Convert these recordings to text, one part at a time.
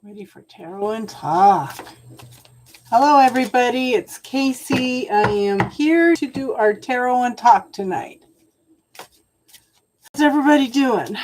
Ready for tarot and talk. Hello, everybody. It's Casey. I am here to do our tarot and talk tonight. How's everybody doing?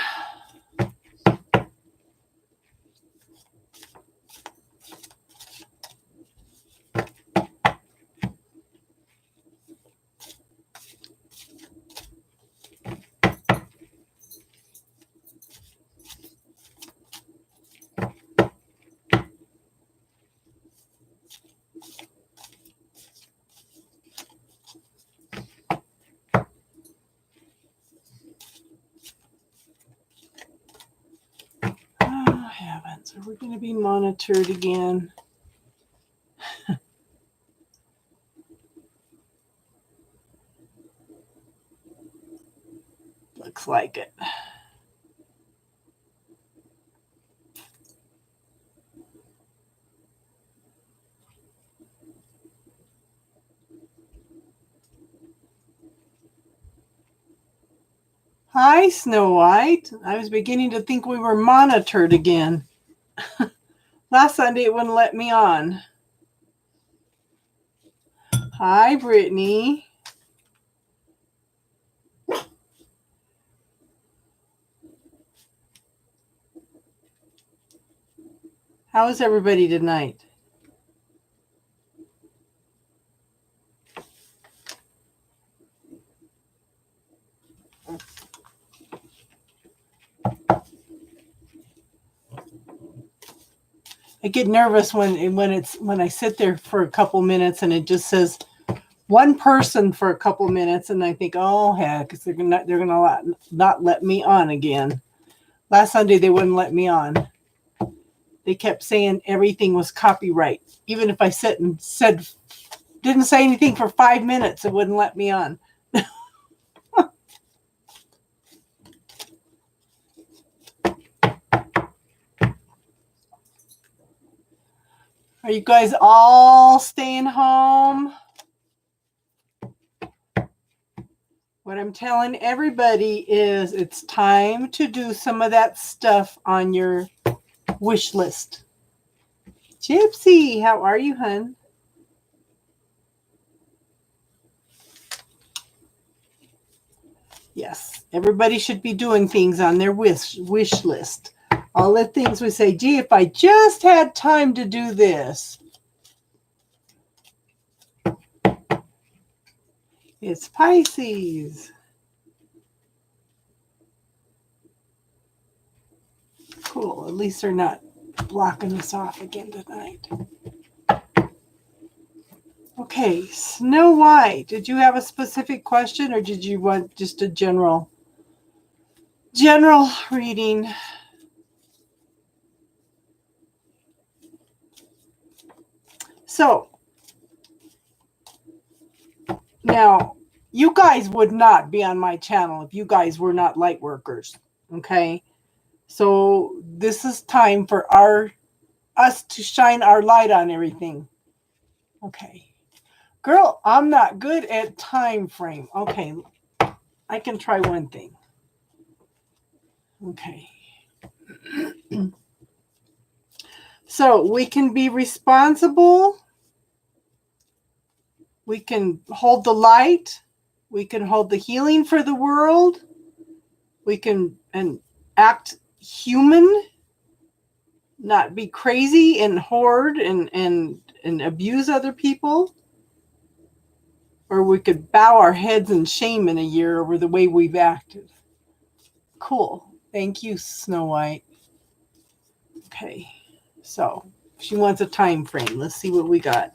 Oh, heavens. Are we going to be monitored again? Looks like it. Hi, Snow White. I was beginning to think we were monitored again. Last Sunday it wouldn't let me on. Hi, Brittany. How is everybody tonight? I get nervous when I sit there for a couple minutes and it just says one person for a couple minutes, and I think, oh heck, they're gonna not let me on again. Last Sunday they wouldn't let me on. They kept saying everything was copyright. Even if I didn't say anything for 5 minutes, it wouldn't let me on. Are you guys all staying home? What I'm telling everybody is it's time to do some of that stuff on your wish list. Gypsy, how are you, hun? Yes, everybody should be doing things on their wish list. All the things we say, gee, if I just had time to do this. It's Pisces. Cool. At least they're not blocking us off again tonight. Okay, Snow White, did you have a specific question or did you want just a general reading? So, now, you guys would not be on my channel if you guys were not light workers, okay? So this is time for us to shine our light on everything. Okay. Girl, I'm not good at time frame. Okay. I can try one thing. Okay. So we can be responsible. We can hold the light. We can hold the healing for the world. We can act human, not be crazy and hoard and abuse other people. Or we could bow our heads in shame in a year over the way we've acted. Cool. Thank you, Snow White. Okay. So she wants a time frame. Let's see what we got.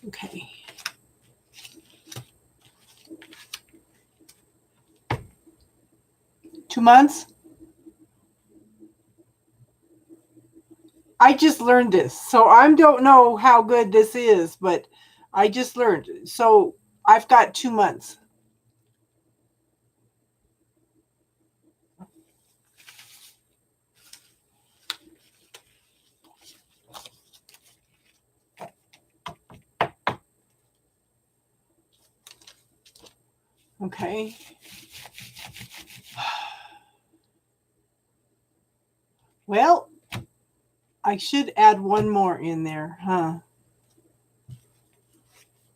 Okay. Two months? I just learned this. So I don't know how good this is, but I just learned. So I've got 2 months. Okay. Well, I should add one more in there, huh?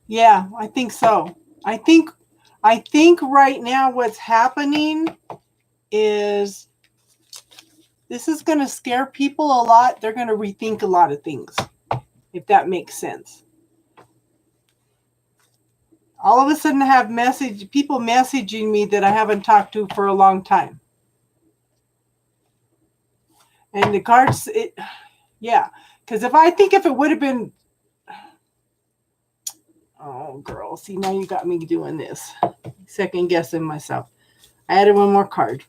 Yeah, I think so. I think right now what's happening is this is going to scare people a lot. They're going to rethink a lot of things, if that makes sense. All of a sudden I have people messaging me that I haven't talked to for a long time. And the cards, yeah. Because if it would have been, oh girl, see now you got me doing this. Second guessing myself. I added one more card.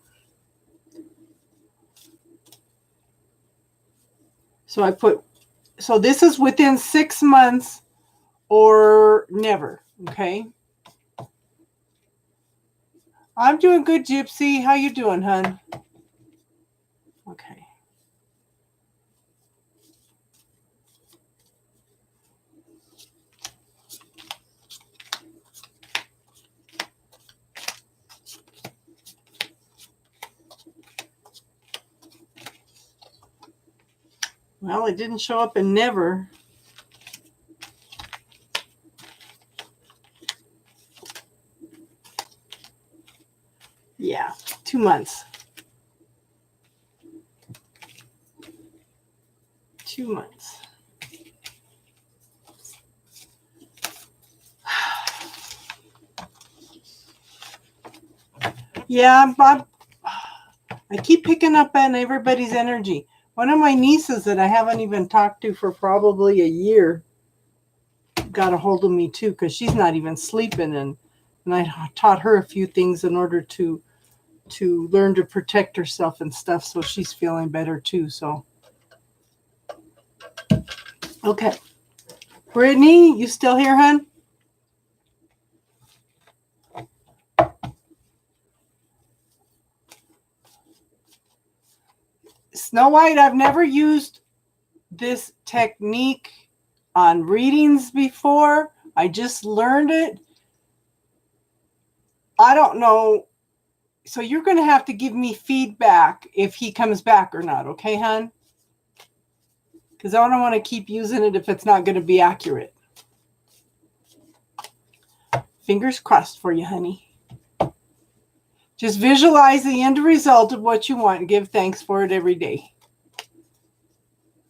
So this is within 6 months or never, okay? I'm doing good, Gypsy. How you doing, hon? Okay. Well, it didn't show up in never. Yeah, 2 months. 2 months. Yeah, I keep picking up on everybody's energy. One of my nieces that I haven't even talked to for probably a year got a hold of me too, because she's not even sleeping, and I taught her a few things in order to learn to protect herself and stuff, so she's feeling better too. So okay, Brittany, you still here, hon? Snow White, I've never used this technique on readings before. I just learned it. I don't know. So you're going to have to give me feedback if he comes back or not. Okay, hon? Because I don't want to keep using it if it's not going to be accurate. Fingers crossed for you, honey. Just visualize the end result of what you want and give thanks for it every day.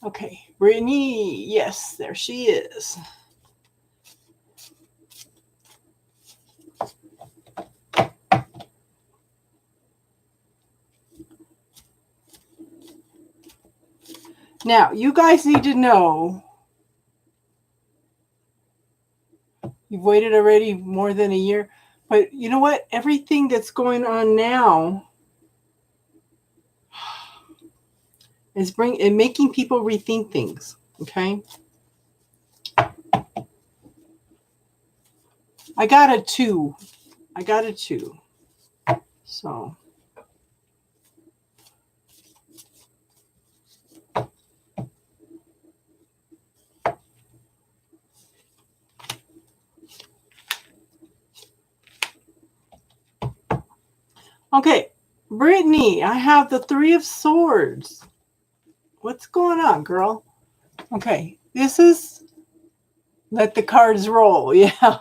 Okay, Brittany, yes, there she is. Now, you guys need to know, you've waited already more than a year, but you know what? Everything that's going on now is making people rethink things, okay? I got a 2. So okay, Brittany, I have the 3 of Swords. What's going on, girl? Okay, this is let the cards roll. Yeah.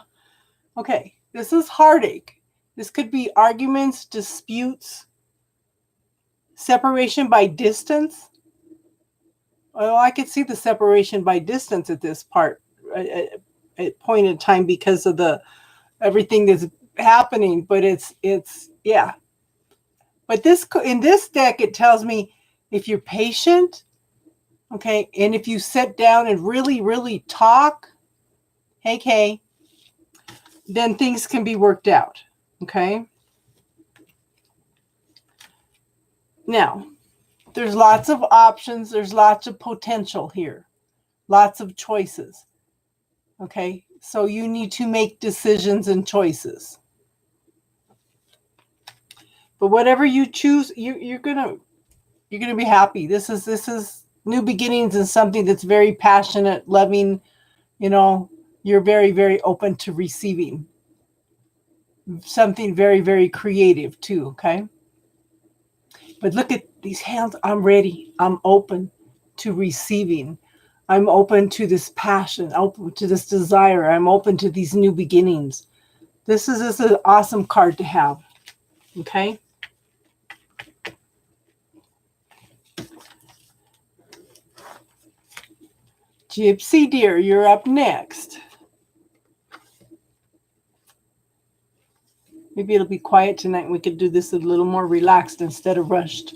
Okay, this is heartache. This could be arguments, disputes, separation by distance. Well, I could see the separation by distance at this at point in time because of everything that's happening. But it's yeah. But in this deck, it tells me if you're patient, okay, and if you sit down and really, really talk, hey, Kay, then things can be worked out, okay? Now, there's lots of options. There's lots of potential here. Lots of choices, okay? So you need to make decisions and choices. But whatever you choose, you're gonna be happy. This is new beginnings and something that's very passionate, loving. You know, you're very, very open to receiving. something very, very creative too, okay? But look at these hands. I'm ready. I'm open to receiving. I'm open to this passion, open to this desire. I'm open to these new beginnings. This is an awesome card to have, okay? Gypsy dear, you're up next. Maybe it'll be quiet tonight and we could do this a little more relaxed instead of rushed.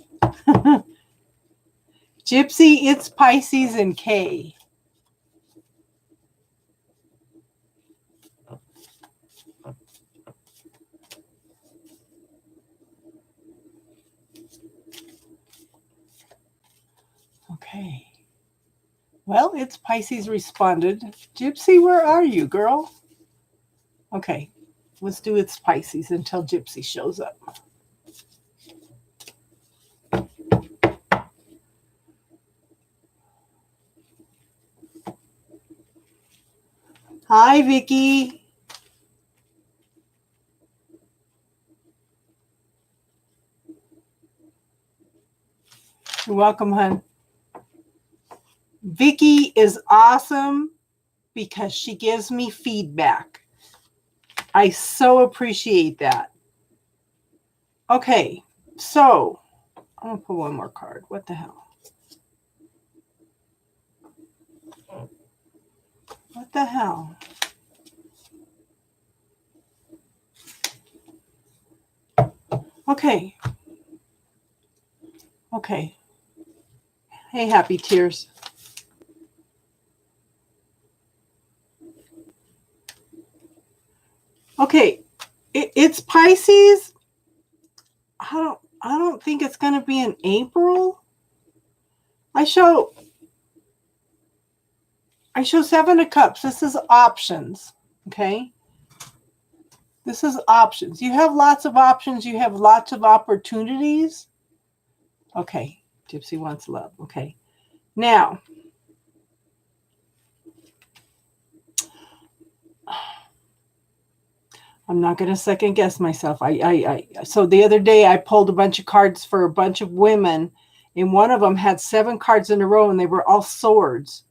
Gypsy, it's Pisces and K. Okay. Well, it's Pisces responded. Gypsy, where are you, girl? Okay. Let's do it's Pisces until Gypsy shows up. Hi, Vicky. You're welcome, hon. Vicky is awesome because she gives me feedback. I so appreciate that. Okay, so I'm going to put one more card. What the hell? What the hell? Okay. Okay. Hey, Happy Tears. Okay, it's Pisces. I don't think it's going to be in April. I show Seven of Cups. This is options, okay? This is options. You have lots of options. You have lots of opportunities. Okay, Gypsy wants love. Okay, now, I'm not going to second guess myself. So the other day I pulled a bunch of cards for a bunch of women, and one of them had 7 cards in a row, and they were all swords.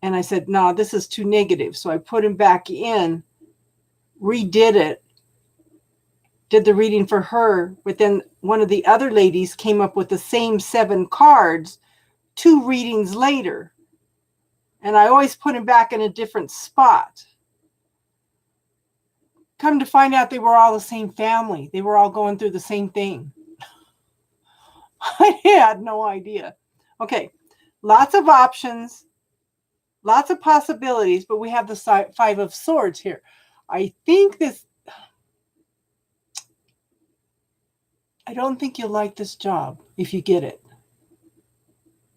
And I said, no, this is too negative. So I put them back in, redid it, did the reading for her. But then one of the other ladies came up with the same 7 cards 2 readings later. And I always put them back in a different spot. Come to find out they were all the same family. They were all going through the same thing. I had no idea. Okay, lots of options. Lots of possibilities, but we have the 5 of Swords here. I don't think you'll like this job if you get it.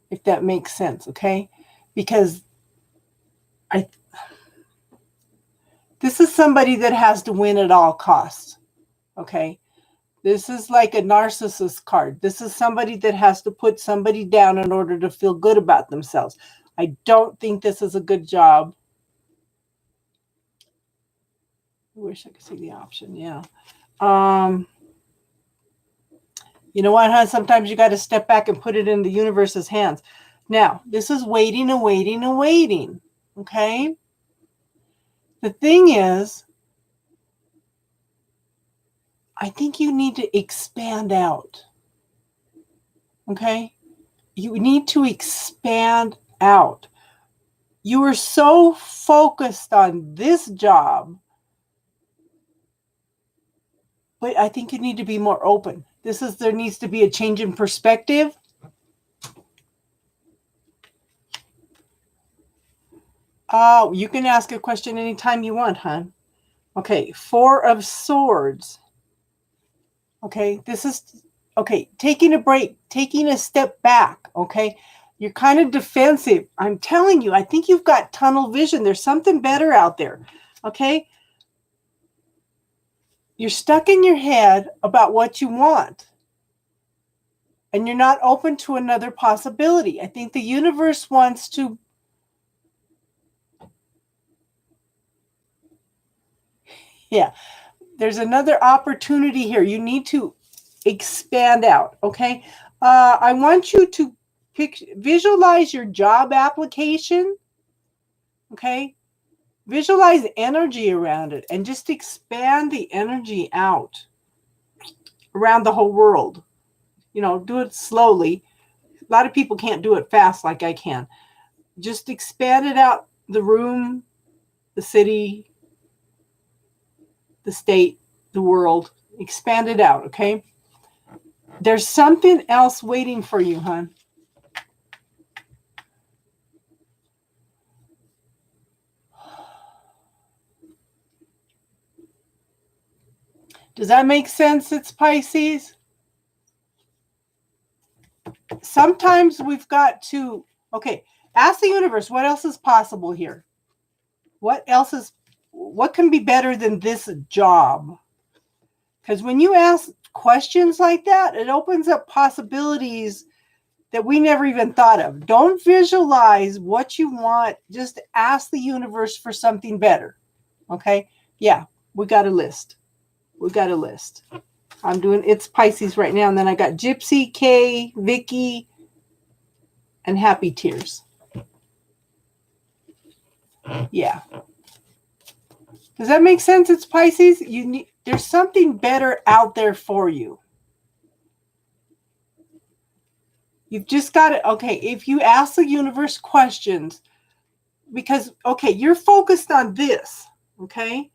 If that makes sense, okay? Because this is somebody that has to win at all costs, okay? This is like a narcissist card. This is somebody that has to put somebody down in order to feel good about themselves. I don't think this is a good job. I wish I could see the option. Yeah. You know what, huh? Sometimes you got to step back and put it in the universe's hands. Now, this is waiting and waiting and waiting. Okay? The thing is, I think you need to expand out. Okay? You need to expand out. You are so focused on this job, but I think you need to be more open. There needs to be a change in perspective. You can ask a question anytime you want, hon. Okay, 4 of Swords. Okay, this is, okay, taking a break, taking a step back, okay? You're kind of defensive. I'm telling you, I think you've got tunnel vision. There's something better out there, okay? You're stuck in your head about what you want, and you're not open to another possibility. I think the universe wants to, yeah, there's another opportunity here. You need to expand out, okay? I want you to visualize your job application, okay? Visualize energy around it and just expand the energy out around the whole world. You know, do it slowly. A lot of people can't do it fast like I can. Just expand it out, the room, the city, the state, the world. Expand it out, okay? There's something else waiting for you, hon. Does that make sense? It's Pisces. Sometimes we've got to, okay, ask the universe, what else is possible here? What can be better than this job? Because when you ask questions like that, it opens up possibilities that we never even thought of. Don't visualize what you want. Just ask the universe for something better. Okay? Yeah, we got a list. I'm doing It's Pisces right now. And then I got Gypsy, Kay, Vicky, and Happy Tears. Yeah. Does that make sense? It's Pisces. There's something better out there for you. You've just got to, okay, if you ask the universe questions, because, okay, you're focused on this, okay?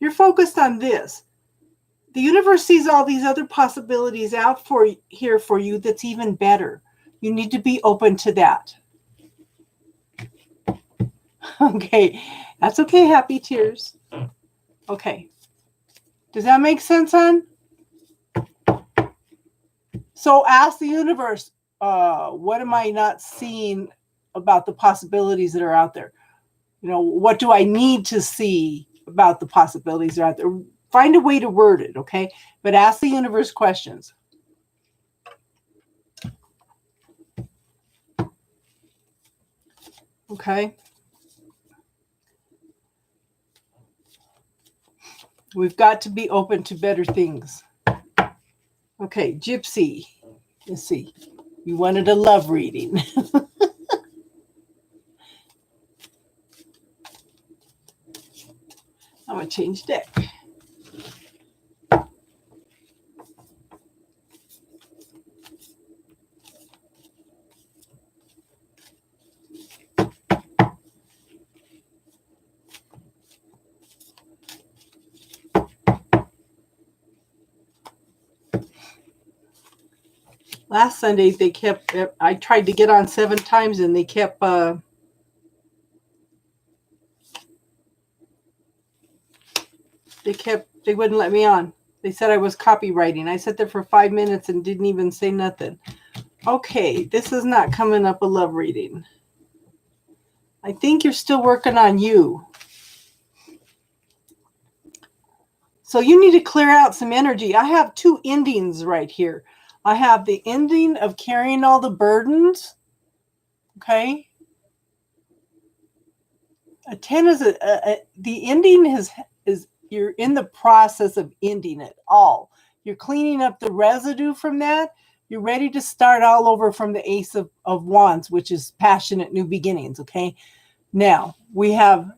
You're focused on this. The universe sees all these other possibilities out here for you that's even better. You need to be open to that. Okay, that's okay, Happy Tears. Okay. Does that make sense, hon? So ask the universe, what am I not seeing about the possibilities that are out there? You know, what do I need to see about the possibilities that are out there? Find a way to word it, okay? But ask the universe questions. Okay? We've got to be open to better things. Okay, Gypsy. Let's see. You wanted a love reading. I'm going to change deck. Last Sunday, I tried to get on 7 times and they kept, they wouldn't let me on. They said I was copywriting. I sat there for 5 minutes and didn't even say nothing. Okay, this is not coming up a love reading. I think you're still working on you. So you need to clear out some energy. I have 2 endings right here. I have the ending of carrying all the burdens. Okay. A 10 is the ending is you're in the process of ending it all. You're cleaning up the residue from that. You're ready to start all over from the Ace of Wands, which is passionate new beginnings. Okay. Now we have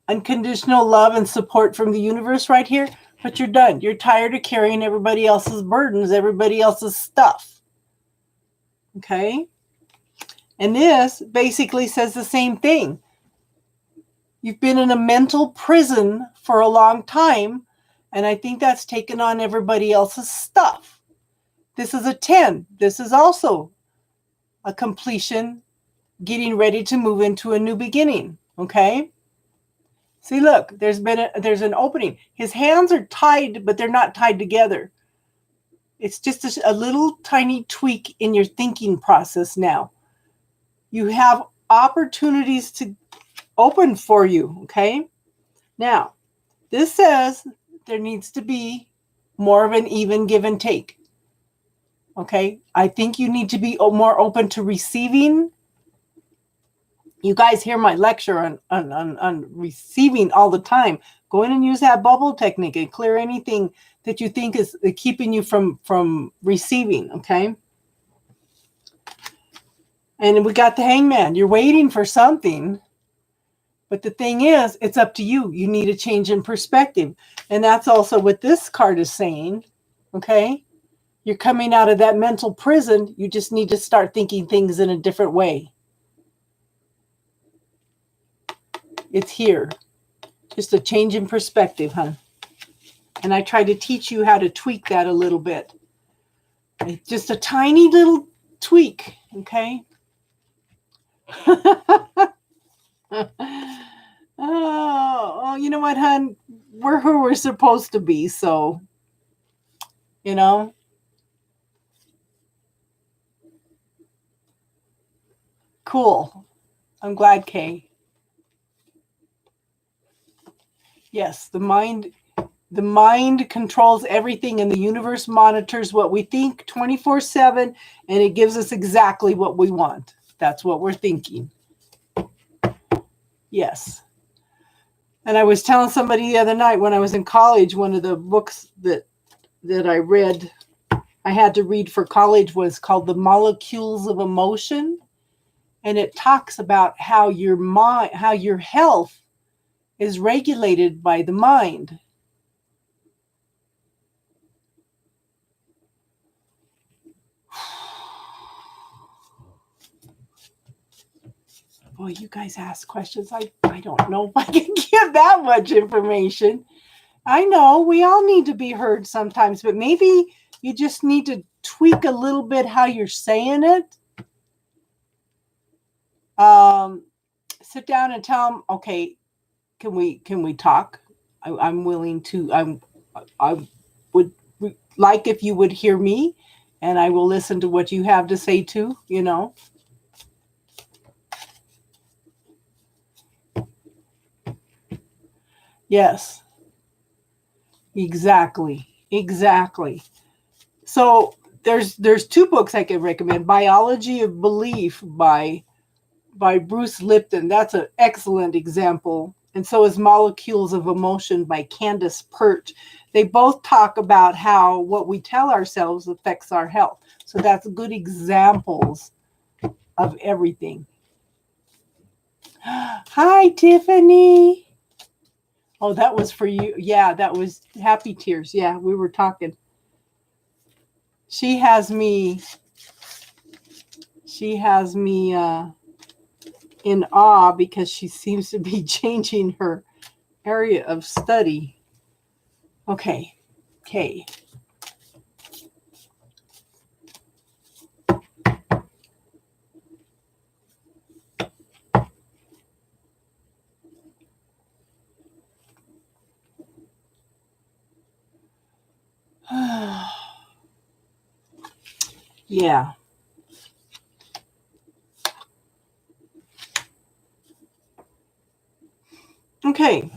unconditional love and support from the universe right here. But you're done. You're tired of carrying everybody else's burdens, everybody else's stuff. Okay? And this basically says the same thing. You've been in a mental prison for a long time, and I think that's taken on everybody else's stuff. This is a 10. This is also a completion, getting ready to move into a new beginning. Okay? See, look, there's an opening. His hands are tied, but they're not tied together. It's just a little tiny tweak in your thinking process now. You have opportunities to open for you, okay? Now, this says there needs to be more of an even give and take, okay? I think you need to be more open to receiving You guys hear my lecture on receiving all the time. Go in and use that bubble technique and clear anything that you think is keeping you from receiving, okay? And we got the Hangman. You're waiting for something. But the thing is, it's up to you. You need a change in perspective. And that's also what this card is saying, okay? You're coming out of that mental prison. You just need to start thinking things in a different way. It's here. Just a change in perspective, huh? And I try to teach you how to tweak that a little bit. It's just a tiny little tweak, okay? Oh, you know what, hon? We're who we're supposed to be, so, you know. Cool. I'm glad, Kay. Yes, the mind controls everything, and the universe monitors what we think 24/7, and it gives us exactly what we want. That's what we're thinking. Yes. And I was telling somebody the other night when I was in college, one of the books that I read, I had to read for college, was called The Molecules of Emotion. And it talks about how your mind, how your health is regulated by the mind. Boy, you guys ask questions. I don't know if I can give that much information. I know we all need to be heard sometimes, but maybe you just need to tweak a little bit how you're saying it. Sit down and tell them, okay, can we talk? I'm willing to. I would like if you would hear me, and I will listen to what you have to say too. You know. Yes. Exactly. So there's two books I could recommend. Biology of Belief by Bruce Lipton. That's an excellent example. And so is Molecules of Emotion by Candace Pert. They both talk about how what we tell ourselves affects our health. So that's good examples of everything. Hi, Tiffany. Oh, that was for you. Yeah, that was Happy Tears. Yeah, we were talking. She has me in awe because she seems to be changing her area of study. Okay. Yeah. Okay.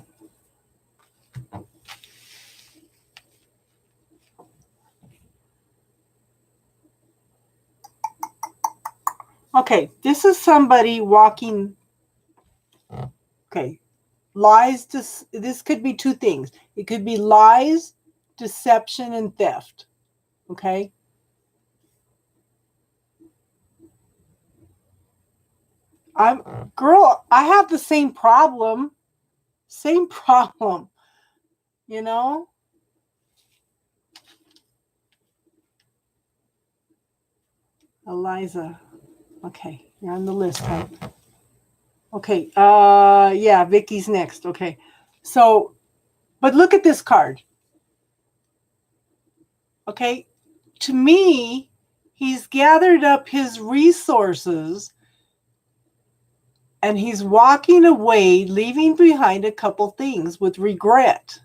Okay, this is somebody walking. Okay, lies. This could be two things. It could be lies, deception, and theft. Okay. Girl, I have the same problem. You know? Eliza. Okay, you're on the list, huh? Okay, yeah, Vicky's next. Okay. So, but look at this card. Okay? To me, he's gathered up his resources and he's walking away, leaving behind a couple things with regret.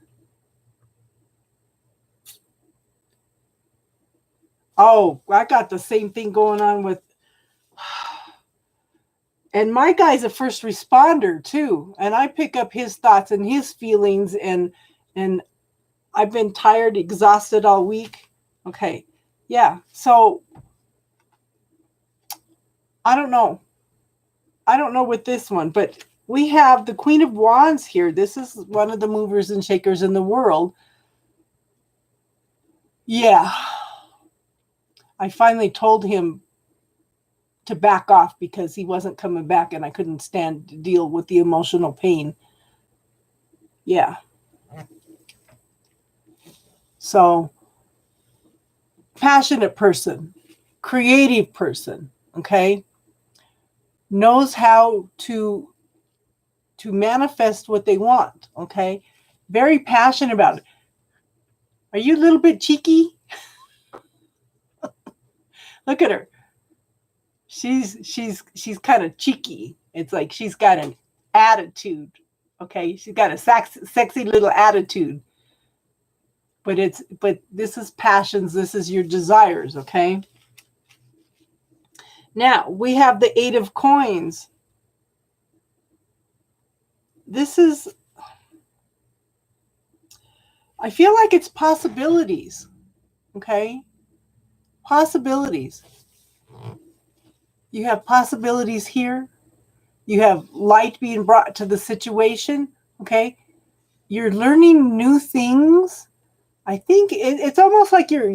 Oh, I got the same thing going on with. And my guy's a first responder too, and I pick up his thoughts and his feelings, and I've been tired, exhausted all week. Okay, yeah. So I don't know. I don't know with this one, but we have the Queen of Wands here. This is one of the movers and shakers in the world. Yeah. I finally told him to back off because he wasn't coming back and I couldn't stand to deal with the emotional pain. Yeah. So, passionate person, creative person, okay? Knows how to manifest what they want, okay? Very passionate about it. Are you a little bit cheeky? Look at her. She's kind of cheeky. It's like she's got an attitude, okay? She's got a sexy little attitude. But this is passions, this is your desires, okay? Now, we have the 8 of coins. This is, I feel like it's possibilities, okay? Possibilities. You have possibilities here. You have light being brought to the situation, okay? You're learning new things. I think it's almost like you're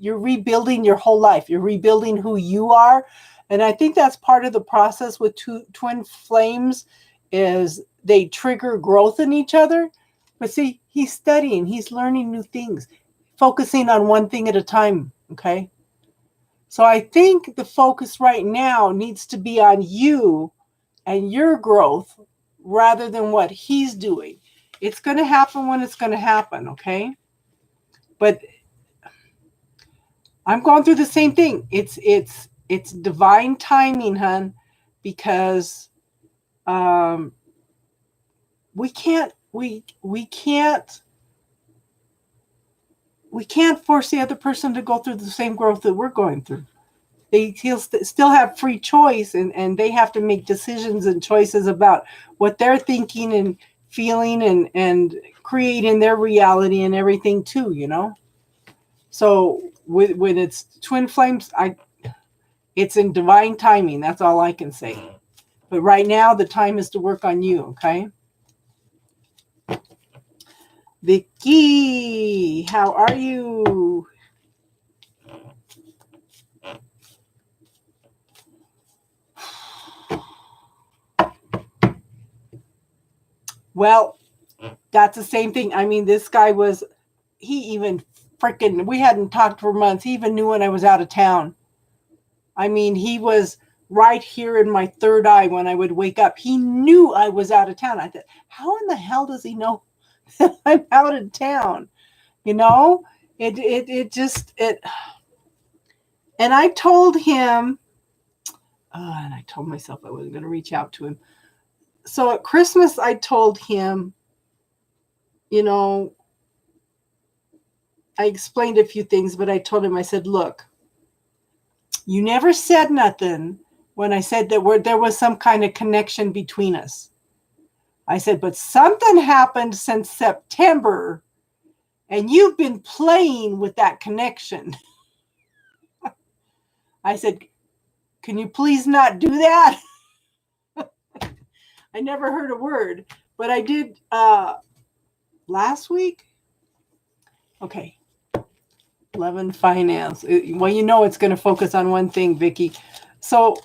rebuilding your whole life. You're rebuilding who you are. And I think that's part of the process with twin flames is they trigger growth in each other. But see, he's studying, he's learning new things, focusing on one thing at a time, okay? So I think the focus right now needs to be on you and your growth rather than what he's doing. It's going to happen when it's going to happen, okay? But I'm going through the same thing. It's divine timing, hun, because we can't force the other person to go through the same growth that we're going through. He'll still have free choice, and they have to make decisions and choices about what they're thinking and feeling and creating their reality and everything too, you know? So when it's twin flames, it's in divine timing. That's all I can say. But right now, the time is to work on you, okay? Vicky, how are you? Well, that's the same thing. I mean, this guy he even freaking, we hadn't talked for months. He even knew when I was out of town. I mean, he was right here in my third eye when I would wake up. He knew I was out of town. I thought, how in the hell does he know I'm out of town? You know, and I told him, and I told myself I wasn't going to reach out to him. So at Christmas, I told him, you know, I explained a few things, but I told him, I said, look, you never said nothing when I said that there was some kind of connection between us. I said, but something happened since September, and you've been playing with that connection. I said, can you please not do that? I never heard a word, but I did last week. Okay. 11 finance. Well, you know it's going to focus on one thing, Vicky. So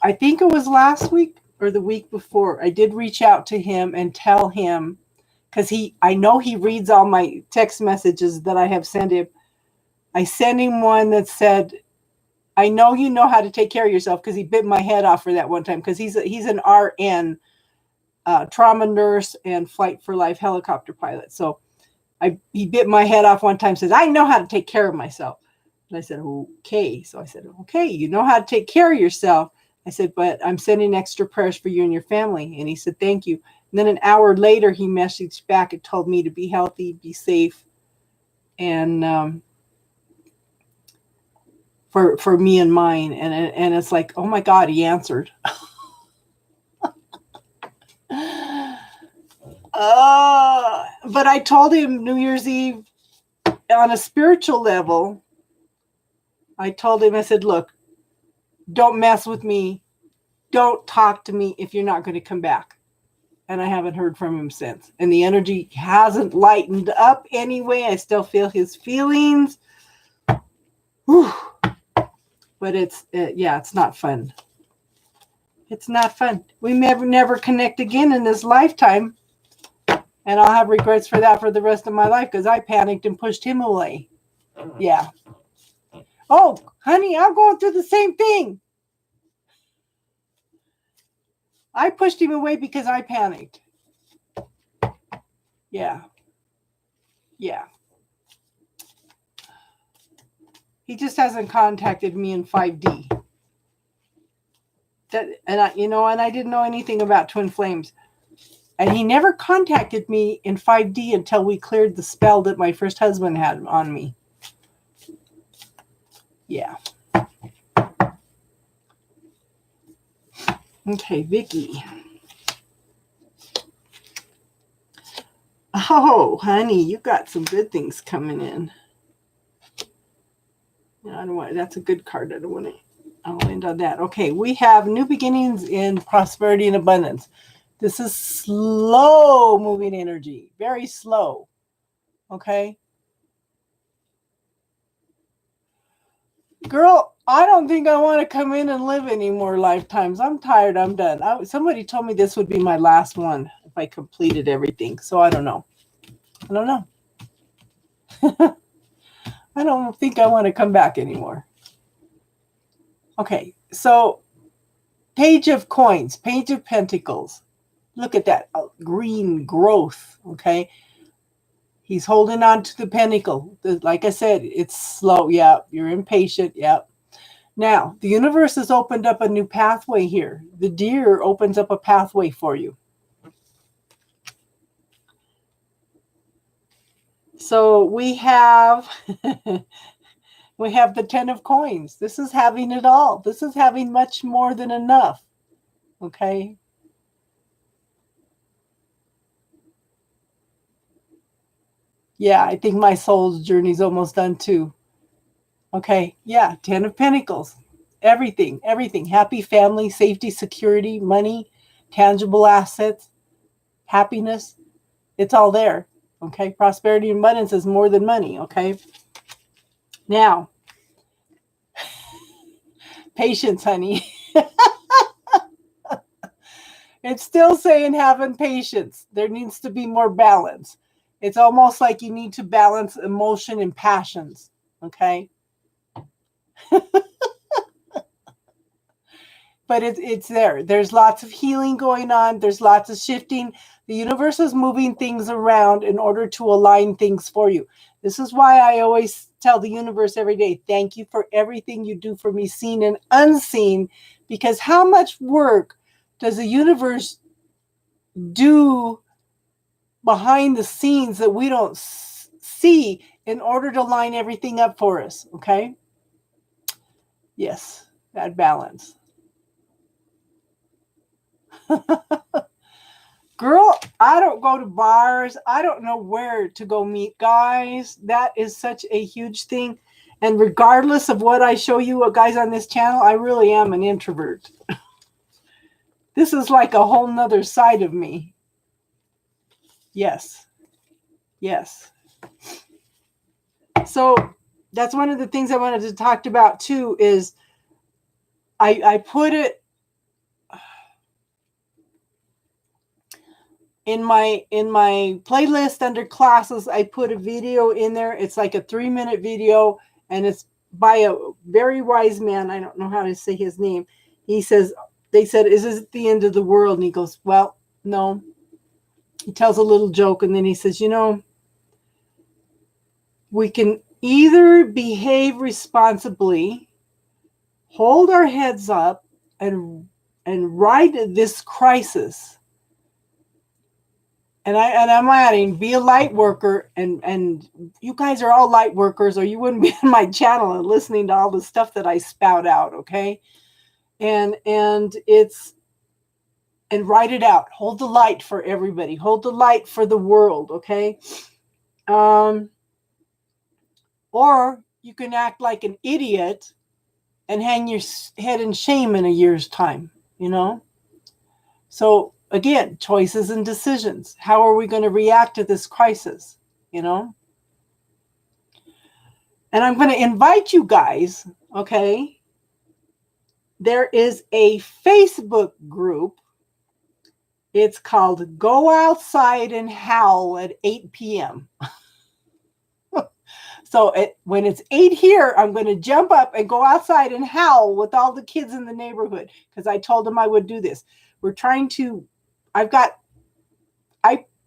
I think it was last week or the week before. I did reach out to him and tell him, because I know he reads all my text messages that I have sent him. I sent him one that said, I know you know how to take care of yourself, because he bit my head off for that one time, because he's an RN, trauma nurse and Flight for Life helicopter pilot. So he bit my head off one time, says, I know how to take care of myself. And I said, okay. So I said, okay, you know how to take care of yourself. I said, but I'm sending extra prayers for you and your family. And he said, thank you. And then an hour later, he messaged back and told me to be healthy, be safe, and for me and mine. And it's like, oh my God, he answered. But I told him New Year's Eve on a spiritual level, I told him, I said, look, don't mess with me. don't talk to me if you're not going to come back. And I haven't heard from him since. And the energy hasn't lightened up anyway. I still feel his feelings. Whew. But it's not fun. It's not fun. We never connect again in this lifetime. And I'll have regrets for that for the rest of my life because I panicked and pushed him away. Yeah. Oh, honey, I'm going through the same thing. I pushed him away because I panicked. Yeah. Yeah. He just hasn't contacted me in 5D. And I didn't know anything about twin flames. And he never contacted me in 5D until we cleared the spell that my first husband had on me. Yeah. Okay, Vicky. Oh, honey, you got some good things coming in. That's a good card. I'll end on that. Okay, we have new beginnings in prosperity and abundance. This is slow moving energy, very slow. Okay. Girl, I don't think I want to come in and live any more lifetimes. I'm tired. I'm done. Somebody told me this would be my last one if I completed everything. So I don't know. I don't think I want to come back anymore. Okay, so Page of Coins, Page of Pentacles. Look at that green growth, okay? He's holding on to the pentacle. Like I said, it's slow. Yeah, you're impatient. Yeah. Now, the universe has opened up a new pathway here. The deer opens up a pathway for you. So we have we have the 10 of coins. This is having it all. This is having much more than enough. Okay? Yeah, I think my soul's journey is almost done too. Okay, yeah, 10 of Pentacles. Everything. Happy family, safety, security, money, tangible assets, happiness. It's all there. Okay, prosperity and abundance is more than money. Okay, now, patience, honey. It's still saying having patience. There needs to be more balance. It's almost like you need to balance emotion and passions. Okay. But it's there. There's lots of healing going on. There's lots of shifting. The universe is moving things around in order to align things for you. This is why I always tell the universe every day, thank you for everything you do for me, seen and unseen, because how much work does the universe do behind the scenes that we don't see in order to line everything up for us? Okay. Yes, that balance. Girl, I don't go to bars. I don't know where to go meet guys. That is such a huge thing. And regardless of what I show you guys on this channel, I really am an introvert. This is like a whole nother side of me. Yes. Yes. So that's one of the things I wanted to talk about too is I put it in my playlist under classes. I put a video in there. It's like a 3-minute video, and it's by a very wise man. I don't know how to say his name. They said, is this the end of the world? And he goes, well, no. He tells a little joke, and then he says, we can either behave responsibly, hold our heads up, and ride this crisis. And I'm adding, be a light worker, and you guys are all light workers, or you wouldn't be on my channel and listening to all the stuff that I spout out, okay? And write it out. Hold the light for everybody. Hold the light for the world, okay? Or you can act like an idiot and hang your head in shame in a year's time. you know? So again, choices and decisions. How are we going to react to this crisis, you know? And I'm going to invite you guys, okay? There is a Facebook group. It's called Go Outside and Howl at 8 p.m. So when it's 8 here, I'm going to jump up and go outside and howl with all the kids in the neighborhood because I told them I would do this. We're trying to, I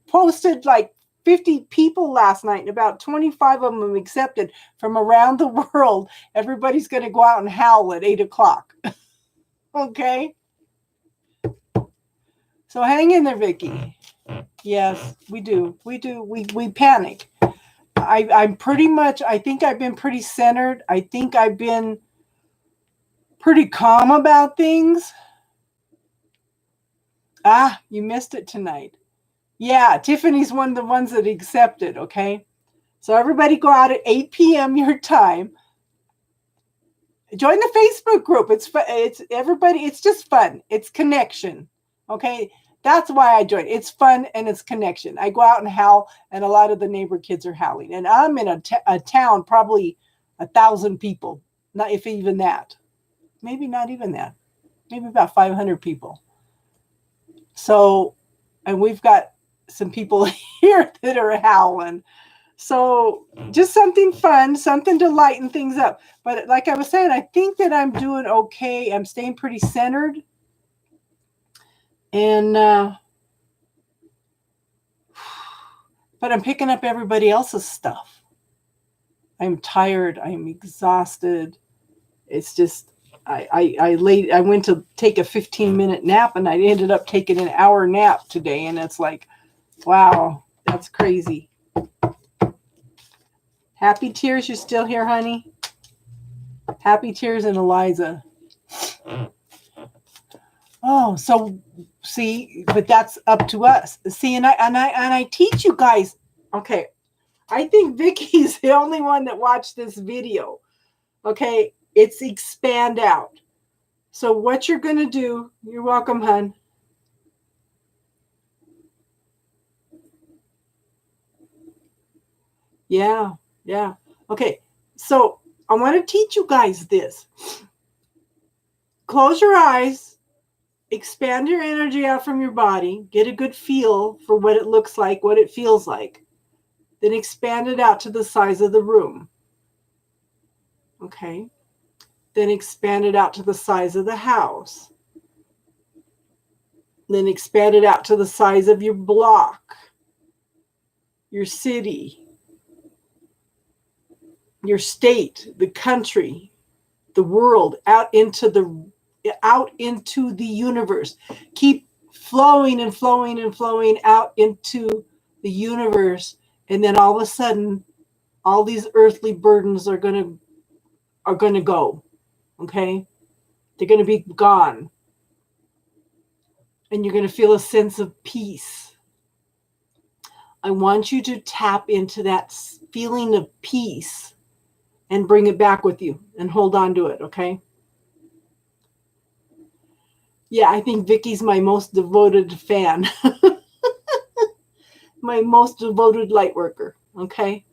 posted like 50 people last night and about 25 of them accepted from around the world. Everybody's going to go out and howl at 8 o'clock. Okay? So hang in there, Vicki. Yes, we do. We panic. I'm pretty much, I think I've been pretty centered. I think I've been pretty calm about things. Ah, you missed it tonight. Yeah, Tiffany's one of the ones that accepted, okay? So everybody go out at 8 p.m. your time. Join the Facebook group. It's everybody, it's just fun. It's connection. Okay? That's why I joined. It's fun and it's connection. I go out and howl, and a lot of the neighbor kids are howling. And I'm in a town, probably 1,000 people, not if even that. Maybe not even that. Maybe about 500 people. So, and we've got some people here that are howling. So just something fun, something to lighten things up. But like I was saying, I think that I'm doing okay. I'm staying pretty centered. And, but I'm picking up everybody else's stuff. I'm tired. I'm exhausted. It's just, I went to take a 15-minute nap and I ended up taking an hour nap today. And it's like, wow, that's crazy. Happy Tears, you still here, honey? Happy Tears and Eliza. Oh, so see, but that's up to us. See, and I teach you guys. Okay, I think Vicky's the only one that watched this video. Okay, it's expand out. So what you're gonna do? You're welcome, hun. Yeah, yeah. Okay, so I want to teach you guys this. Close your eyes. Expand your energy out from your body. Get a good feel for what it looks like, what it feels like. Then expand it out to the size of the room. Okay. Then expand it out to the size of the house. Then expand it out to the size of your block, your city, your state, the country, the world, out into the universe. Keep flowing and flowing and flowing out into the universe, and then all of a sudden all these earthly burdens are going to go. Okay? They're going to be gone. And you're going to feel a sense of peace. I want you to tap into that feeling of peace and bring it back with you and hold on to it, okay? Yeah, I think Vicky's my most devoted fan. My most devoted light worker, okay?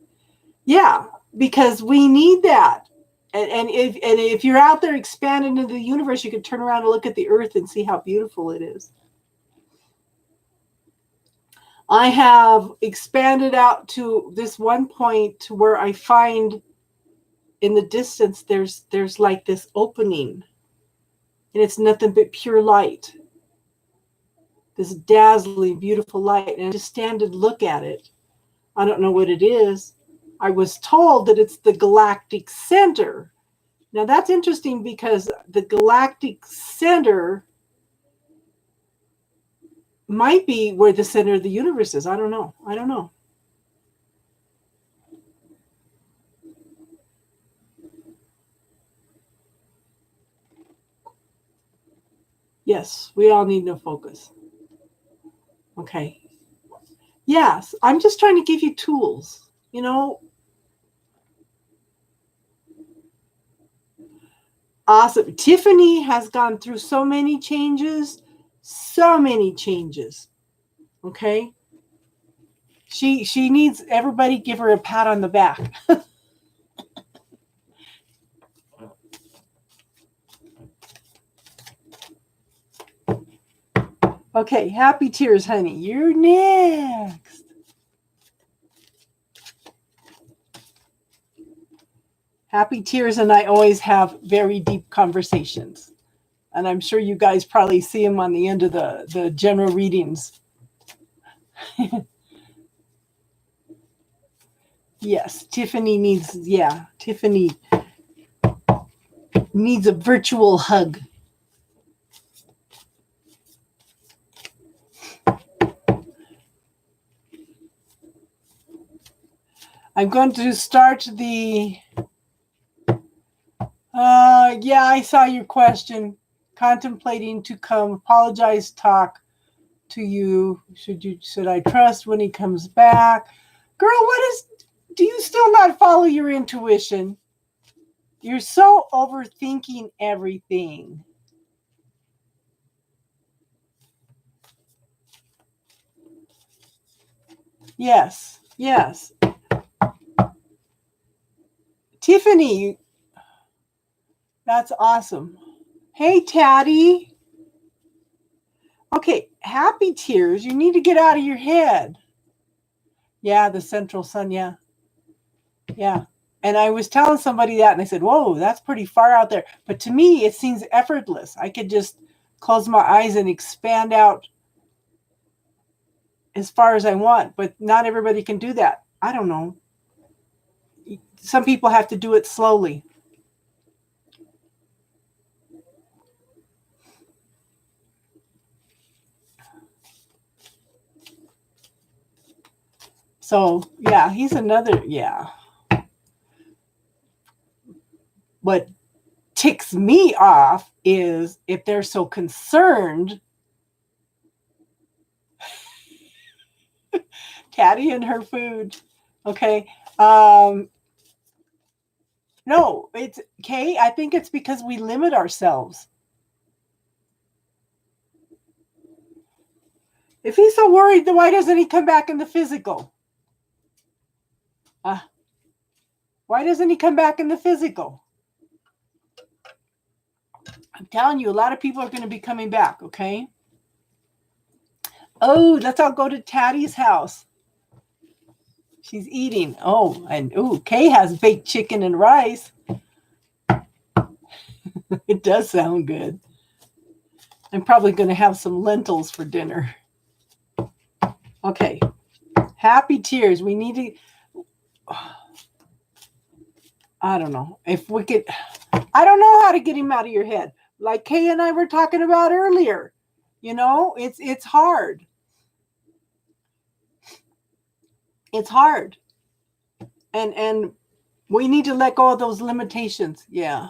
Yeah, because we need that. And if you're out there expanding into the universe, you can turn around and look at the earth and see how beautiful it is. I have expanded out to this one point to where I find in the distance there's like this opening, and it's nothing but pure light, this dazzling beautiful light, and I just stand and look at it. I don't know what it is. I was told that it's the galactic center. Now that's interesting because the galactic center might be where the center of the universe is. I don't know. Yes, we all need no focus. Okay. Yes, I'm just trying to give you tools. You know, Awesome. Tiffany has gone through so many changes. So many changes. Okay. She needs everybody give her a pat on the back. Okay, happy tears, honey. You're next. Happy tears and I always have very deep conversations. And I'm sure you guys probably see them on the end of the general readings. Yes, Tiffany needs a virtual hug. I'm going to start the yeah, I saw your question. Contemplating to come apologize, talk to you. Should I trust when he comes back? Girl, do you still not follow your intuition? You're so overthinking everything. Yes. Tiffany, that's awesome. Hey, Taddy. Okay, happy tears. You need to get out of your head. Yeah, the central sun. Yeah. And I was telling somebody that, and they said, whoa, that's pretty far out there. But to me, it seems effortless. I could just close my eyes and expand out as far as I want. But not everybody can do that. I don't know. Some people have to do it slowly. So, yeah, he's another, yeah. What ticks me off is if they're so concerned. Caddy and her food. Okay. No, it's Kay. I think it's because we limit ourselves. If he's so worried, then why doesn't he come back in the physical? Why doesn't he come back in the physical? I'm telling you, a lot of people are going to be coming back, okay? Oh, let's all go to Taddy's house. She's eating. Oh, and Kay has baked chicken and rice. It does sound good. I'm probably going to have some lentils for dinner. Okay. Happy tears. We need to... I don't know. If we could... I don't know how to get him out of your head. Like Kay and I were talking about earlier. You know, it's hard. It's hard. And we need to let go of those limitations. Yeah.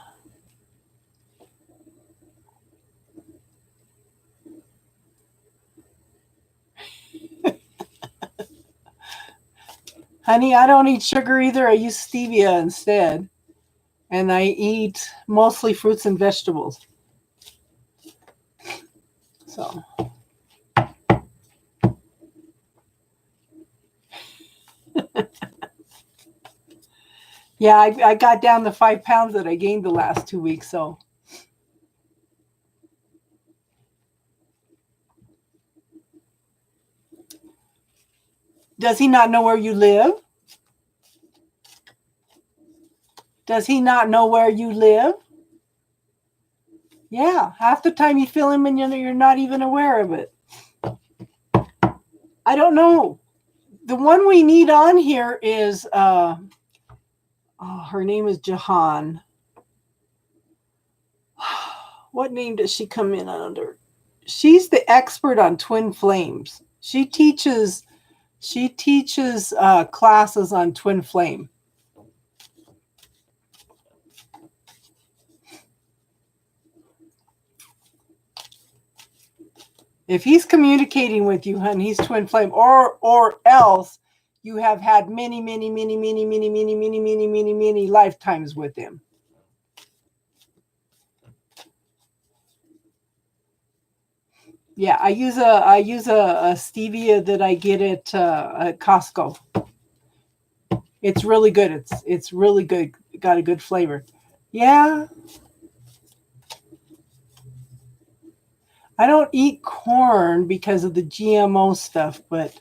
Honey, I don't eat sugar either. I use stevia instead. And I eat mostly fruits and vegetables. So. Yeah, I got down the 5 pounds that I gained the last 2 weeks. So. Does he not know where you live? Does he not know where you live? Yeah, half the time you feel him and you're not even aware of it. I don't know. The one we need on here is, her name is Jahan. What name does she come in under? She's the expert on twin flames. She teaches classes on twin flame. If he's communicating with you, hun, he's twin flame, or else you have had many lifetimes with him. Yeah, I use a stevia that I get at Costco. It's really good. It's really good. Got a good flavor. Yeah, I don't eat corn because of the GMO stuff, but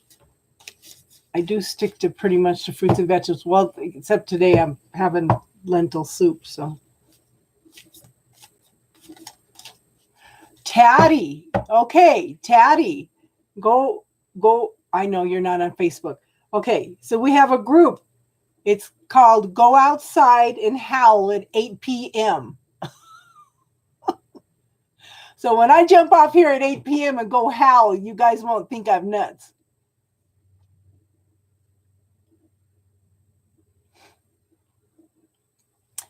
I do stick to pretty much the fruits and vegetables. Well, except today I'm having lentil soup. So, Taddy, okay, Taddy, go. I know you're not on Facebook. Okay, so we have a group. It's called Go Outside and Howl at 8 p.m. So when I jump off here at 8 p.m. and go howl, you guys won't think I'm nuts.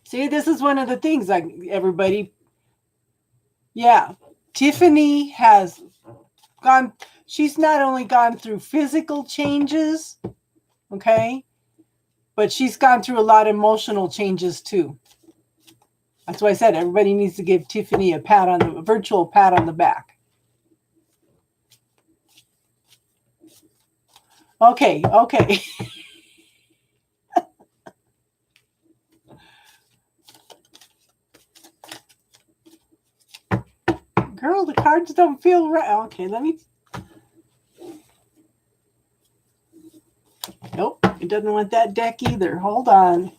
See, this is one of the things, like, everybody. Yeah, Tiffany has gone, she's not only gone through physical changes, okay, but she's gone through a lot of emotional changes too. That's why I said everybody needs to give Tiffany a virtual pat on the back. Okay. Girl, the cards don't feel right. Okay, let me. Nope, it doesn't want that deck either. Hold on.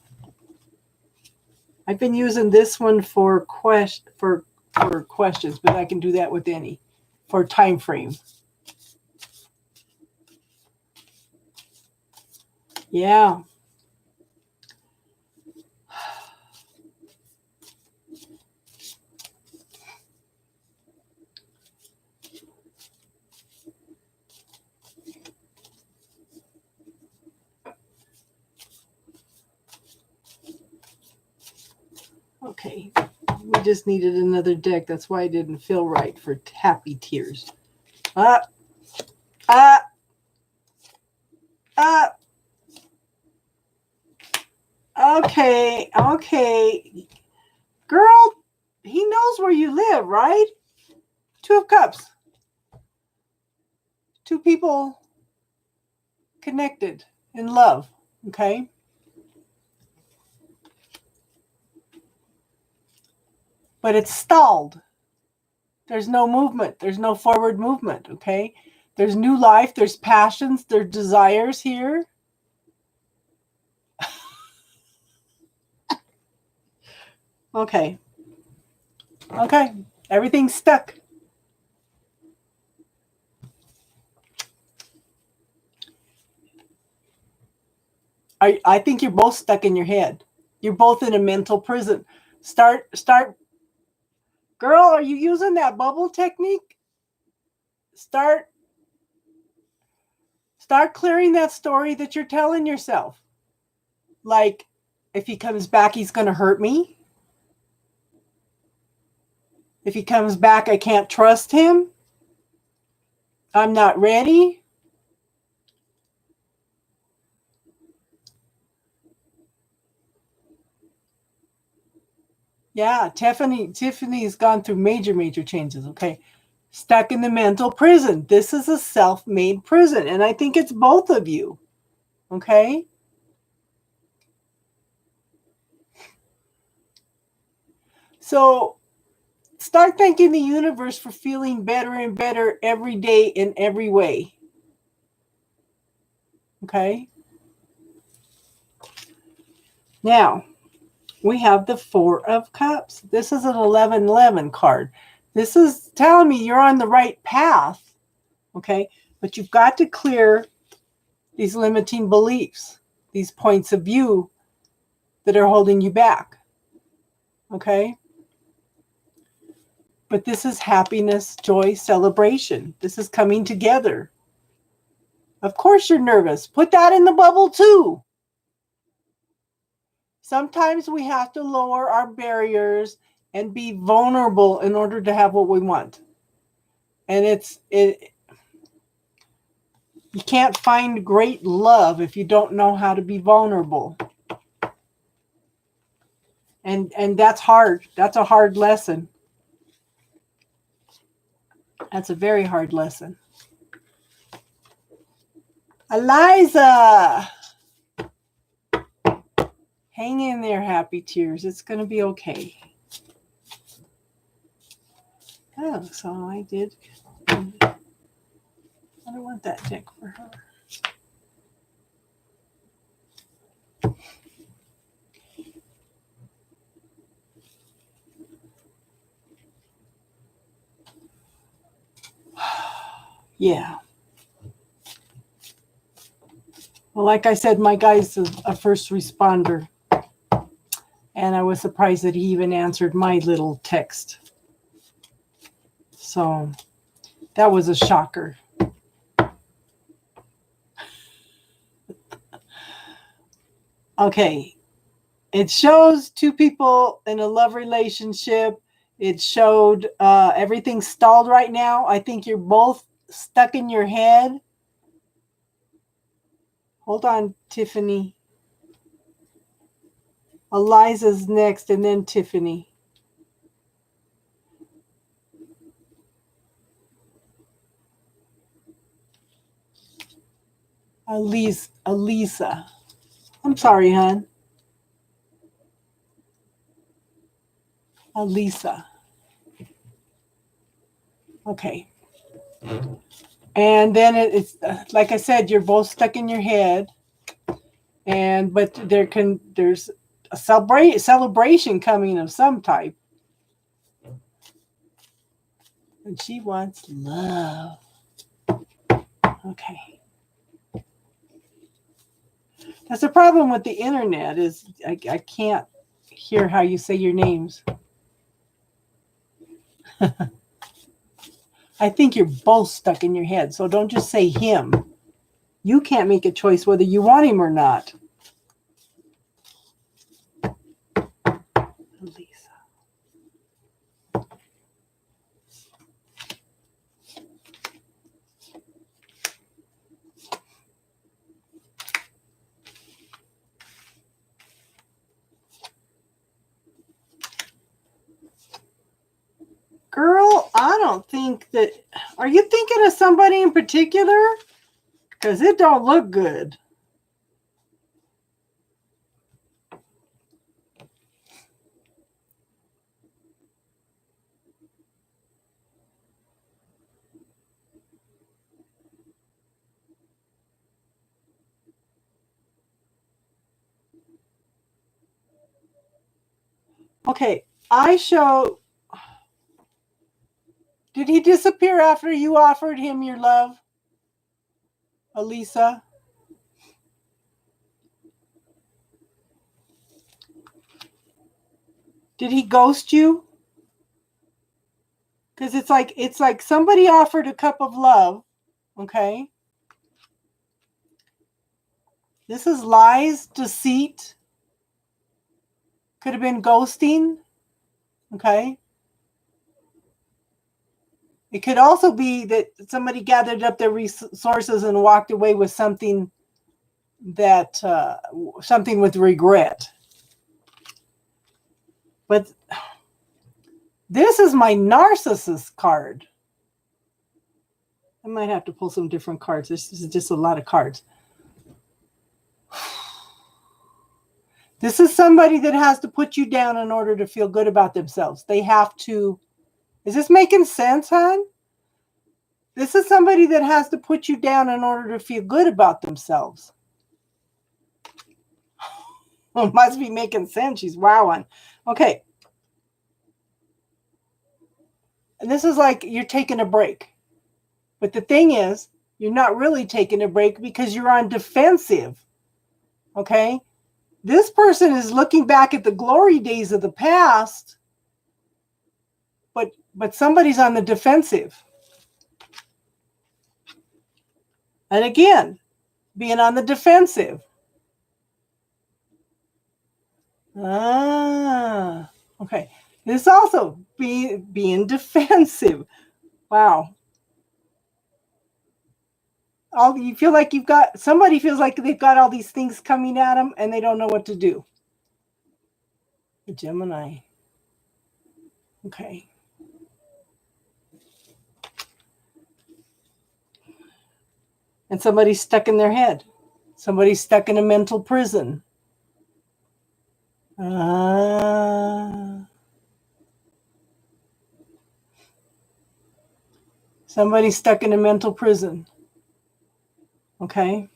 I've been using this one for questions, but I can do that with any for time frame. Yeah. Okay. We just needed another deck. That's why I didn't feel right for happy tears. Up. Up. Up. Okay. Girl, he knows where you live, right? Two of Cups. Two people connected in love. Okay. But it's stalled. There's no movement. There's no forward movement. Okay. There's new life. There's passions. There's desires here. Okay. Everything's stuck. I think you're both stuck in your head. You're both in a mental prison. Start. Girl, are you using that bubble technique? Start clearing that story that you're telling yourself. Like, if he comes back, he's going to hurt me. If he comes back, I can't trust him. I'm not ready. Yeah, Tiffany's gone through major changes. Okay. Stuck in the mental prison. This is a self-made prison. And I think it's both of you. Okay. So start thanking the universe for feeling better and better every day in every way. Okay. Now, we have the Four of Cups. This is an 1111 card. This is telling me you're on the right path. Okay. But you've got to clear these limiting beliefs, these points of view that are holding you back. Okay. But this is happiness, joy, celebration. This is coming together. Of course you're nervous. Put that in the bubble too. Sometimes we have to lower our barriers and be vulnerable in order to have what we want. And you can't find great love if you don't know how to be vulnerable. And that's hard. That's a hard lesson. That's a very hard lesson. Eliza! Hang in there, Happy Tears. It's going to be okay. Oh, so I did. I don't want that deck for her. Yeah. Well, like I said, my guy's a first responder. And I was surprised that he even answered my little text. So that was a shocker. Okay. It shows two people in a love relationship. It showed everything's stalled right now. I think you're both stuck in your head. Hold on, Tiffany. Eliza's next, and then Tiffany. Elisa. I'm sorry, hon. Elisa. Okay. And then it's like I said, you're both stuck in your head. But there's a celebration coming of some type. And she wants love. Okay. That's the problem with the internet is I can't hear how you say your names. I think you're both stuck in your head, so don't just say him. You can't make a choice whether you want him or not. Lisa. Girl, I don't think that... Are you thinking of somebody in particular? Because it don't look good. Okay, I show... Did he disappear after you offered him your love, Elisa? Did he ghost you? Because it's like somebody offered a cup of love, okay? This is lies, deceit. Could have been ghosting, okay? It could also be that somebody gathered up their resources and walked away with something that something with regret. But this is my narcissist card. I might have to pull some different cards. This is just a lot of cards. This is somebody that has to put you down in order to feel good about themselves. They have to. Is this making sense, hon? This is somebody that has to put you down in order to feel good about themselves. Well, it must be making sense. She's wowing. Okay. And this is like you're taking a break. But the thing is, you're not really taking a break because you're on defensive. Okay? This person is looking back at the glory days of the past, but somebody's on the defensive. And again, being on the defensive. Okay. This also being defensive. Wow. You feel like somebody feels like they've got all these things coming at them and they don't know what to do. The Gemini. Okay. And somebody's stuck in their head. Somebody's stuck in a mental prison. Somebody's stuck in a mental prison. Okay.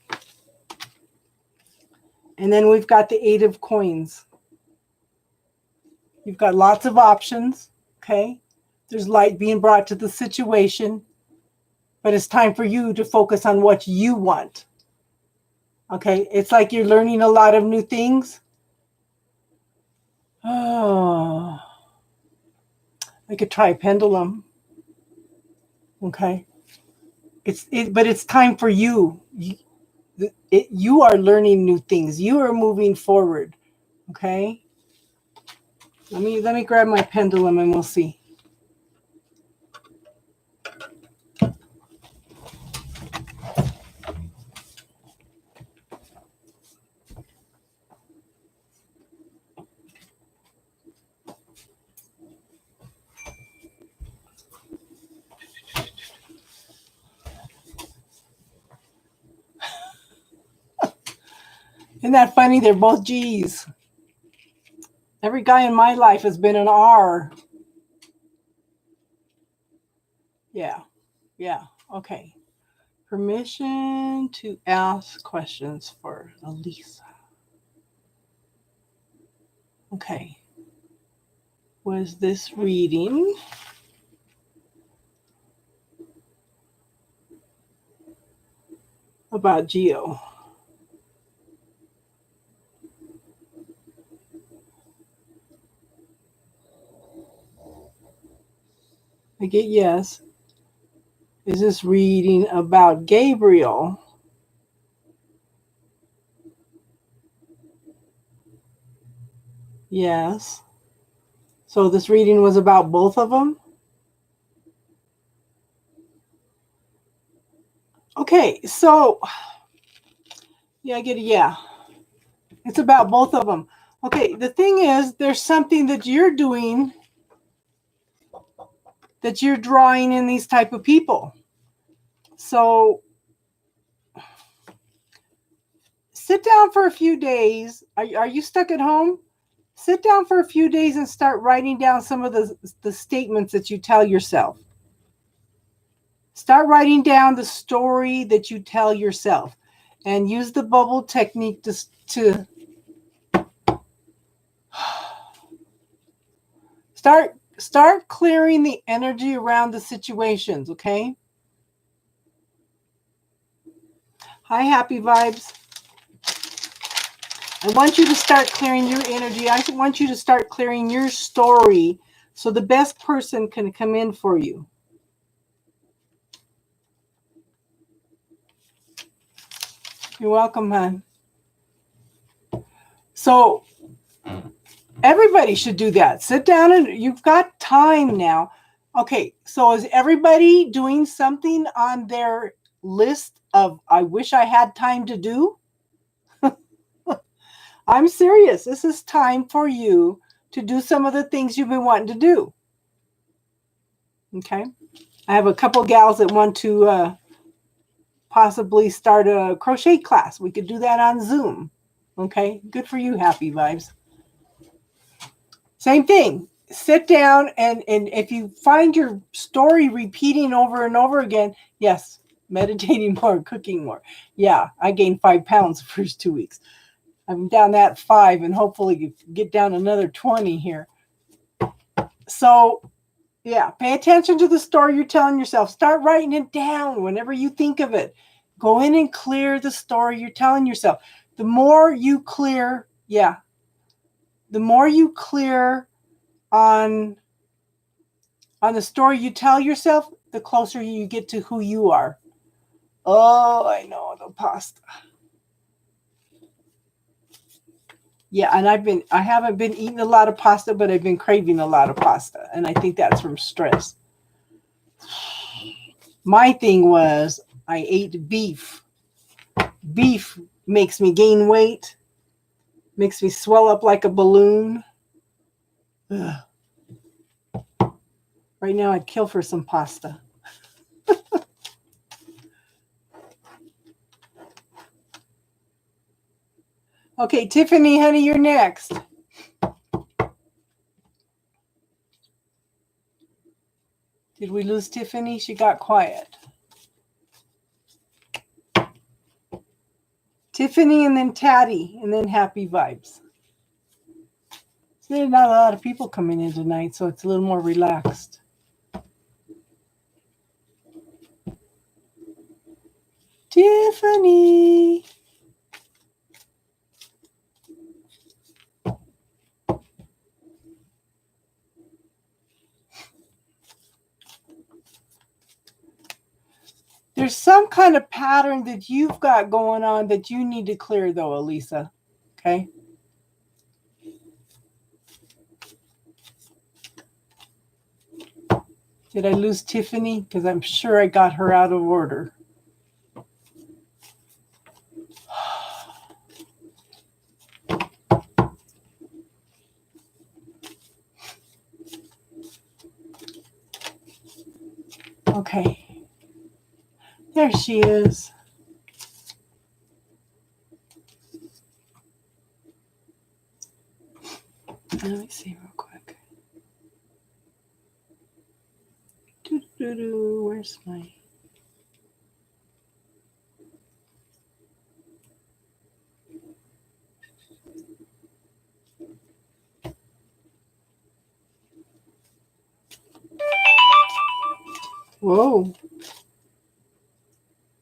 And then we've got the 8 of coins. You've got lots of options. Okay. There's light being brought to the situation. But it's time for you to focus on what you want. Okay. It's like you're learning a lot of new things. Oh. I could try a pendulum. Okay. But it's time for you. You are learning new things. You are moving forward. Okay. Let me grab my pendulum and we'll see. Isn't that funny? They're both G's. Every guy in my life has been an R. Yeah. Yeah. Okay. Permission to ask questions for Elisa. Okay. Was this reading about Geo? I get yes. Is this reading about Gabriel? Yes. So this reading was about both of them? Okay, so yeah, I get it. Yeah. It's about both of them. Okay, the thing is, there's something that you're doing that you're drawing in these type of people. So sit down for a few days. Are you stuck at home? Sit down for a few days and start writing down some of the statements that you tell yourself. Start writing down the story that you tell yourself and use the bubble technique to start clearing the energy around the situations, okay? Hi, Happy Vibes. I want you to start clearing your energy. I want you to start clearing your story so the best person can come in for you. You're welcome, hon. So everybody should do that. Sit down and you've got time now. Okay, so is everybody doing something on their list of I wish I had time to do? I'm serious. This is time for you to do some of the things you've been wanting to do. Okay. I have a couple gals that want to possibly start a crochet class. We could do that on Zoom. Okay. Good for you, Happy Vibes. Same thing. Sit down and if you find your story repeating over and over again, yes, meditating more, cooking more. Yeah, I gained 5 pounds the first 2 weeks. I'm down that 5 and hopefully get down another 20 here. So, yeah, pay attention to the story you're telling yourself. Start writing it down whenever you think of it. Go in and clear the story you're telling yourself. The more you clear, the more you clear on the story you tell yourself, the closer you get to who you are. Oh, I know, the pasta. Yeah, and I haven't been eating a lot of pasta, but I've been craving a lot of pasta. And I think that's from stress. My thing was I ate beef. Beef makes me gain weight, makes me swell up like a balloon. Ugh. Right now I'd kill for some pasta. Okay, Tiffany, honey, you're next. Did we lose Tiffany? She got quiet. Tiffany and then Tatty and then Happy Vibes. So there's not a lot of people coming in tonight, so it's a little more relaxed. Tiffany. There's some kind of pattern that you've got going on that you need to clear, though, Elisa. Okay? Did I lose Tiffany? Because I'm sure I got her out of order. Okay. There she is. Let me see real quick. Where's my... Whoa.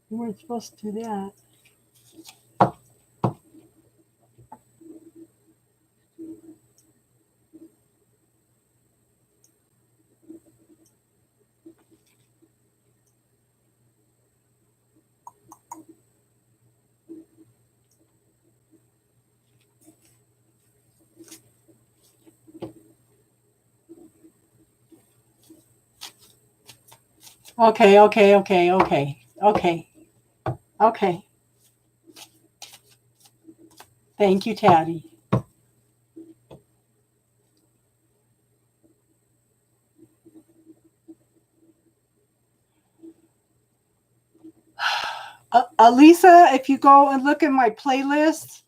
You weren't supposed to do that. Okay. Thank you, Tatty. Alisa, if you go and look at my playlist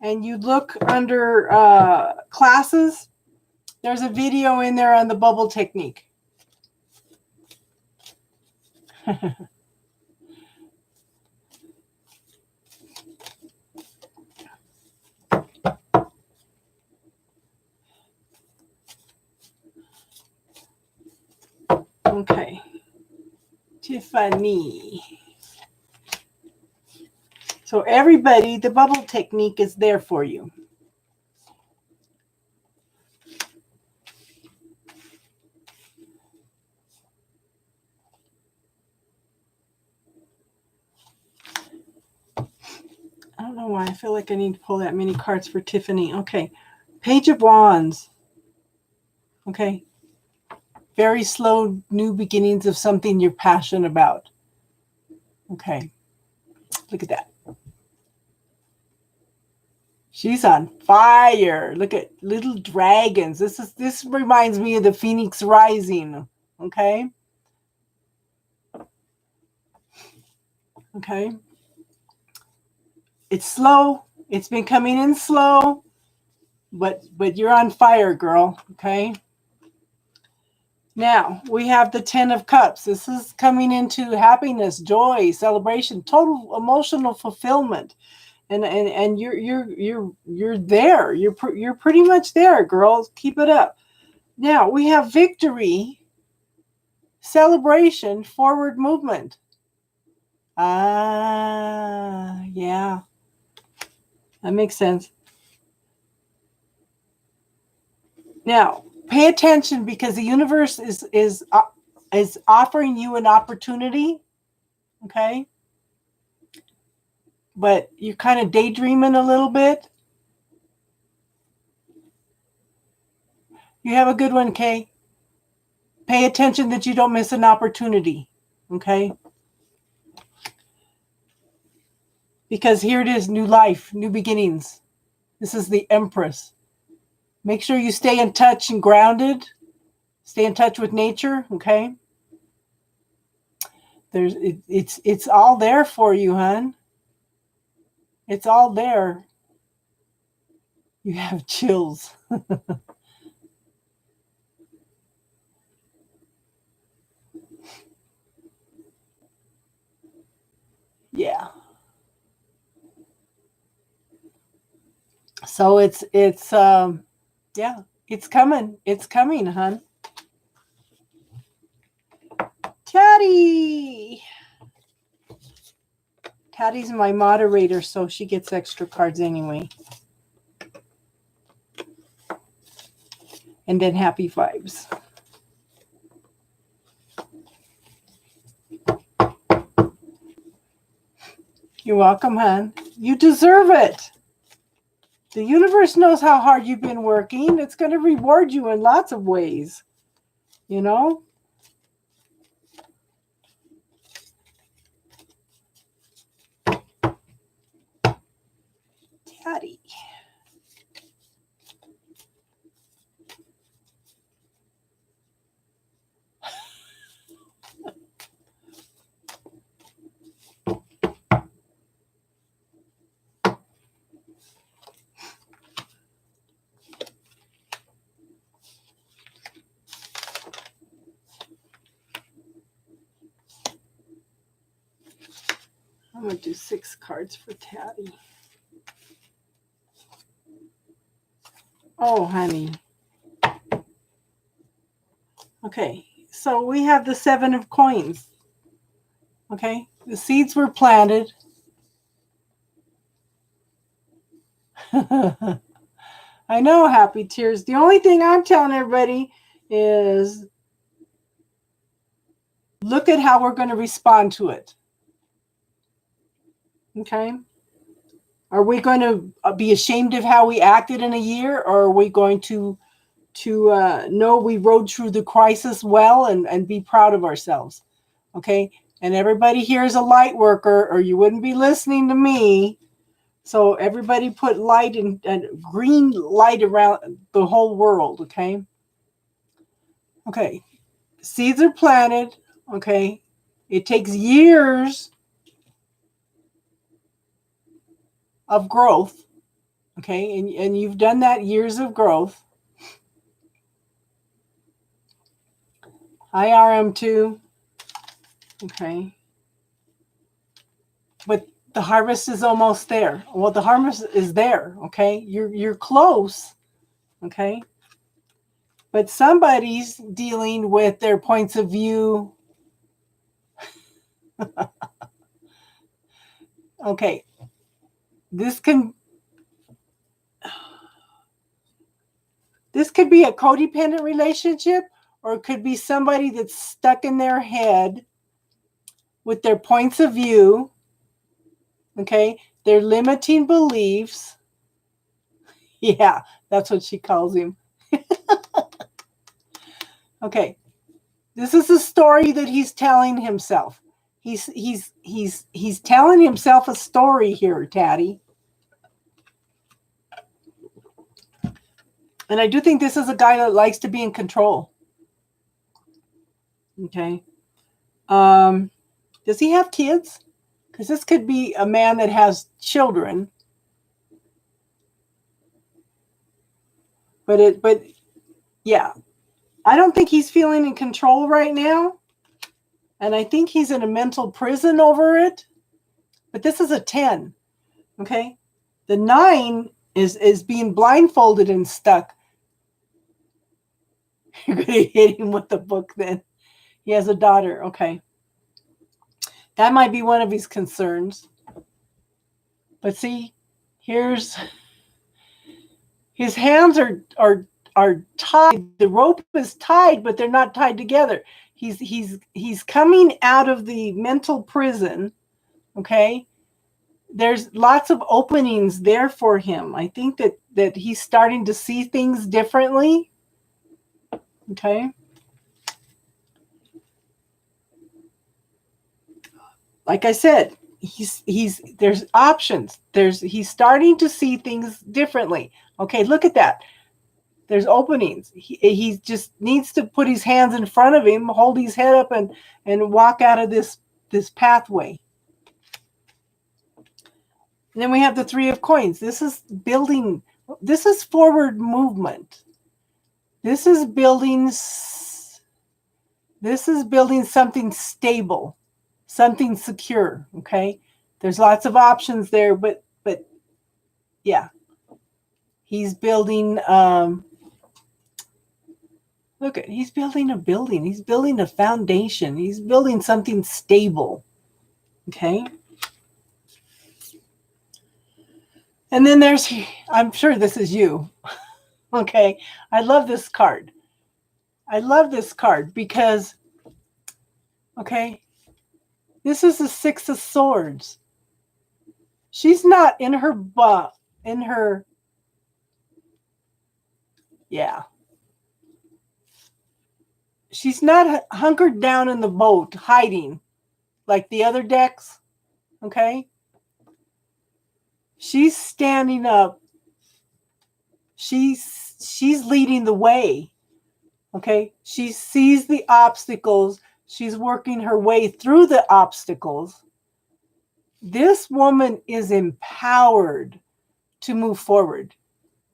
and you look under classes, there's a video in there on the bubble technique. Okay. Tiffany. So everybody, the bubble technique is there for you. I don't know why I feel like I need to pull that many cards for Tiffany. Okay. Page of Wands. Okay. Very slow new beginnings of something you're passionate about. Okay. Look at that. She's on fire. Look at little dragons. This reminds me of the Phoenix Rising. Okay. Okay. It's slow. It's been coming in slow, but you're on fire, girl. Okay. Now we have the 10 of Cups. This is coming into happiness, joy, celebration, total emotional fulfillment. And you're there. You're pretty much there, girls. Keep it up. Now we have victory, celebration, forward movement. Yeah, that makes sense. Now pay attention because the universe is offering you an opportunity. Okay, but you're kind of daydreaming a little bit. You have a good one, Kay. Pay attention that you don't miss an opportunity. Okay. Because here it is, new life, new beginnings. This is the Empress. Make sure you stay in touch and grounded. Stay in touch with nature, okay? It's all there for you, hon. It's all there. You have chills. Yeah. So it's yeah, it's coming. It's coming, hon. Taddy. Taddy's my moderator, so she gets extra cards anyway. And then happy vibes. You're welcome, hon. You deserve it. The universe knows how hard you've been working. It's going to reward you in lots of ways. You know? Daddy. I'm going to do 6 cards for Taddy. Oh, honey. Okay, so we have the 7 of coins. Okay, the seeds were planted. I know, happy tears. The only thing I'm telling everybody is look at how we're going to respond to it. Okay? Are we going to be ashamed of how we acted in a year, or are we going to know we rode through the crisis well and be proud of ourselves? Okay? And everybody here is a light worker, or you wouldn't be listening to me. So everybody put light and green light around the whole world, okay? Okay. Seeds are planted, okay? It takes years of growth, okay? And you've done that, years of growth. IRM2, okay? But the harvest is almost there. Well, the harvest is there, okay? You're close, okay? But somebody's dealing with their points of view. Okay. This could be a codependent relationship, or it could be somebody that's stuck in their head with their points of view, okay? Their limiting beliefs. Yeah, that's what she calls him. Okay. This is a story that he's telling himself. He's telling himself a story here, Taddy. And I do think this is a guy that likes to be in control. Okay. Does he have kids? Because this could be a man that has children. But yeah, I don't think he's feeling in control right now. And I think he's in a mental prison over it. But this is a 10. Okay. The 9 is being blindfolded and stuck. You're going to hit him with the book then. He has a daughter. Okay. That might be one of his concerns. But see, here's his hands are tied. The rope is tied, but they're not tied together. He's coming out of the mental prison. Okay. There's lots of openings there for him. I think that he's starting to see things differently. Okay. Like I said, there's options. He's starting to see things differently. Okay, look at that. There's openings. He just needs to put his hands in front of him, hold his head up, and walk out of this pathway. And then we have the 3 of coins. This is building This is forward movement. This is building something stable, something secure, okay? There's lots of options there, but yeah. He's building he's building a building. He's building a foundation. He's building something stable. Okay? And then I'm sure this is you. Okay? I love this card. I love this card because, okay, this is the Six of Swords. She's not in her yeah. She's not hunkered down in the boat, hiding like the other decks, okay? She's standing up. She's leading the way, okay? She sees the obstacles. She's working her way through the obstacles. This woman is empowered to move forward,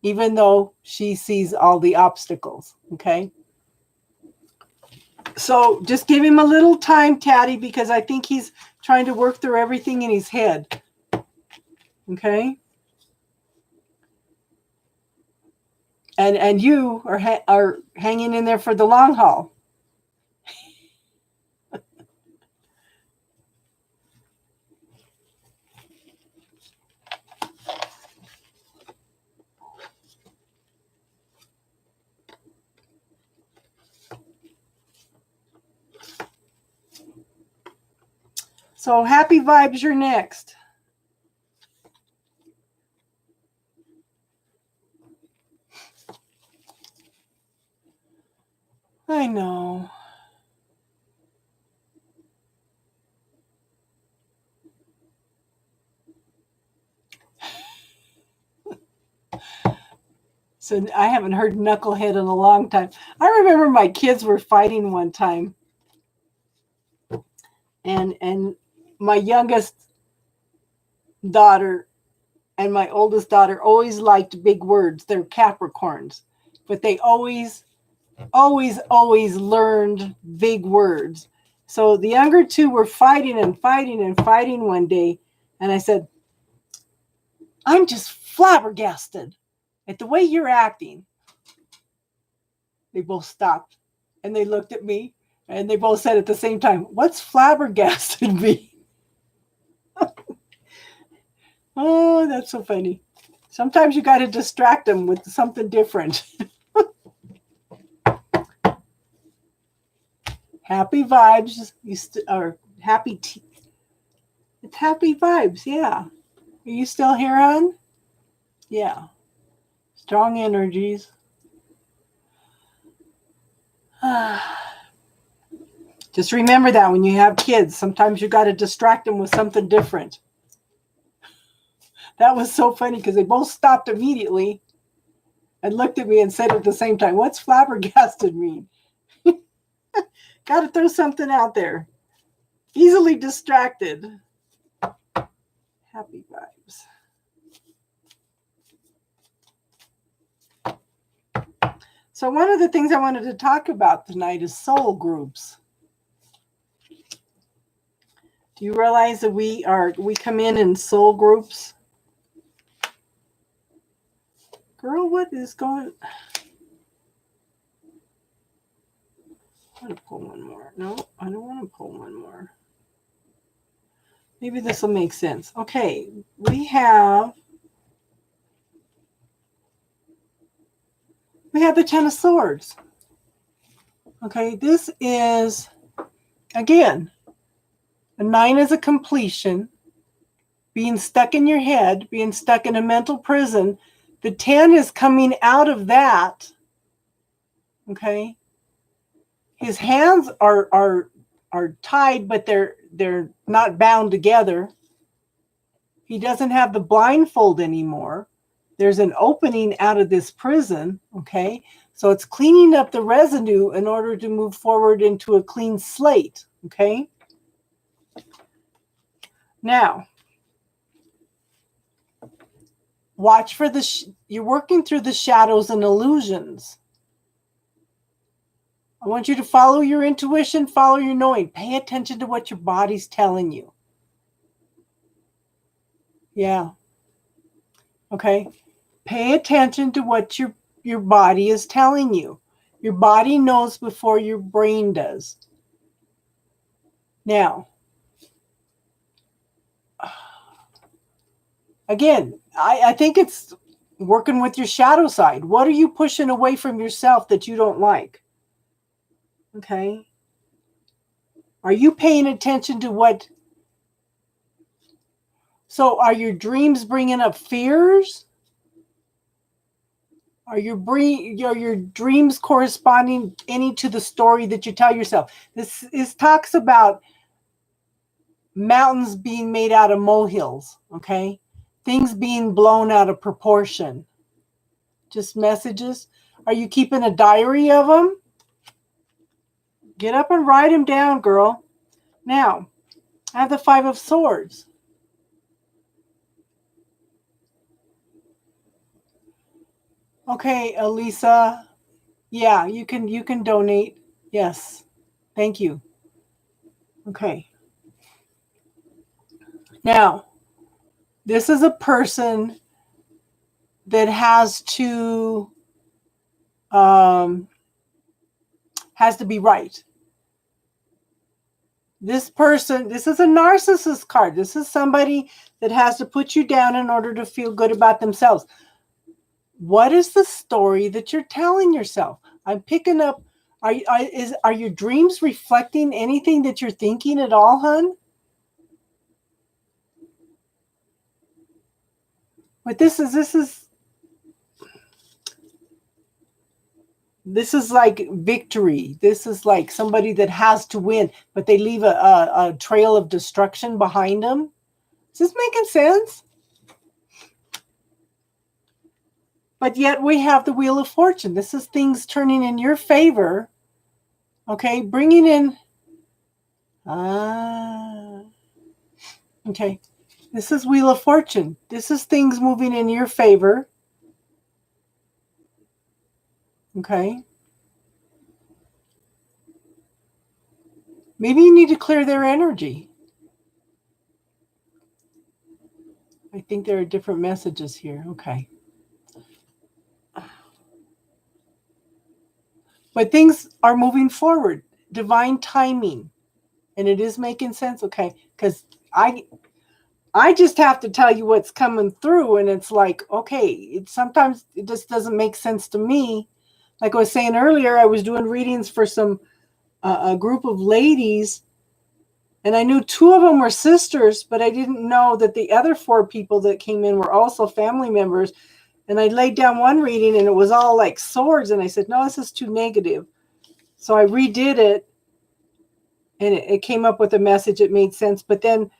even though she sees all the obstacles, okay? So just give him a little time, Taddy, because I think he's trying to work through everything in his head. Okay? And you are hanging in there for the long haul. So happy vibes, you're next. I know. So I haven't heard Knucklehead in a long time. I remember my kids were fighting one time. And my youngest daughter and my oldest daughter always liked big words. They're Capricorns. But they always learned big words. So the younger two were fighting one day. And I said, I'm just flabbergasted at the way you're acting. They both stopped and they looked at me and they both said at the same time, what's flabbergasted mean? Oh, that's so funny. Sometimes you got to distract them with something different. Happy vibes. It's happy vibes. Yeah. Are you still here, hon? Yeah. Strong energies. Just remember that when you have kids, sometimes you got to distract them with something different. That was so funny because they both stopped immediately and looked at me and said at the same time, what's flabbergasted mean? Got to throw something out there. Easily distracted. Happy vibes. So one of the things I wanted to talk about tonight is soul groups. Do you realize that we come in soul groups? Girl, what is going? I want to pull one more. No, I don't want to pull one more. Maybe this will make sense. Okay, we have the Ten of Swords. Okay, this is, again, a 9 is a completion, being stuck in your head, being stuck in a mental prison. The 10 is coming out of that. Okay, his hands are tied, but they're not bound together. He doesn't have the blindfold anymore. There's an opening out of this prison, okay? So it's cleaning up the residue in order to move forward into a clean slate, okay? Now, Watch for you're working through the shadows and illusions. I want you to follow your intuition, follow your knowing. Pay attention to what your body's telling you. Yeah. Okay. Pay attention to what your body is telling you. Your body knows before your brain does. Now, again, I think it's working with your shadow side. What are you pushing away from yourself that you don't like? Okay. Are you paying attention to what? So are your dreams bringing up fears? Are your dreams corresponding any to the story that you tell yourself? This talks about mountains being made out of molehills, okay? Things being blown out of proportion. Just messages. Are you keeping a diary of them? Get up and write them down, girl. Now, I have the Five of Swords. Okay, Elisa. Yeah, you can donate. Yes. Thank you. Okay. Now, this is a person that has to be right. This person, this is a narcissist card. This is somebody that has to put you down in order to feel good about themselves. What is the story that you're telling yourself? I'm picking up, are your dreams reflecting anything that you're thinking at all, hun? But this is like victory. This is like somebody that has to win, but they leave a trail of destruction behind them. Is this making sense? But yet we have the Wheel of Fortune. This is things turning in your favor. Okay, bringing in. Okay, this is Wheel of Fortune. This is things moving in your favor. Okay. Maybe you need to clear their energy. I think there are different messages here. Okay. But things are moving forward. Divine timing. And it is making sense. Okay. Because I just have to tell you what's coming through. And it's like, okay, sometimes it just doesn't make sense to me. Like I was saying earlier, I was doing readings for a group of ladies. And I knew two of them were sisters, but I didn't know that the other four people that came in were also family members. And I laid down one reading and it was all like swords. And I said, no, this is too negative. So I redid it and it came up with a message. It made sense. But then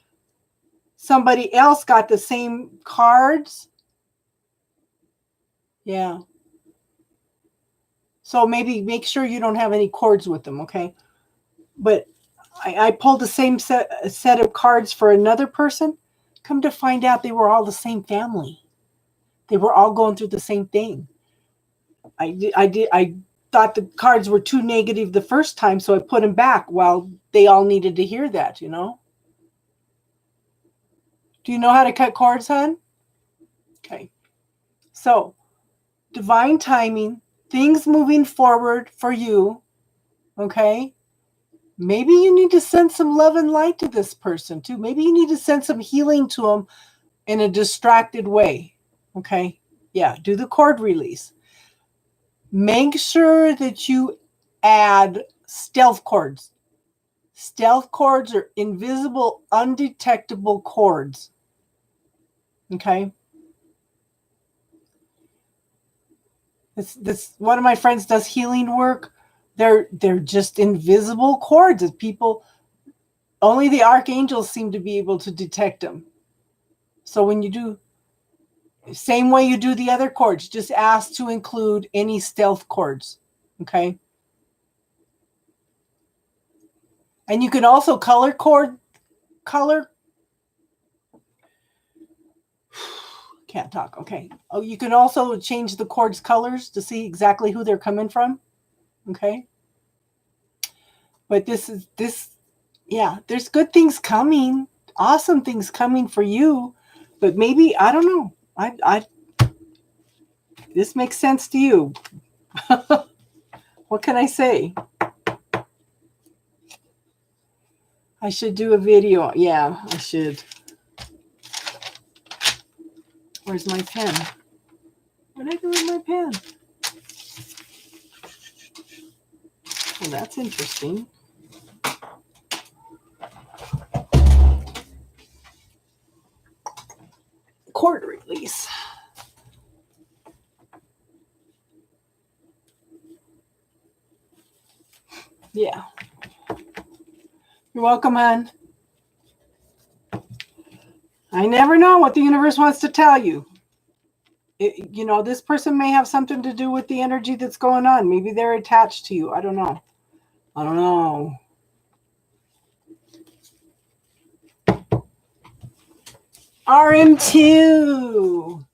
somebody else got the same cards. Yeah. So maybe make sure you don't have any cords with them. Okay. But I pulled the same set of cards for another person. Come to find out they were all the same family. They were all going through the same thing. I thought the cards were too negative the first time, so I put them back. Well, they all needed to hear that, you know. Do you know how to cut cords, hon? Okay. So, divine timing, things moving forward for you, okay? Maybe you need to send some love and light to this person, too. Maybe you need to send some healing to them in a distracted way, okay? Yeah, do the cord release. Make sure that you add stealth cords. Stealth cords are invisible, undetectable cords. Okay. This one of my friends does healing work. They're just invisible cords that people, only the archangels seem to be able to detect them. So when you do, same way you do the other cords, just ask to include any stealth cords. Okay. And you can also color Can't talk. Okay. Oh, you can also change the cord's colors to see exactly who they're coming from. Okay. But yeah, there's good things coming, awesome things coming for you. But maybe, I don't know. This makes sense to you. What can I say? I should do a video. Yeah, I should. Where's my pen? What did I do with my pen? Well, that's interesting. Cord release. Yeah. You're welcome, hon. I never know what the universe wants to tell you. This person may have something to do with the energy that's going on. Maybe they're attached to you. I don't know. RM2.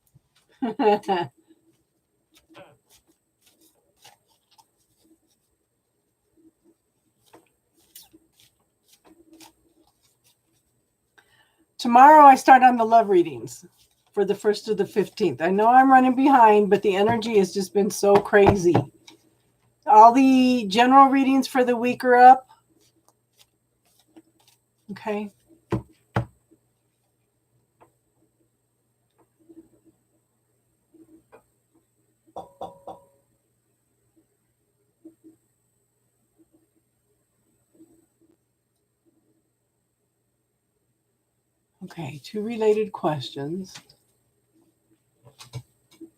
Tomorrow I start on the love readings for the 1st to the 15th. I know I'm running behind, but the energy has just been so crazy. All the general readings for the week are up. Okay. Okay, 2 related questions.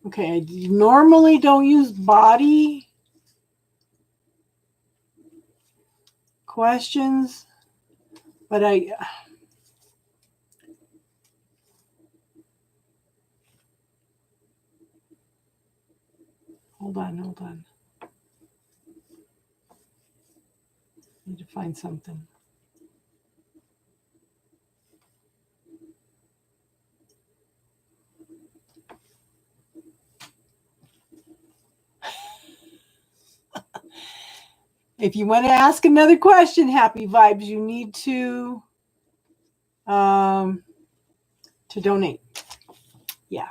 Okay, I normally don't use body questions, but hold on. Need to find something. If you want to ask another question, Happy Vibes, you need to donate. Yeah.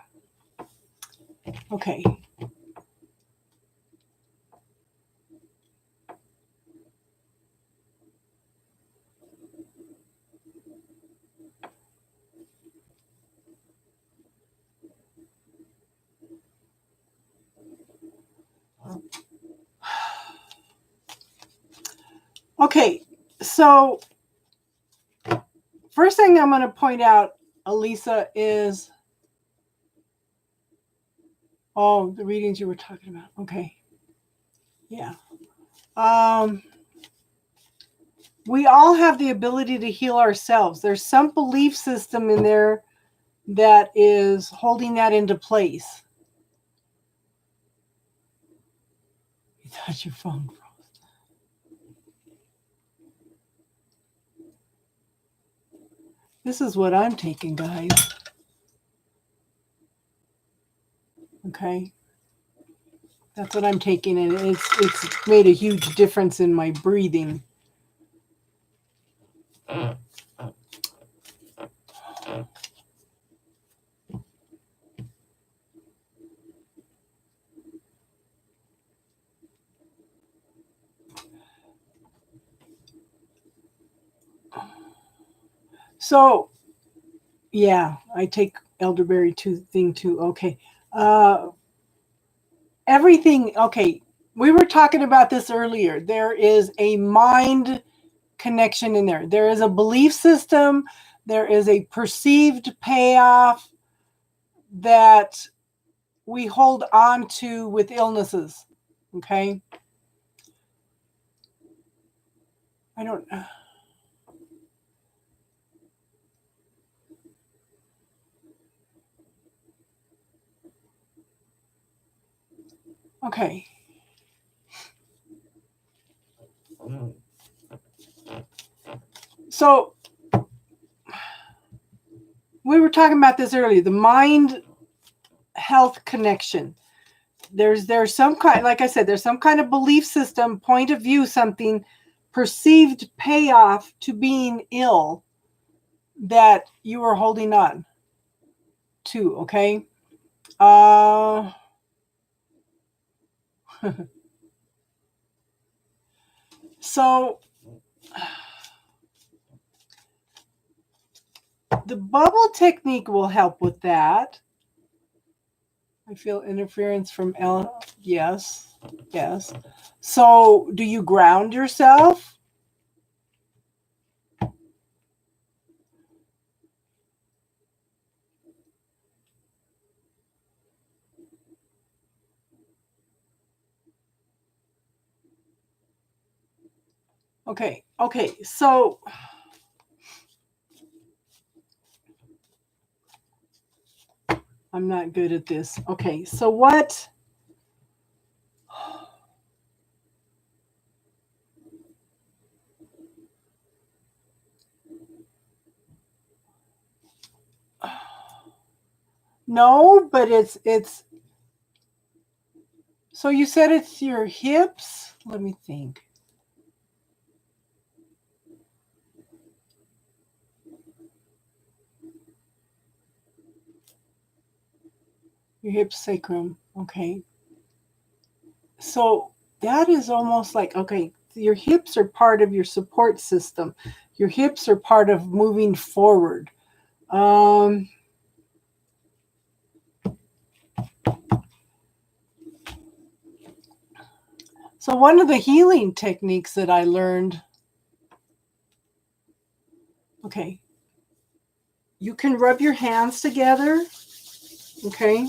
Okay. Okay, so first thing I'm going to point out, Elisa, is the readings you were talking about. Okay. Yeah. We all have the ability to heal ourselves. There's some belief system in there that is holding that into place. You thought your phone froze. This is what I'm taking, guys. Okay. That's what I'm taking, and it's made a huge difference in my breathing. So, yeah, I take elderberry thing too. Okay. Everything, okay. We were talking about this earlier. There is a mind connection in there. There is a belief system. There is a perceived payoff that we hold on to with illnesses. Okay. I don't. Okay. So we were talking about this earlier. The mind health connection. There's some kind, like I said, there's some kind of belief system, point of view, something perceived payoff to being ill that you are holding on to. Okay. So the bubble technique will help with that. I feel interference from L. Yes. Yes. So do you ground yourself? Okay. Okay. So I'm not good at this. Okay. So what? No, but it's so you said it's your hips? Let me think. Your hip sacrum. Okay. So that is almost like, okay, your hips are part of your support system. Your hips are part of moving forward. So one of the healing techniques that I learned, okay, you can rub your hands together, okay,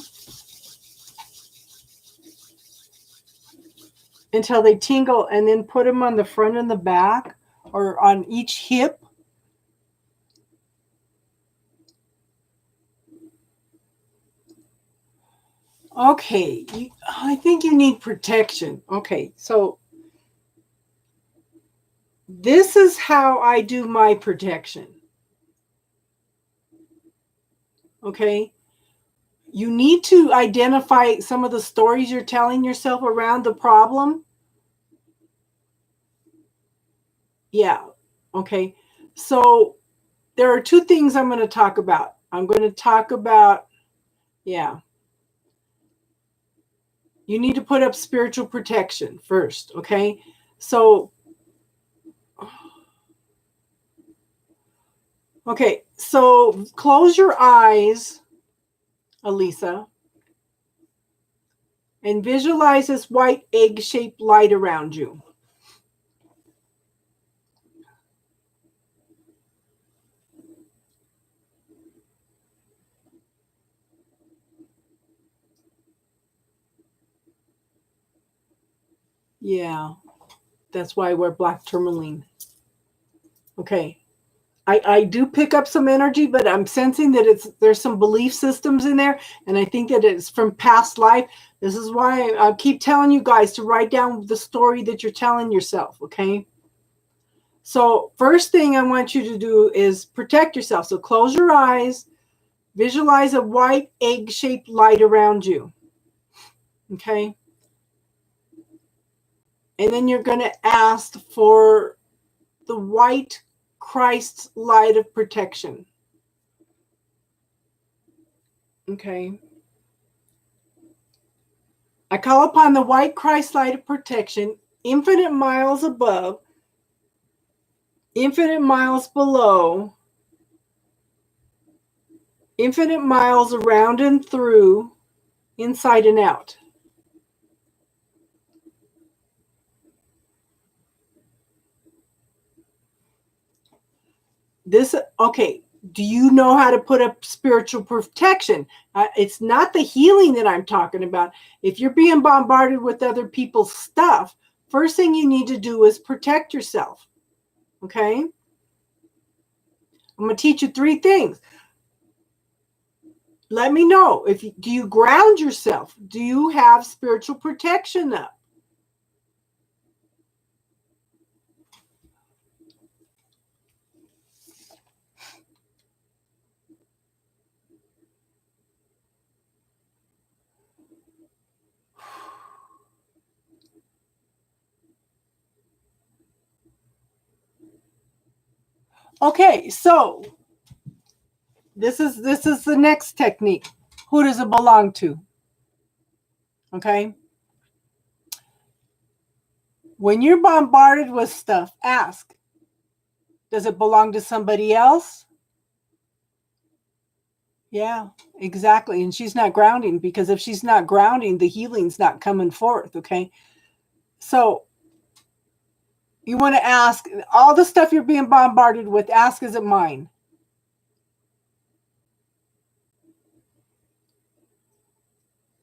until they tingle, and then put them on the front and the back or on each hip. Okay, I think you need protection. Okay, so this is how I do my protection. Okay, you need to identify some of the stories you're telling yourself around the problem. Yeah, okay. So there are two things I'm going to talk about. I'm going to talk about, yeah, you need to put up spiritual protection first, okay? So, okay, so close your eyes, Elisa, and visualize this white egg-shaped light around you. Yeah, that's why I wear black tourmaline. Okay. I do pick up some energy, but I'm sensing that there's some belief systems in there, and I think that it's from past life. This is why I keep telling you guys to write down the story that you're telling yourself, okay? So first thing I want you to do is protect yourself. So close your eyes, visualize a white egg-shaped light around you, okay? And then you're going to ask for the white Christ's light of protection. Okay. I call upon the white Christ light of protection, infinite miles above, infinite miles below, infinite miles around and through, inside and out. Okay, do you know how to put up spiritual protection? It's not the healing that I'm talking about. If you're being bombarded with other people's stuff, first thing you need to do is protect yourself. Okay? I'm going to teach you 3 things. Let me know, do you ground yourself? Do you have spiritual protection up? Okay, so this is the next technique. Who does it belong to? Okay. When you're bombarded with stuff, ask, does it belong to somebody else? Yeah, exactly. And she's not grounding, because if she's not grounding, the healing's not coming forth. Okay. So you want to ask all the stuff you're being bombarded with, ask, is it mine?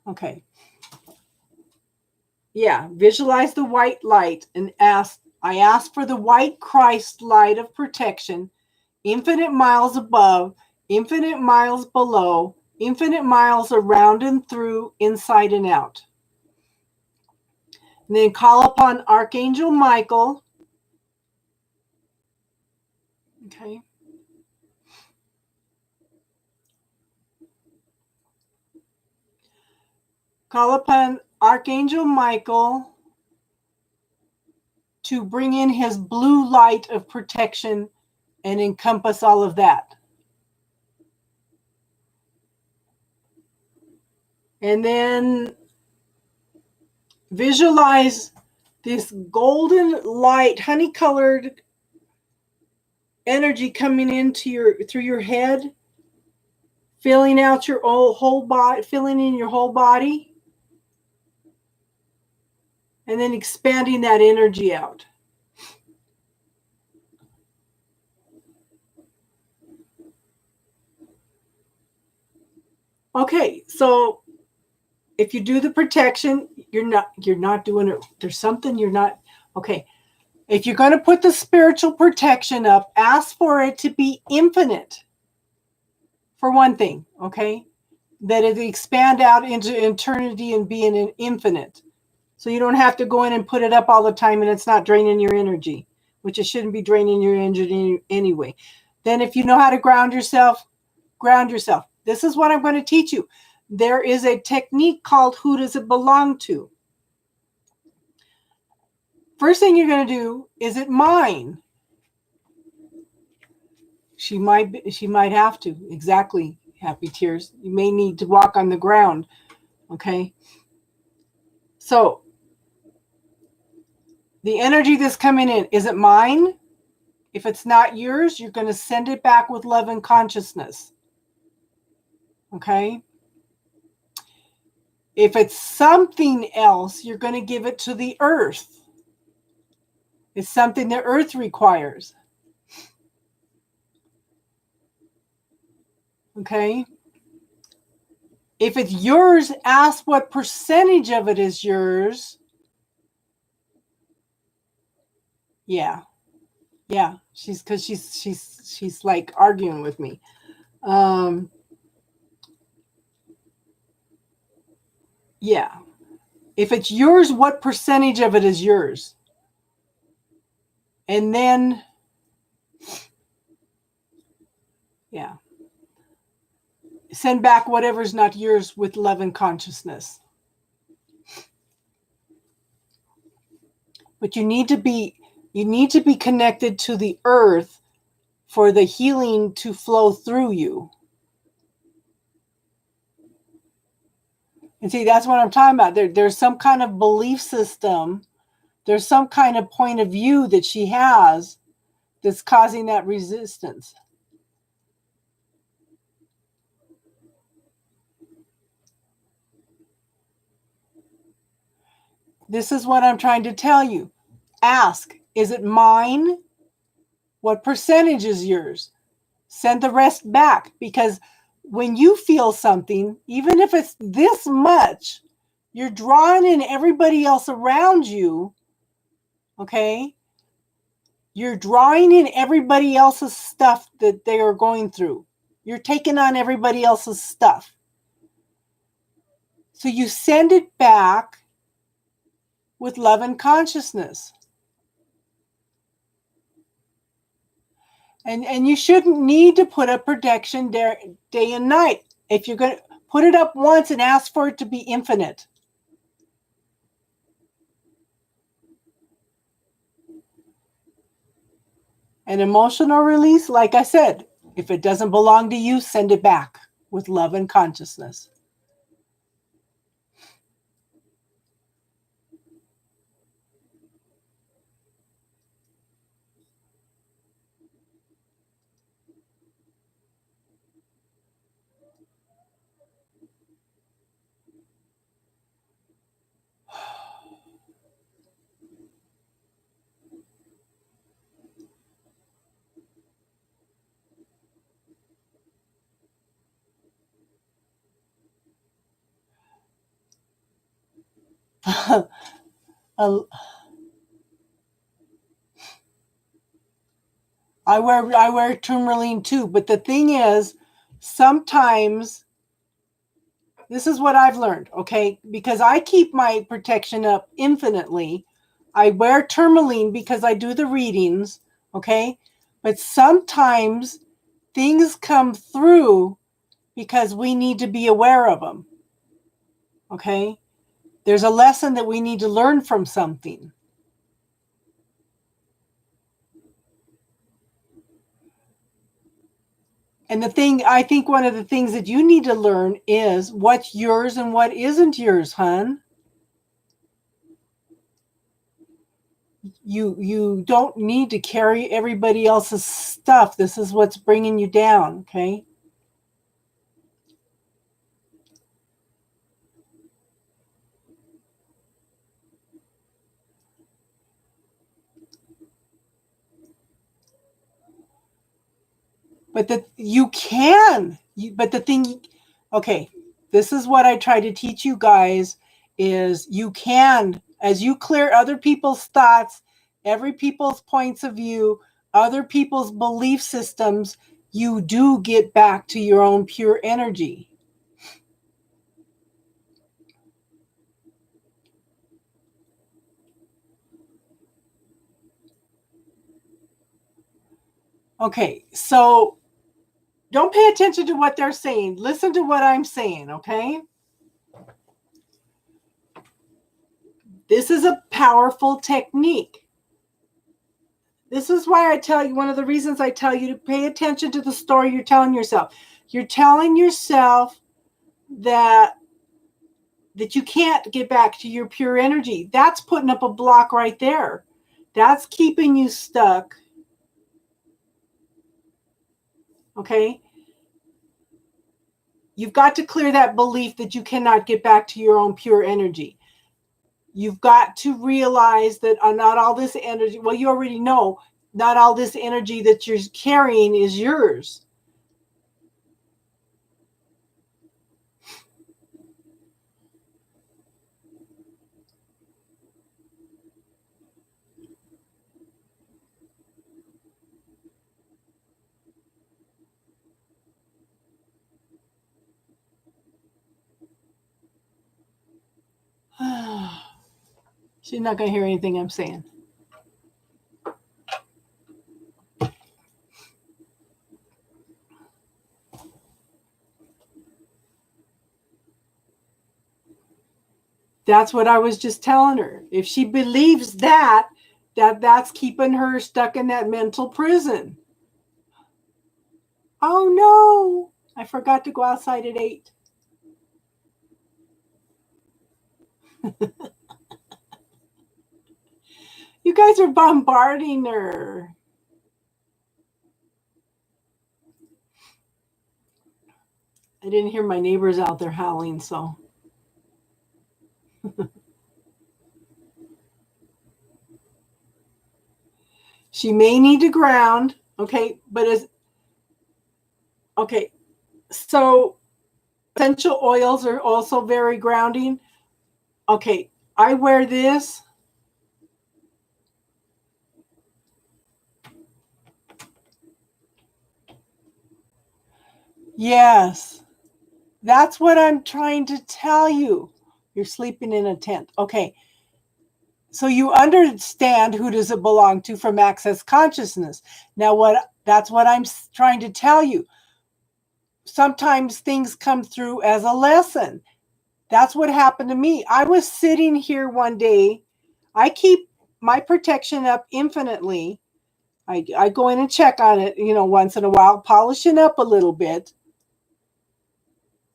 Okay. Yeah. Visualize the white light and ask, I ask for the white Christ light of protection, infinite miles above, infinite miles below, infinite miles around and through, inside and out. And then call upon Archangel Michael. Okay. Call upon Archangel Michael to bring in his blue light of protection and encompass all of that. And then visualize this golden light, honey-colored energy coming into through your head, filling out your whole body, filling in your whole body, and then expanding that energy out. Okay, so if you do the protection, you're not doing it. There's something you're not. Okay, if you're going to put the spiritual protection up, ask for it to be infinite. For one thing, okay, that it expand out into eternity and be an infinite. So you don't have to go in and put it up all the time and it's not draining your energy, which it shouldn't be draining your energy anyway. Then if you know how to ground yourself, ground yourself. This is what I'm going to teach you. There is a technique called who does it belong to? First thing you're going to do, is it mine? She might have to. Exactly. Happy tears. You may need to walk on the ground. Okay. So the energy that's coming in, is it mine? If it's not yours, you're going to send it back with love and consciousness. Okay. If it's something else, you're going to give it to the earth. It's something the earth requires. Okay. If it's yours, ask what percentage of it is yours. Yeah. Yeah. She's like arguing with me. Yeah. If it's yours, what percentage of it is yours? And then, yeah, send back whatever's not yours with love and consciousness. But you need to be connected to the earth for the healing to flow through you. And see, that's what I'm talking about. There's some kind of belief system. There's some kind of point of view that she has that's causing that resistance. This is what I'm trying to tell you. Ask, is it mine? What percentage is yours? Send the rest back, because when you feel something, even if it's this much, you're drawing in everybody else around you. Okay? You're drawing in everybody else's stuff that they are going through. You're taking on everybody else's stuff. So you send it back with love and consciousness. And you shouldn't need to put up protection day and night. If you're going to put it up once and ask for it to be infinite. An emotional release, like I said, if it doesn't belong to you, send it back with love and consciousness. I wear tourmaline too, but the thing is, sometimes this is what I've learned, okay? Because I keep my protection up infinitely. I wear tourmaline because I do the readings, okay? But sometimes things come through because we need to be aware of them, okay? There's a lesson that we need to learn from something. And I think one of the things that you need to learn is what's yours and what isn't yours, hon. You don't need to carry everybody else's stuff. This is what's bringing you down, okay? But you can. But the thing, okay, this is what I try to teach you guys is you can, as you clear other people's thoughts, every people's points of view, other people's belief systems, you do get back to your own pure energy. Okay, so don't pay attention to what they're saying. Listen to what I'm saying, okay? This is a powerful technique. This is why I tell you, one of the reasons I tell you to pay attention to the story you're telling yourself. You're telling yourself that you can't get back to your pure energy. That's putting up a block right there. That's keeping you stuck. Okay? You've got to clear that belief that you cannot get back to your own pure energy. You've got to realize that not all this energy, well, you already know, not all this energy that you're carrying is yours. She's not going to hear anything I'm saying. That's what I was just telling her. If she believes that's keeping her stuck in that mental prison. Oh no, I forgot to go outside at 8. You guys are bombarding her. I didn't hear my neighbors out there howling, so. She may need to ground, okay, but okay, so essential oils are also very grounding. Okay, I wear this. Yes, that's what I'm trying to tell you. You're sleeping in a tent. Okay, so you understand who does it belong to from Access Consciousness. Now, that's what I'm trying to tell you. Sometimes things come through as a lesson. That's what happened to me. I was sitting here one day. I keep my protection up infinitely. I go in and check on it, once in a while, polishing up a little bit.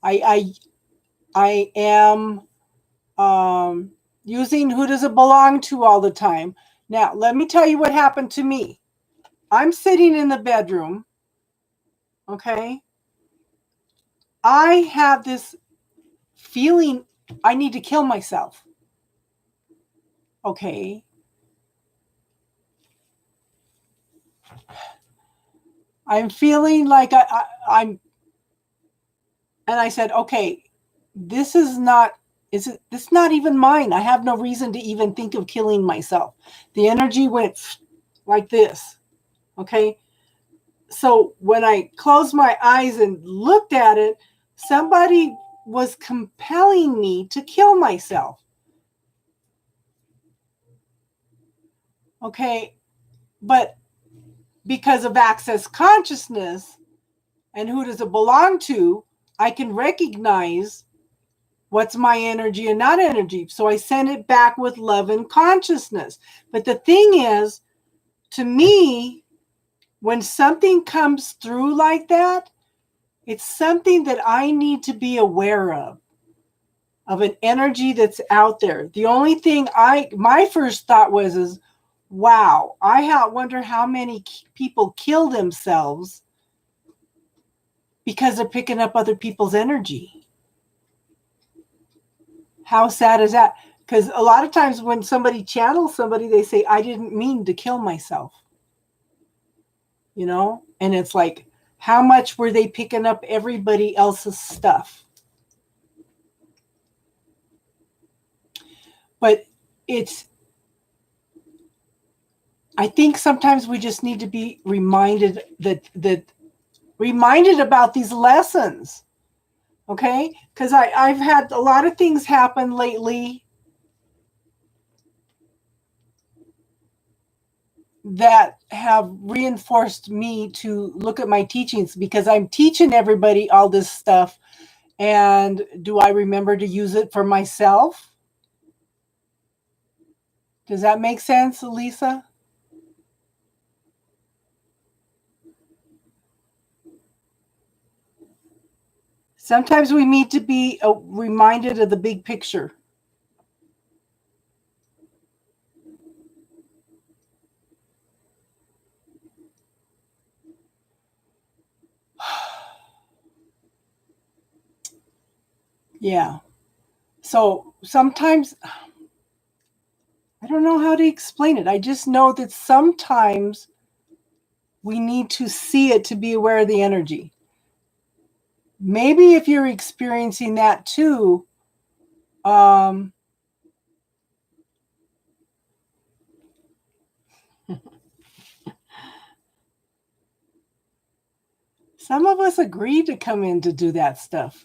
I am using who does it belong to all the time. Now, let me tell you what happened to me. I'm sitting in the bedroom, okay? I have this feeling I need to kill myself. Okay. I'm feeling like I'm, and I said, okay, this is not even mine. I have no reason to even think of killing myself. The energy went like this. Okay. So when I closed my eyes and looked at it, somebody was compelling me to kill myself. Okay. But because of access consciousness and who does it belong to, I can recognize what's my energy and not energy. So I send it back with love and consciousness. But the thing is, to me, when something comes through like that, it's something that I need to be aware of an energy that's out there. The only thing my first thought is, wow, I wonder how many people kill themselves because they're picking up other people's energy. How sad is that? Because a lot of times when somebody channels somebody, they say, I didn't mean to kill myself. And it's like, how much were they picking up everybody else's stuff? But I think sometimes we just need to be reminded about these lessons. Okay? Because I've had a lot of things happen lately that have reinforced me to look at my teachings, because I'm teaching everybody all this stuff. And do I remember to use it for myself? Does that make sense, Lisa? Sometimes we need to be reminded of the big picture. Yeah. So sometimes, I don't know how to explain it. I just know that sometimes we need to see it to be aware of the energy. Maybe if you're experiencing that too, some of us agreed to come in to do that stuff,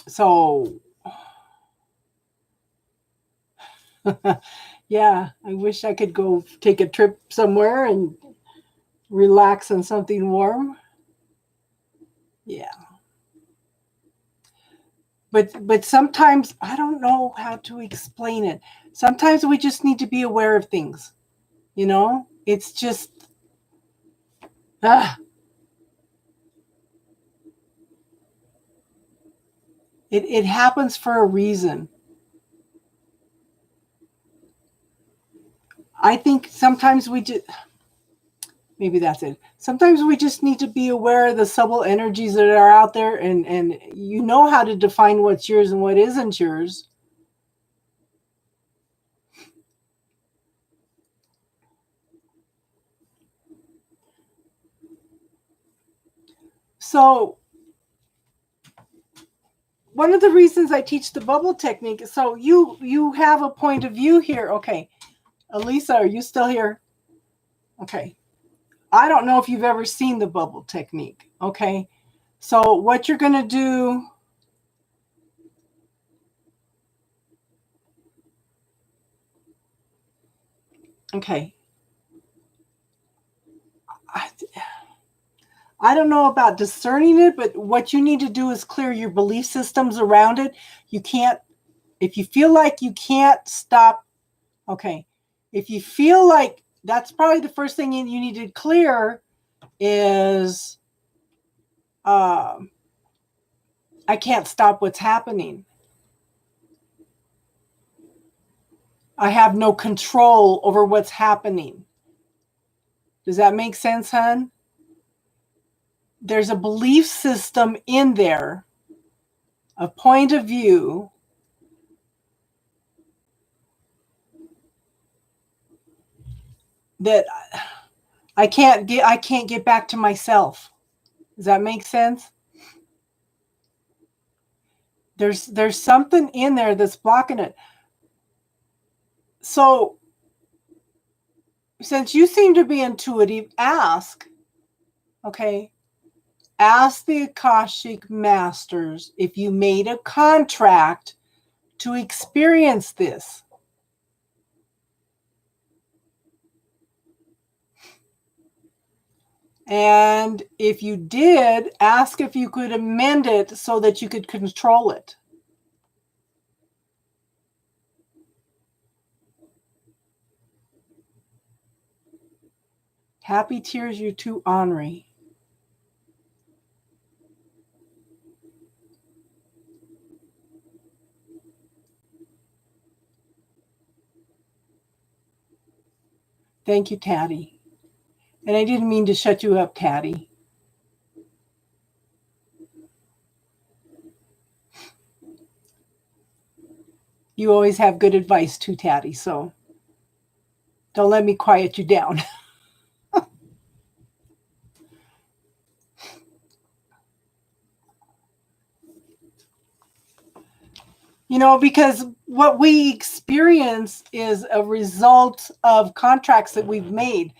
So, yeah, I wish I could go take a trip somewhere and relax on something warm. Yeah. But sometimes I don't know how to explain it. Sometimes we just need to be aware of things. It's just it happens for a reason. I think sometimes maybe that's it. Sometimes we just need to be aware of the subtle energies that are out there, and you know how to define what's yours and what isn't yours. So one of the reasons I teach the bubble technique is so you have a point of view here. Okay. Elisa, are you still here? Okay. I don't know if you've ever seen the bubble technique. Okay. So what you're going to do, Okay. I don't know about discerning it, but what you need to do is clear your belief systems around it. You can't, if you feel like you can't stop, okay. If you feel like that's probably the first thing you need to clear is I can't stop what's happening. I have no control over what's happening. Does that make sense, hon? There's a belief system in there, a point of view that I can't get back to myself. Does that make sense? There's something in there that's blocking it. So since you seem to be intuitive, ask the Akashic Masters if you made a contract to experience this. And if you did, ask if you could amend it so that you could control it. Happy tears, you're too ornery. Thank you, Tatty. And I didn't mean to shut you up, Tatty. You always have good advice too, Tatty, so don't let me quiet you down. Because what we experience is a result of contracts that we've made.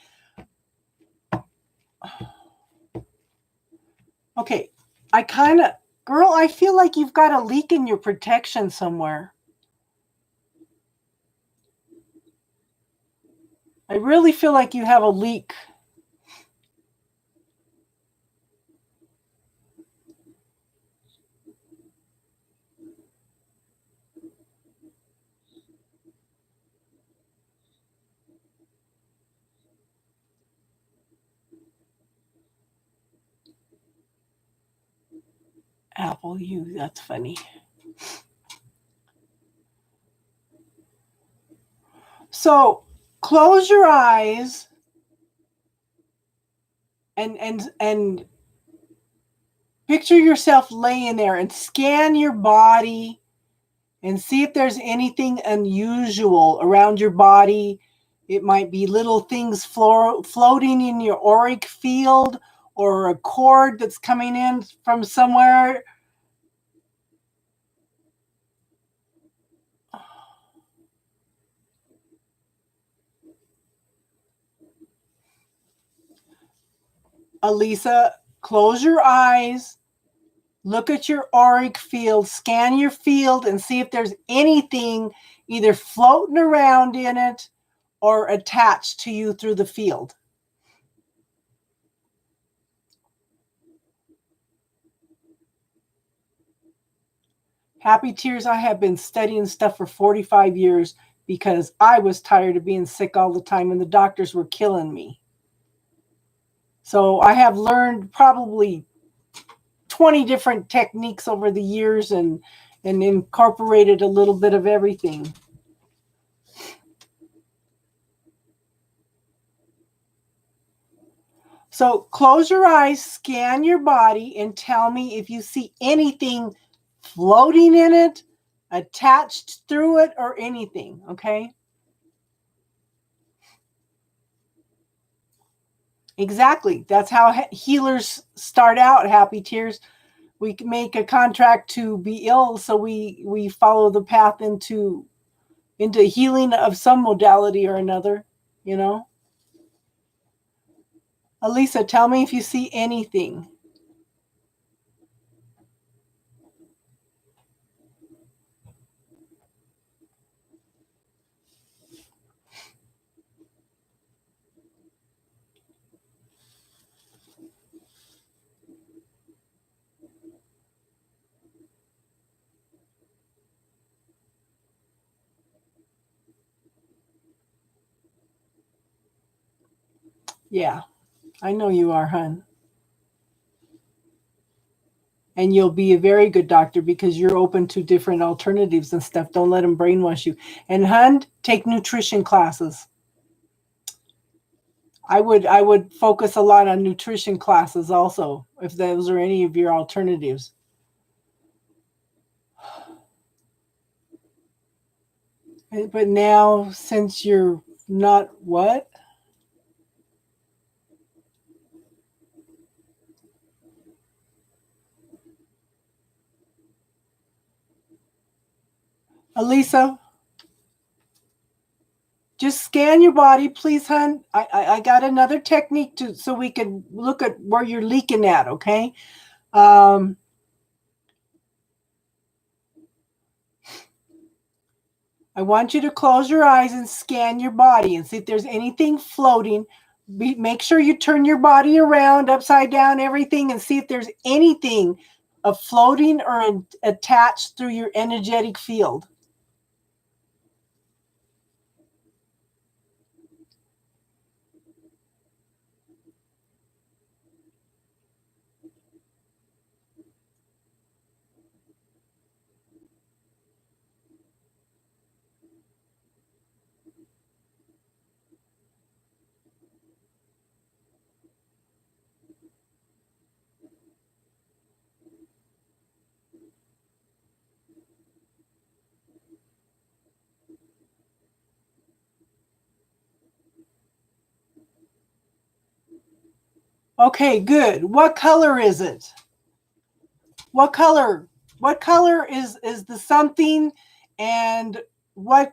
Okay, girl, I feel like you've got a leak in your protection somewhere. I really feel like you have a leak. Apple, that's funny. So close your eyes and picture yourself laying there and scan your body and see if there's anything unusual around your body. It might be little things floating in your auric field or a cord that's coming in from somewhere. Alisa, close your eyes, look at your auric field, scan your field, and see if there's anything either floating around in it or attached to you through the field. Happy tears, I have been studying stuff for 45 years because I was tired of being sick all the time and the doctors were killing me. So I have learned probably 20 different techniques over the years and incorporated a little bit of everything. So close your eyes, scan your body, and tell me if you see anything floating in it, attached through it, or anything, okay? Exactly. That's how healers start out, Happy Tears. We can make a contract to be ill, so we follow the path into healing of some modality or another, Alisa, tell me if you see anything. Yeah, I know you are, hun. And you'll be a very good doctor because you're open to different alternatives and stuff. Don't let them brainwash you. And hun, take nutrition classes. I would focus a lot on nutrition classes also, if those are any of your alternatives. But now, since you're not what? Elisa, just scan your body, please, hun. I got another technique to so we can look at where you're leaking at, okay? Um, I want you to close your eyes and scan your body and see if there's anything floating. Make sure you turn your body around, upside down, everything, and see if there's anything of floating or attached through your energetic field. Okay, good. What color is it? What color? What color is the something, and what?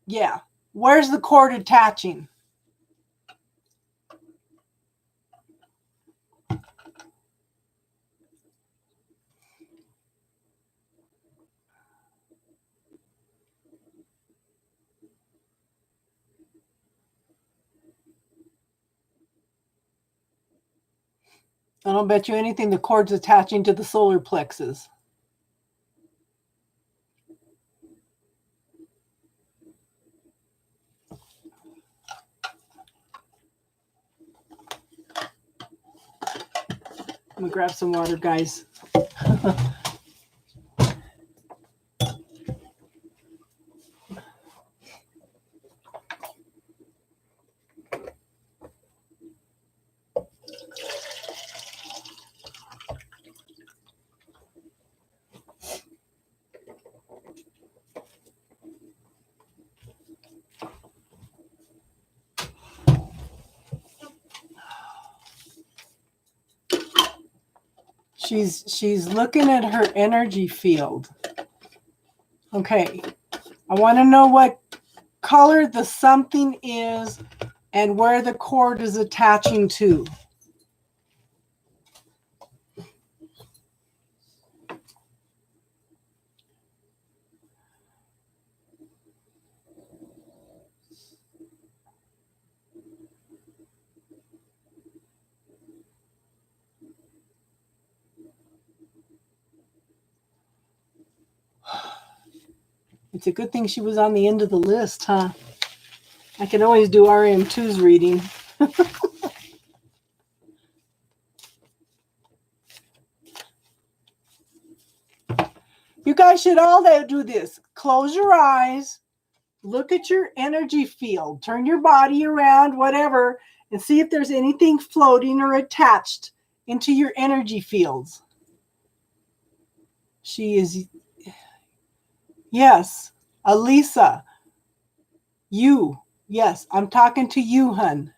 Yeah. Where's the cord attaching? I don't bet you anything the cord's attaching to the solar plexus. I'm gonna grab some water, guys. She's looking at her energy field. Okay. I want to know what color the something is and where the cord is attaching to. It's a good thing she was on the end of the list, huh? I can always do RM2's reading. You guys should all do this. Close your eyes, look at your energy field, turn your body around, whatever, and see if there's anything floating or attached into your energy fields. She is, yes, Elisa, you, yes, I'm talking to you, hun.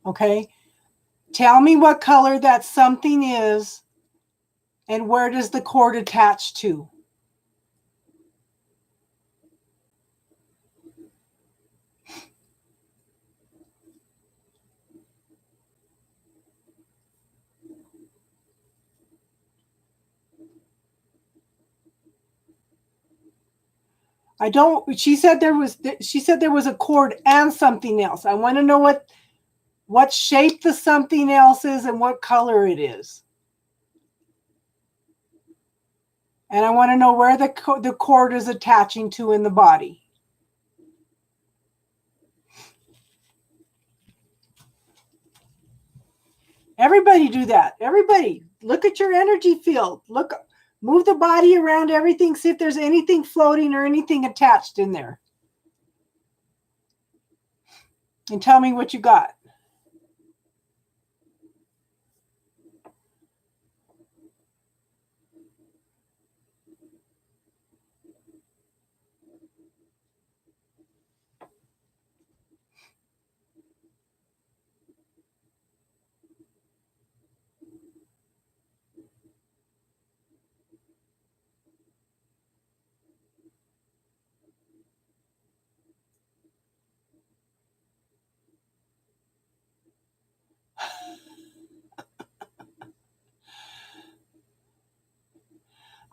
Okay, tell me what color that something is and where does the cord attach to? I don't. She said there was. She said there was a cord and something else. I want to know what shape the something else is and what color it is. And I want to know where the cord is attaching to in the body. Everybody do that. Everybody look at your energy field. Look, move the body around everything. See if there's anything floating or anything attached in there. And tell me what you got.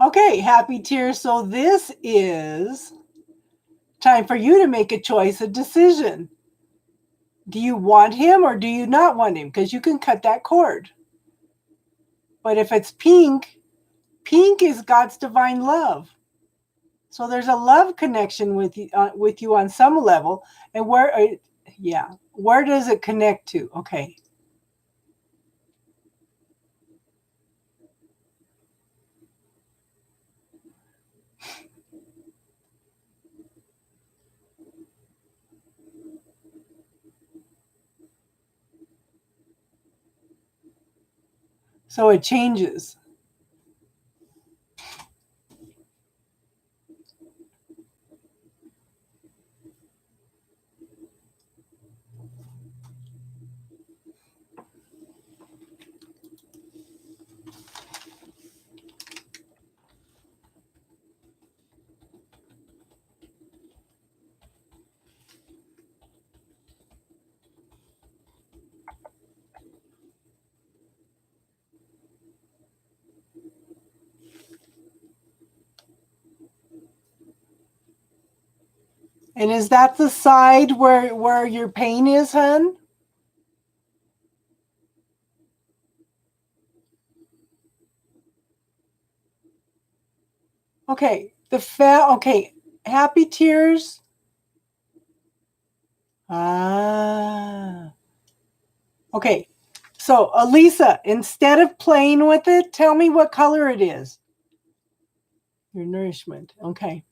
Okay, happy tears. So this is time for you to make a choice, a decision. Do you want him or do you not want him? Because you can cut that cord. But if it's pink, pink is God's divine love. So there's a love connection with you on some level. And where does it connect to? Okay. So it changes. And is that the side where your pain is, hun? Okay. Okay. Happy tears. Ah. Okay. So, Elisa, instead of playing with it, tell me what color it is. Your nourishment. Okay.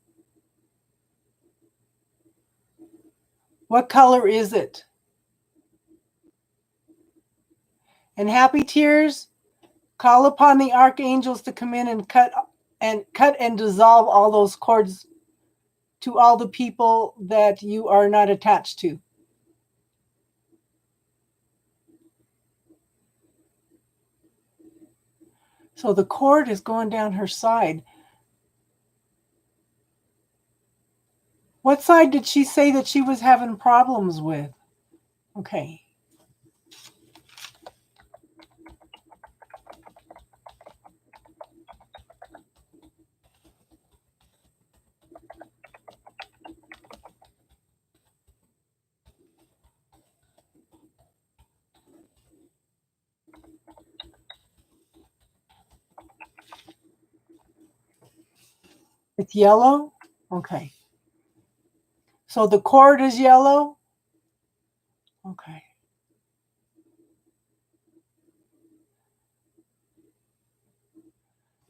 What color is it? And happy tears, call upon the archangels to come in and cut and dissolve all those cords to all the people that you are not attached to. So the cord is going down her side. What side did she say that she was having problems with? Okay. It's yellow? Okay. So the cord is yellow? Okay.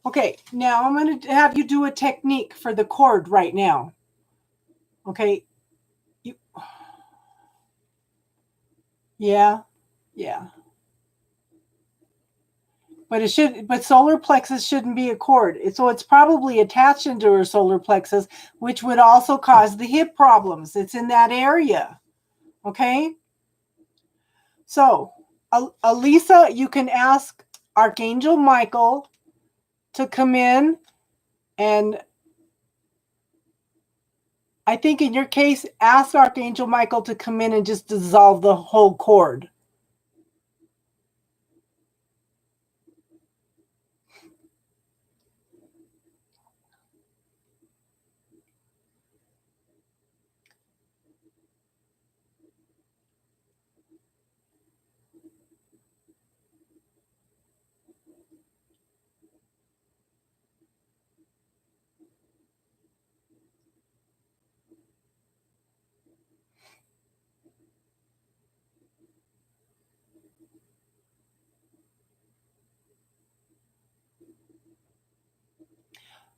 Okay, now I'm going to have you do a technique for the cord right now. Okay. Yeah. But solar plexus shouldn't be a cord. So it's probably attached into her solar plexus, which would also cause the hip problems. It's in that area. Okay. So, Elisa, you can ask Archangel Michael to come in, and I think in your case, ask Archangel Michael to come in and just dissolve the whole cord.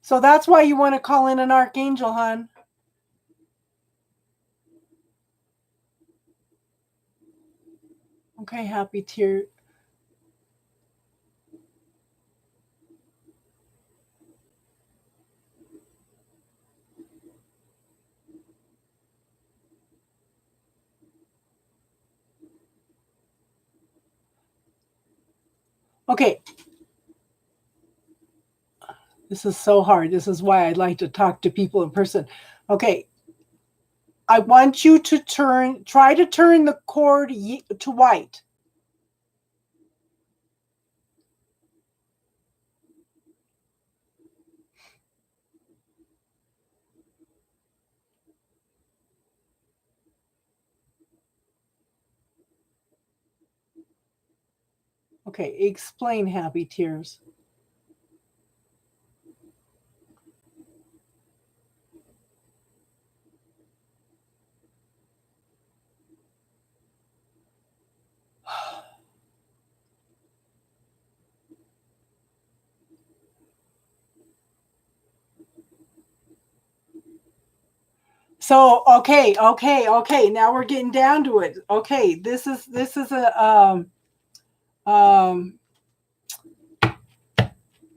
So that's why you want to call in an archangel, hon. Okay, happy tear. Okay. This is so hard. This is why I'd like to talk to people in person. Okay. I want you to try to turn the cord to white. Okay, explain, happy tears. So okay. Now we're getting down to it. Okay, this is a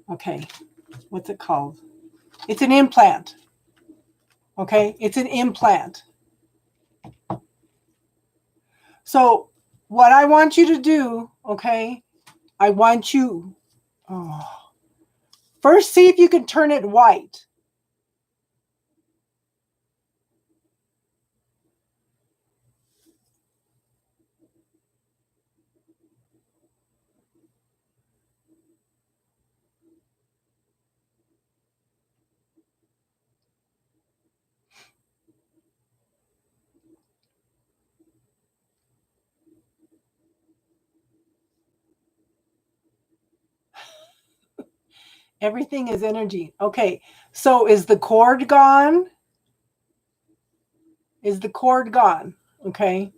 okay, what's it called? It's an implant. Okay, it's an implant. So what I want you to do, okay, I want you first see if you can turn it white. Everything is energy. Okay, so is the cord gone? Is the cord gone? Okay.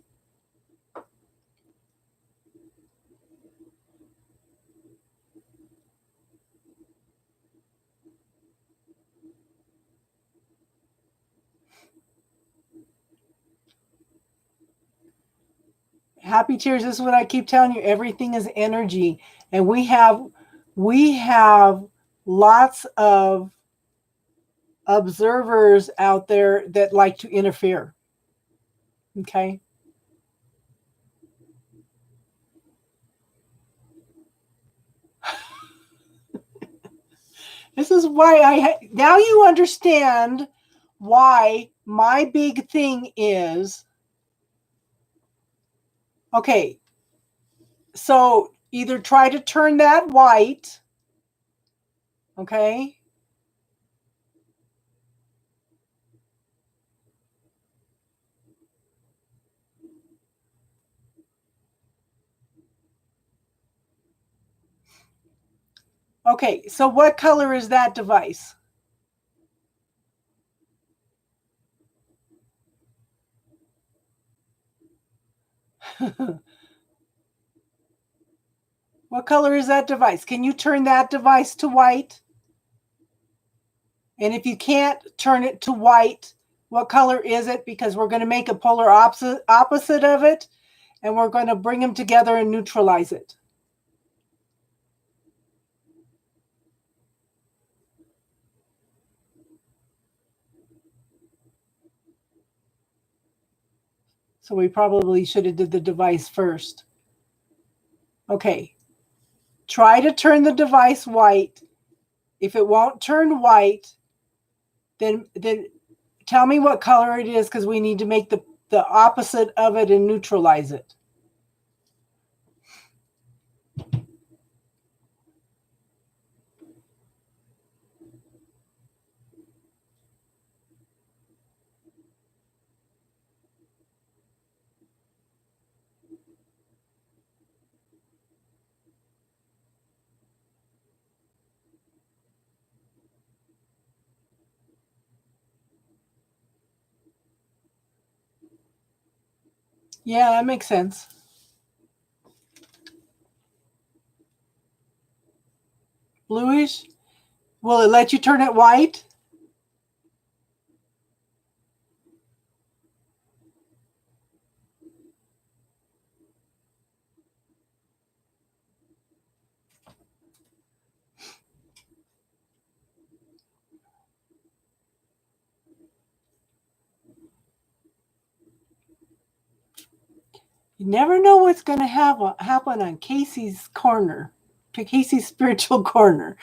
Happy tears. This is what I keep telling you. Everything is energy, and we have lots of observers out there that like to interfere. Okay. This is why now you understand why my big thing is okay. So either try to turn that white, okay? Okay, so what color is that device? What color is that device? Can you turn that device to white? And if you can't turn it to white, what color is it? Because we're going to make a polar opposite of it, and we're going to bring them together and neutralize it. So we probably should have did the device first. Okay. Try to turn the device white. If it won't turn white, then tell me what color it is, because we need to make the opposite of it and neutralize it. Yeah, that makes sense. Bluish. Will it let you turn it white? You never know what's going to happen on Casey's corner, to Casey's spiritual corner.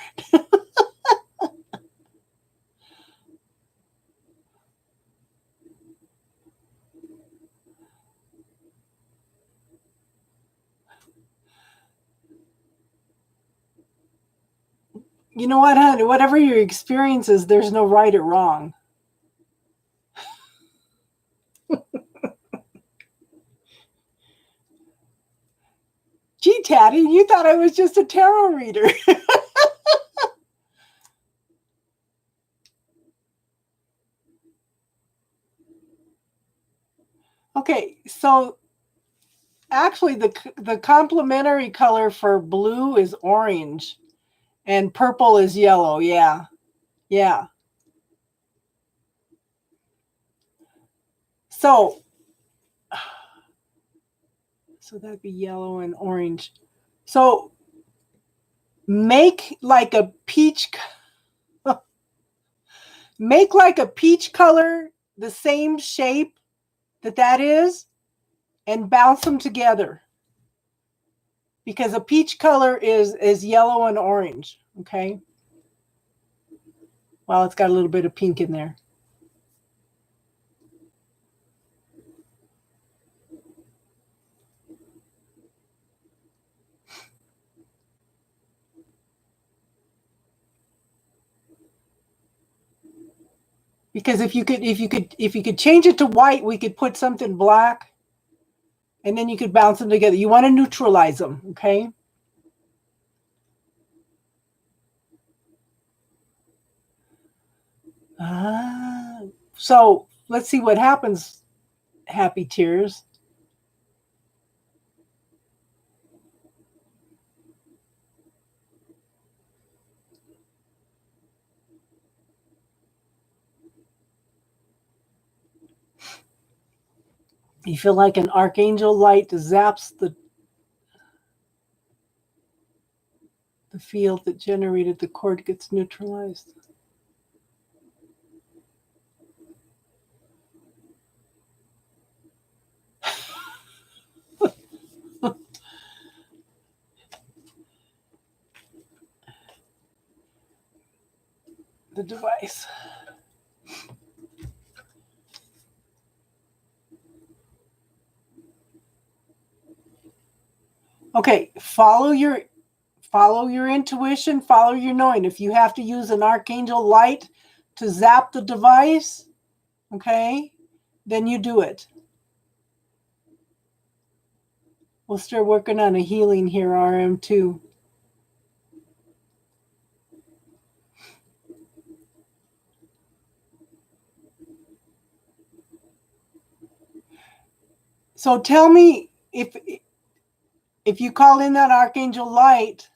You know what, honey? Whatever your experience is, there's no right or wrong. Gee, Taddy, you thought I was just a tarot reader. Okay, so actually the complementary color for blue is orange and purple is yellow. Yeah. Yeah. So that'd be yellow and orange. So make like a peach make like a peach color, the same shape that is, and bounce them together. Because a peach color is yellow and orange, okay? Well, it's got a little bit of pink in there. Because if you could change it to white, we could put something black, and then you could bounce them together. You want to neutralize them, okay? So let's see what happens, Happy Tears. You feel like an archangel light zaps the field that generated the cord gets neutralized. The device. Okay, follow your intuition, follow your knowing. If you have to use an archangel light to zap the device, okay, then you do it. We'll start working on a healing here, RM2. So tell me, if you call in that archangel light,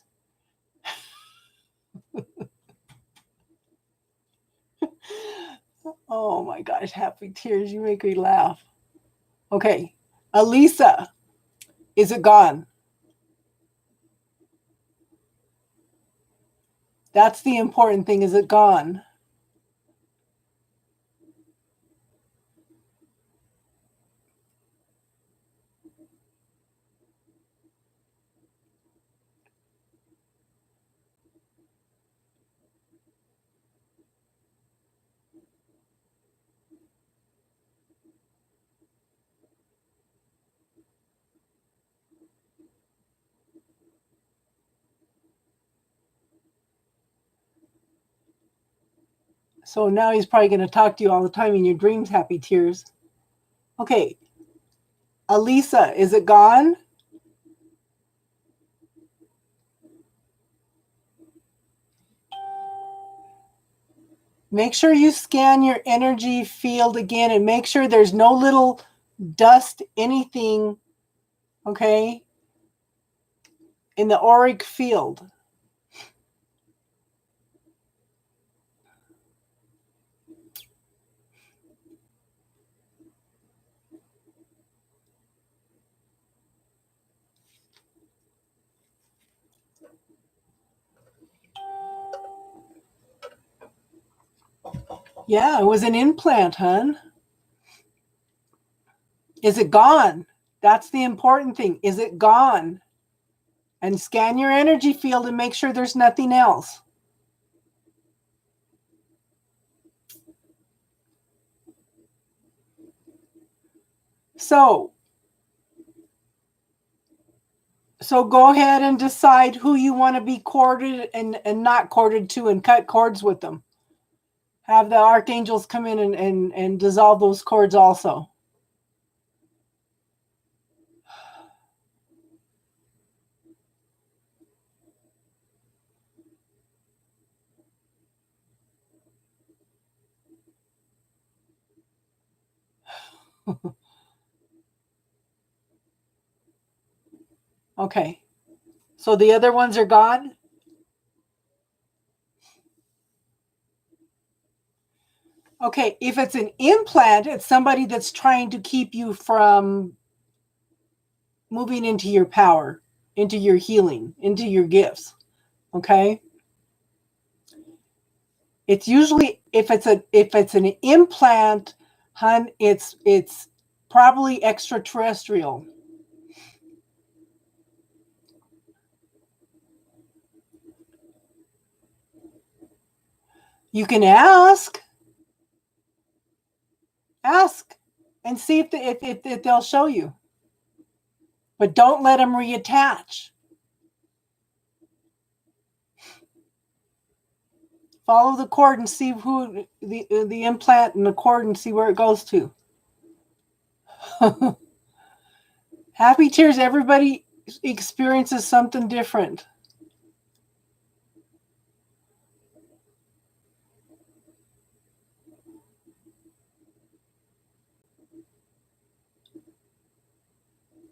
oh my gosh, Happy Tears, you make me laugh. Okay, Elisa, is it gone? That's the important thing. Is it gone? So now he's probably going to talk to you all the time in your dreams, Happy Tears. Okay. Elisa, is it gone? Make sure you scan your energy field again and make sure there's no little dust, anything, okay, in the auric field. Yeah, it was an implant, hon. Is it gone? That's the important thing. Is it gone? And scan your energy field and make sure there's nothing else. So go ahead and decide who you want to be courted and not courted to, and cut cords with them. Have the archangels come in and dissolve those cords also. Okay. So the other ones are gone? Okay, if it's an implant, it's somebody that's trying to keep you from moving into your power, into your healing, into your gifts. Okay? It's usually if it's an implant, hun, it's probably extraterrestrial. You can ask and see if they'll show you. But don't let them reattach. Follow the cord and see who the implant and the cord and see where it goes to. Happy tears. Everybody experiences something different.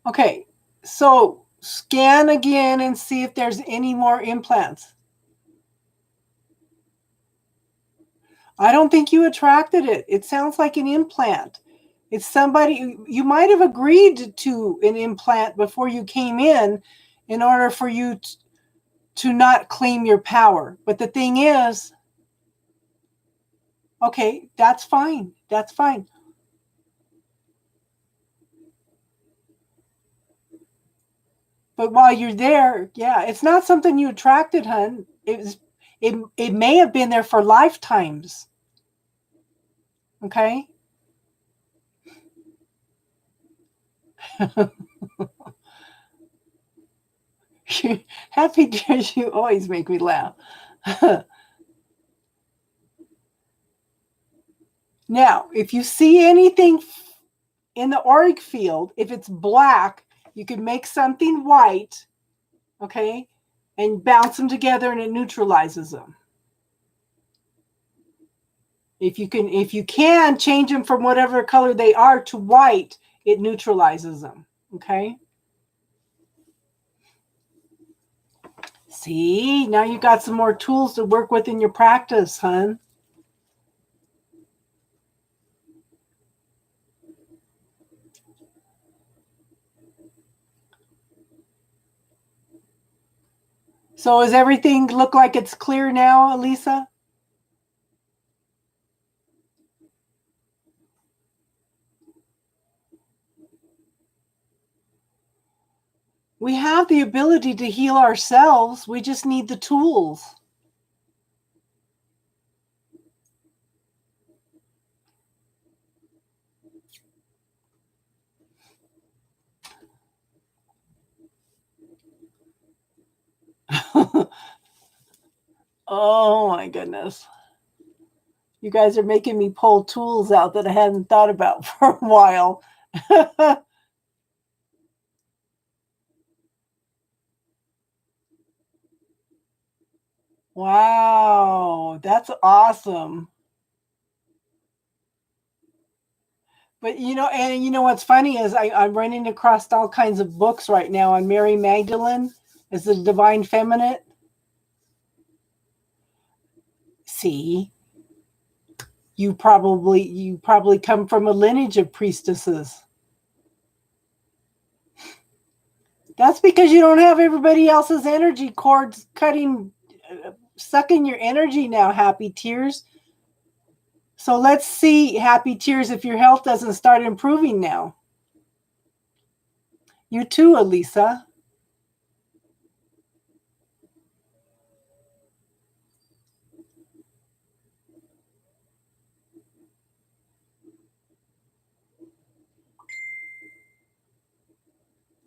Okay, so scan again and see if there's any more implants. I don't think you attracted it. It sounds like an implant. It's somebody, you might have agreed to an implant before you came in order for you to not claim your power. But the thing is, okay, that's fine. That's fine. But while you're there, yeah, it's not something you attracted, hun. It may have been there for lifetimes. Okay? Happy tears, you always make me laugh. Now, if you see anything in the auric field, if it's black, you can make something white, okay, and bounce them together and it neutralizes them. If you can change them from whatever color they are to white, it neutralizes them, okay? See, now you got some more tools to work with in your practice, hun. So does everything look like it's clear now, Elisa? We have the ability to heal ourselves. We just need the tools. Oh my goodness. You guys are making me pull tools out that I hadn't thought about for a while. Wow, that's awesome. But you know what's funny is I'm running across all kinds of books right now on Mary Magdalene as the divine feminine. See, you probably come from a lineage of priestesses. That's because you don't have everybody else's energy cords sucking your energy now, happy tears. So let's see, Happy Tears, if your health doesn't start improving now. You too, Elisa.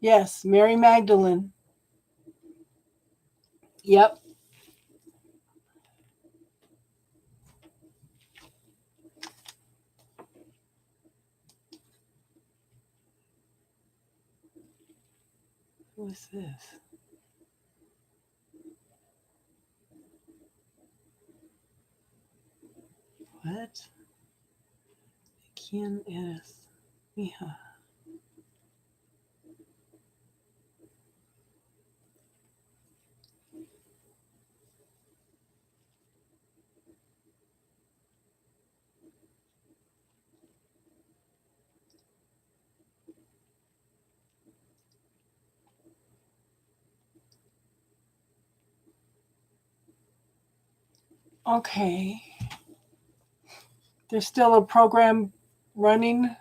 Yes, Mary Magdalene. Yep. Who is this? What? ¿Quién eres, mija? Okay. There's still a program running.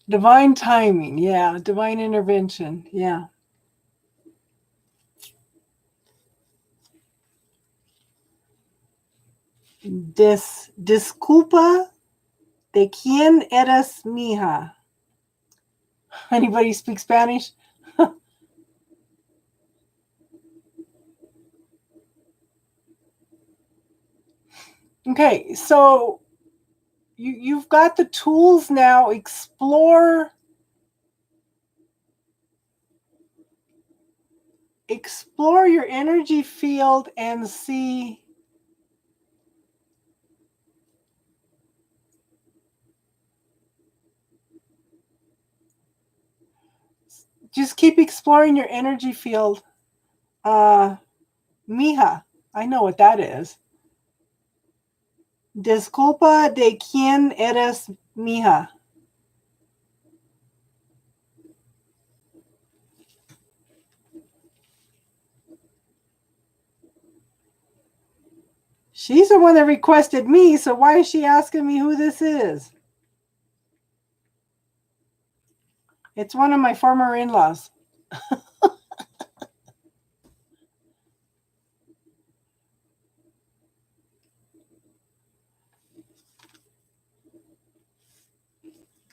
Divine timing. Yeah. Divine intervention. Yeah. Disculpa, ¿de quién eres, mija? Anybody speak Spanish? Okay, so you've got the tools now. Explore your energy field and see. Just keep exploring your energy field. Mija, I know what that is. Disculpa, ¿de quién eres, mija? She's the one that requested me, so why is she asking me who this is? It's one of my former in-laws.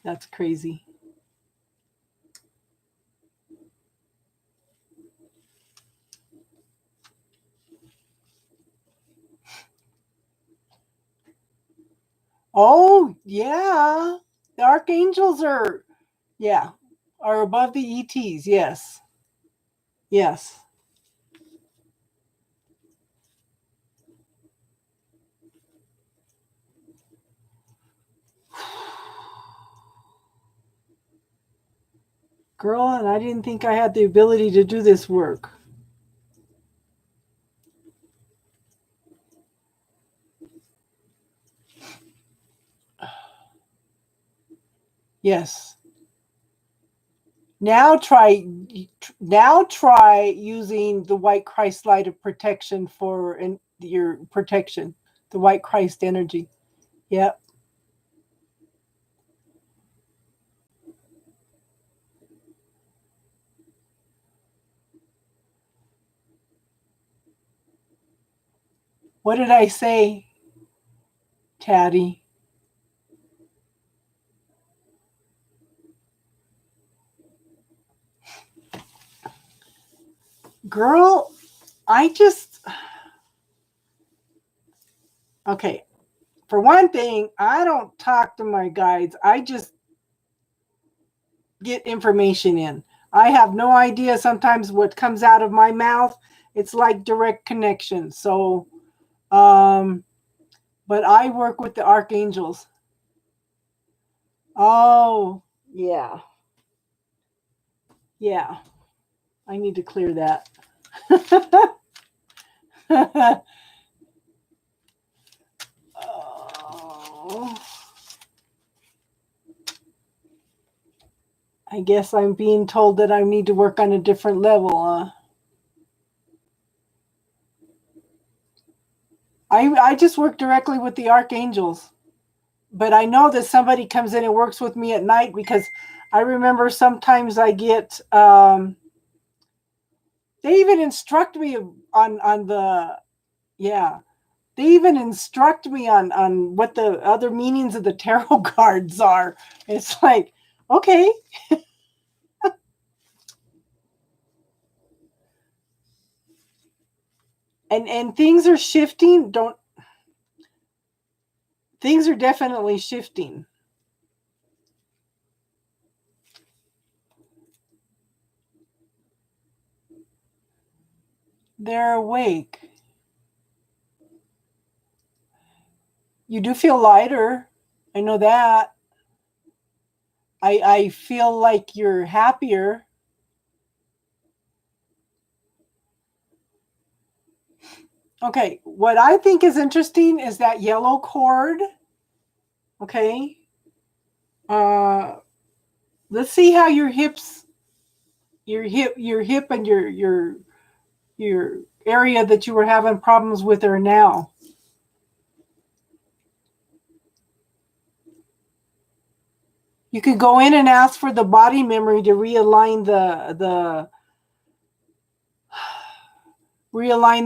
That's crazy. Oh, yeah. The archangels are above the ETs. Yes. Yes. Girl, and I didn't think I had the ability to do this work. Yes. Now try using the white Christ light of protection for your protection, the white Christ energy. Yep. What did I say, Taddy? Girl, okay. For one thing, I don't talk to my guides. I just get information in. I have no idea sometimes what comes out of my mouth. It's like direct connection. So, but I work with the archangels. Oh, yeah. Yeah. I need to clear that. Oh. I guess I'm being told that I need to work on a different level. I just work directly with the archangels, but I know that somebody comes in and works with me at night because I remember sometimes I get. They even instruct me on the yeah. They even instruct me on what the other meanings of the tarot cards are. It's like, okay. And things are shifting. Don't Things are definitely shifting. They're awake. You do feel lighter. I know that. I feel like you're happier. Okay, what I think is interesting is that yellow cord. Okay. Uh let's see how your hip and your area that you were having problems with are now. You could go in and ask for the body memory to realign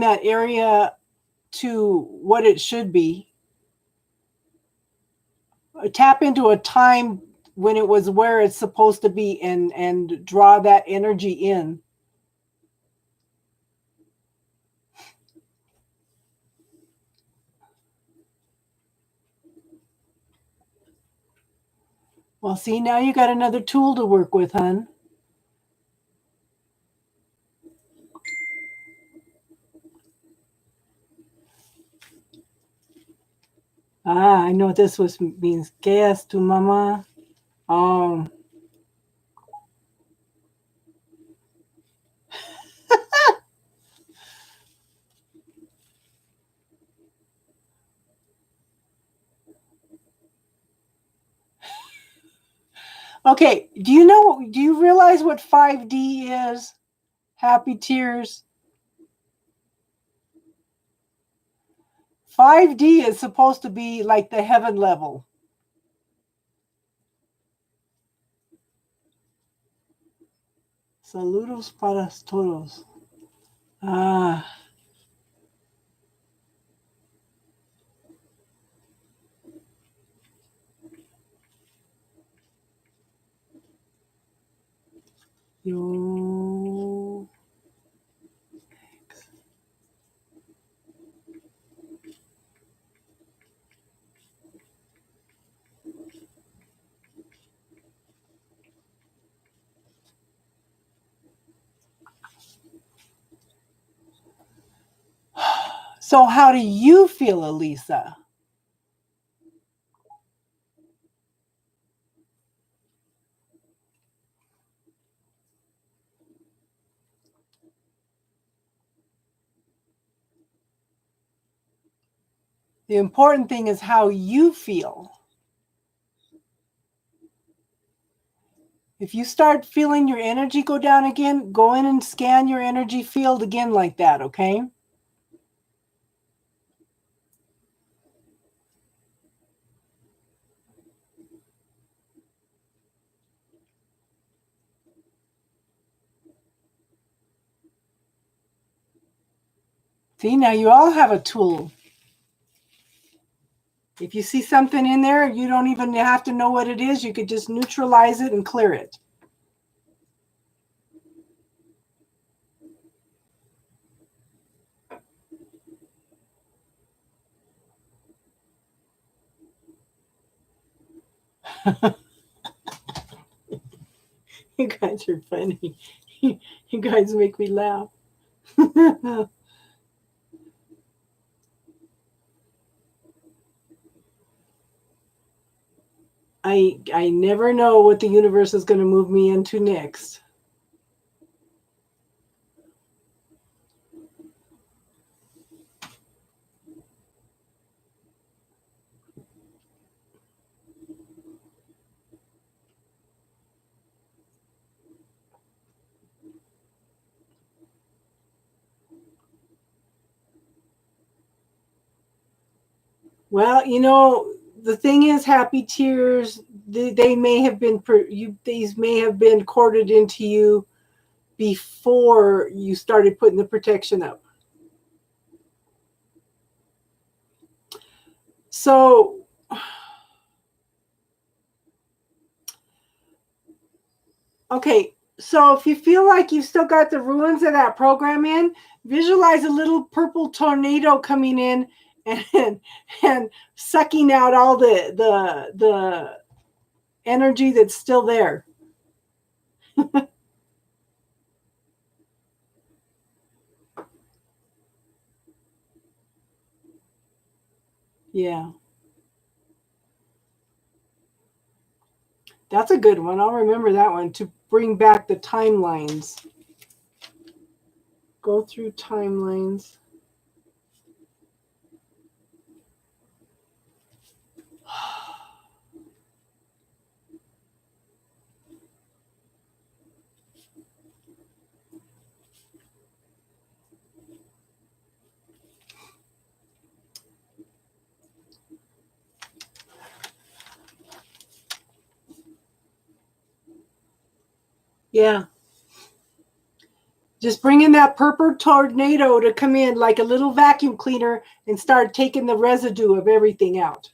that area to what it should be. Tap into a time when it was where it's supposed to be and draw that energy in. Well, see, now you got another tool to work with, hon. I know what this was means. Gas to mama. Um, okay, do you realize what 5D is? Happy tears. 5D is supposed to be like the heaven level. Saludos para todos. Ah. Yo. So how do you feel, Elisa? The important thing is how you feel. If you start feeling your energy go down again, go in and scan your energy field again like that, okay? See, now you all have a tool. If you see something in there, you don't even have to know what it is. You could just neutralize it and clear it. You guys are funny. You guys make me laugh. I never know what the universe is going to move me into next. Well, you know, the thing is, happy tears. They may have been these may have been corded into you before you started putting the protection up. So, okay. So if you feel like you've still got the ruins of that program in, visualize a little purple tornado coming in and and sucking out all the energy that's still there. Yeah. That's a good one. I'll remember that one to bring back the timelines. Go through timelines. Yeah. Just bring in that purple tornado to come in like a little vacuum cleaner and start taking the residue of everything out.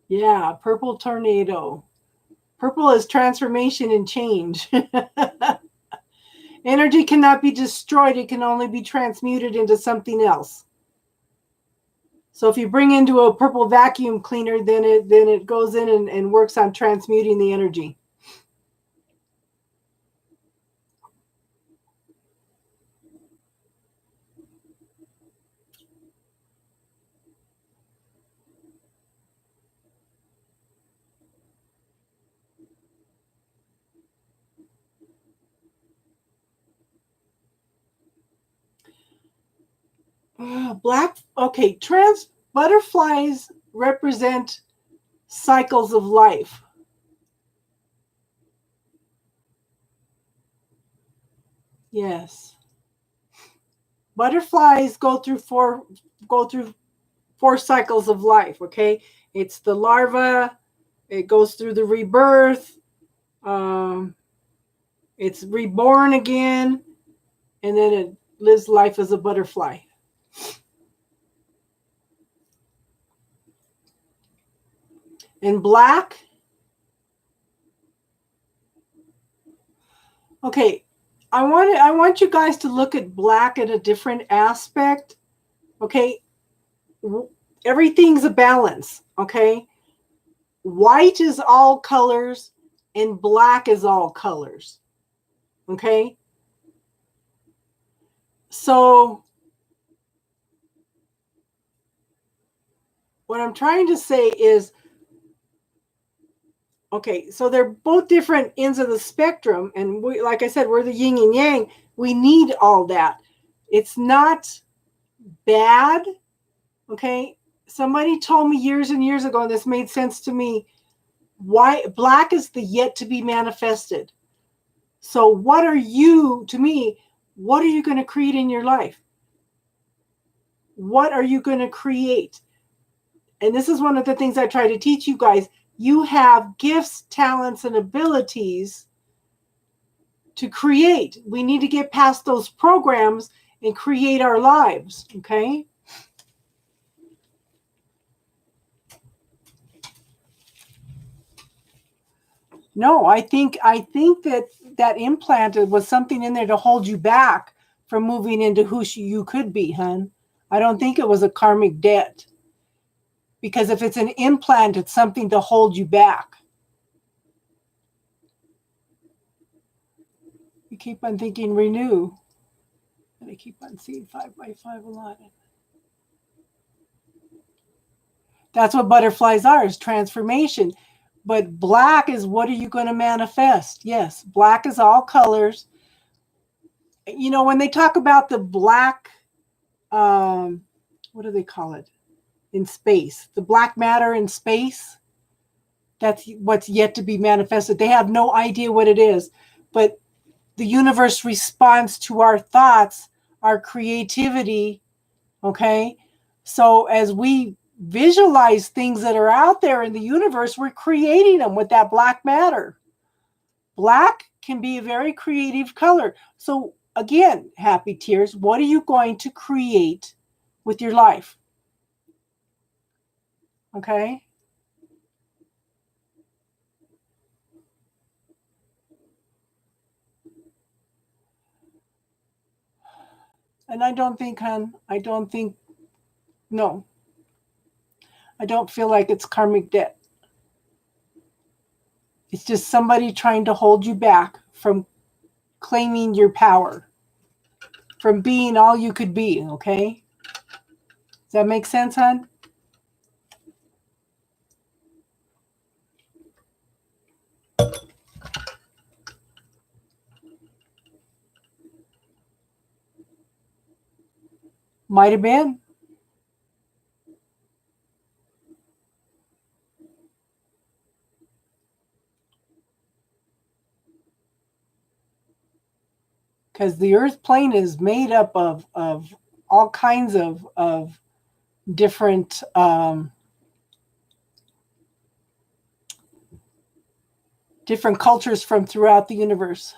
Yeah, purple tornado. Purple is transformation and change. Energy cannot be destroyed, it can only be transmuted into something else. So if you bring into a purple vacuum cleaner, then it goes in and works on transmuting the energy. Black, okay, butterflies represent cycles of life. Yes. Butterflies go through four cycles of life, okay? It's the larva, it goes through the rebirth, um, it's reborn again, and then it lives life as a butterfly. And black, okay, I want you guys to look at black at a different aspect. Okay, everything's a balance. Okay, white is all colors, and black is all colors. Okay, so what I'm trying to say is, okay, so they're both different ends of the spectrum, and we, like I said, we're the yin and yang. We need all that. It's not bad. Okay, somebody told me years and years ago, and this made sense to me. Why black is the yet to be manifested. So what are you, to me, what are you going to create in your life? What are you going to create? And this is one of the things I try to teach you guys. You have gifts, talents, and abilities to create. We need to get past those programs and create our lives. Okay. No, I think that implanted was something in there to hold you back from moving into who you could be, hun. I don't think it was a karmic debt. Because if it's an implant, it's something to hold you back. You keep on thinking renew. And I keep on seeing 5x5 allotted. That's what butterflies are, is transformation. But black is, what are you going to manifest? Yes, black is all colors. You know, when they talk about the black, what do they call it? In space, the black matter in space. That's what's yet to be manifested. They have no idea what it is, but the universe responds to our thoughts, our creativity. Okay. So as we visualize things that are out there in the universe, we're creating them with that black matter. Black can be a very creative color. So again, happy tears, what are you going to create with your life? Okay. And I don't think, hon, no, I don't feel like it's karmic debt. It's just somebody trying to hold you back from claiming your power, from being all you could be, okay? Does that make sense, hon? Might have been. Because the earth plane is made up of all kinds of different different cultures from throughout the universe.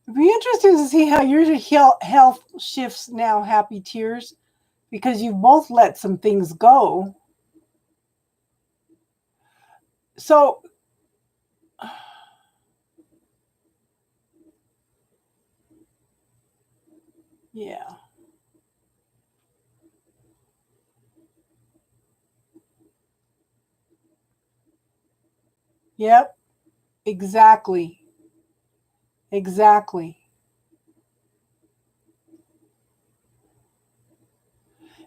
It'd be interesting to see how your health shifts now, happy tears, because you both let some things go. So, yeah. Yep. Exactly. Exactly.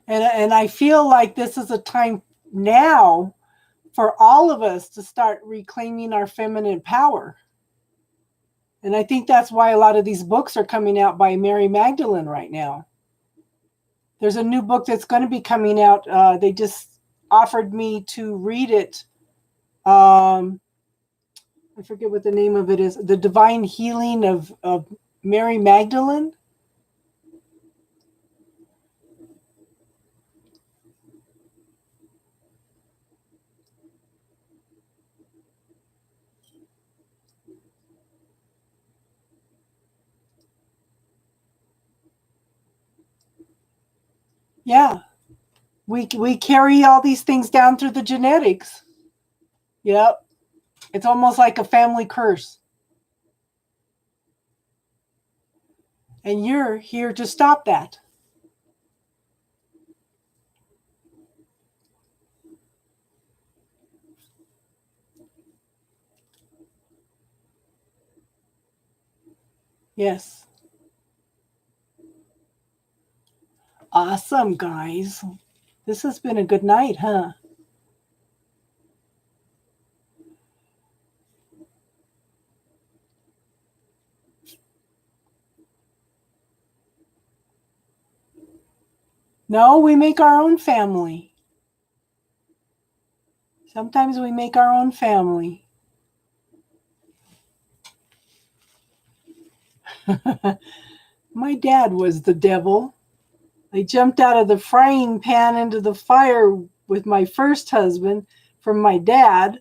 And I feel like this is a time now for all of us to start reclaiming our feminine power. And I think that's why a lot of these books are coming out by Mary Magdalene right now. There's a new book that's going to be coming out. They just offered me to read it. I forget what the name of it is. The Divine Healing of Mary Magdalene. Yeah. We carry all these things down through the genetics. Yep. It's almost like a family curse. And you're here to stop that. Yes. Awesome, guys. This has been a good night, huh? No, we make our own family. Sometimes we make our own family. My dad was the devil. I jumped out of the frying pan into the fire with my first husband from my dad.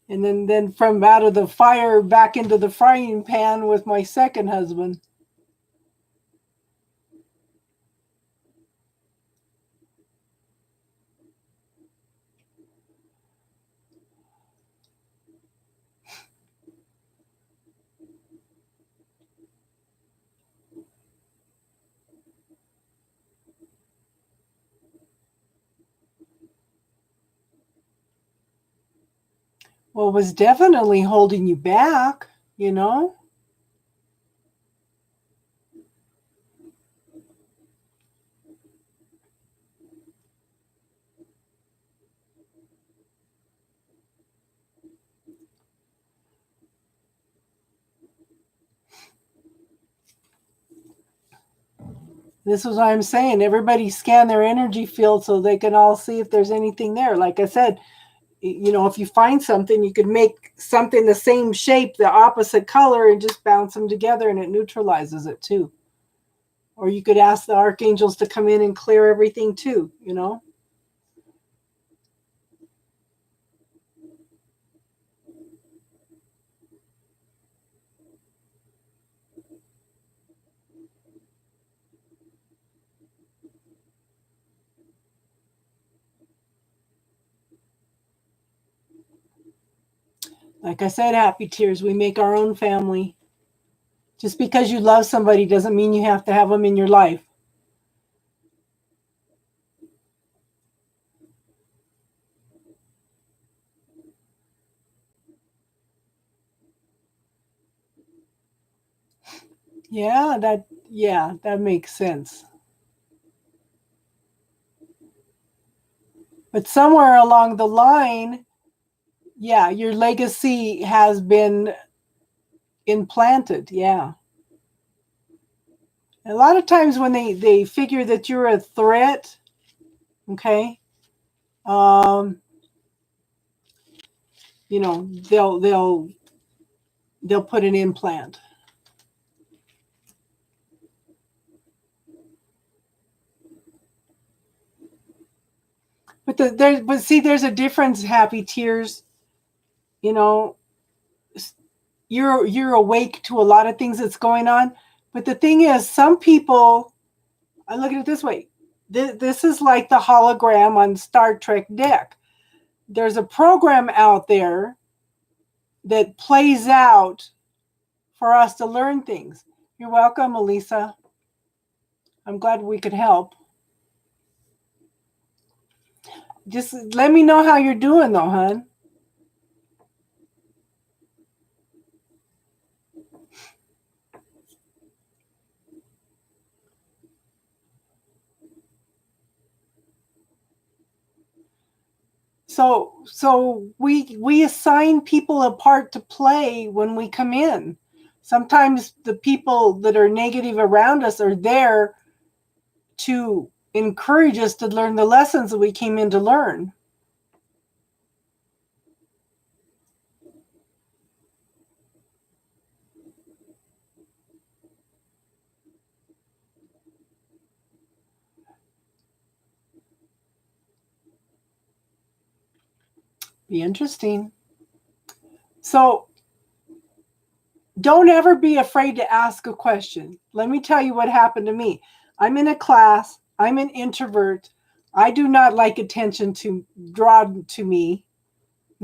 And then from out of the fire back into the frying pan with my second husband. Well, it was definitely holding you back, you know? This is what I'm saying. Everybody scan their energy field so they can all see if there's anything there. Like I said, if you find something, you could make something the same shape, the opposite color, and just bounce them together, and it neutralizes it too. Or you could ask the archangels to come in and clear everything too, Like I said, happy tears. We make our own family. Just because you love somebody doesn't mean you have to have them in your life. Yeah, that makes sense. But somewhere along the line, yeah, your legacy has been implanted. Yeah. A lot of times when they figure that you're a threat, okay, they'll put an implant. But there's a difference, happy tears. You know, you're awake to a lot of things that's going on. But the thing is, some people, I look at it this way. This is like the hologram on Star Trek deck. There's a program out there that plays out for us to learn things. You're welcome, Elisa. I'm glad we could help. Just let me know how you're doing, though, hon. So we assign people a part to play when we come in. Sometimes the people that are negative around us are there to encourage us to learn the lessons that we came in to learn. Be interesting. So don't ever be afraid to ask a question. Let me tell you what happened to me. I'm in a class. I'm an introvert. I do not like attention to draw to me.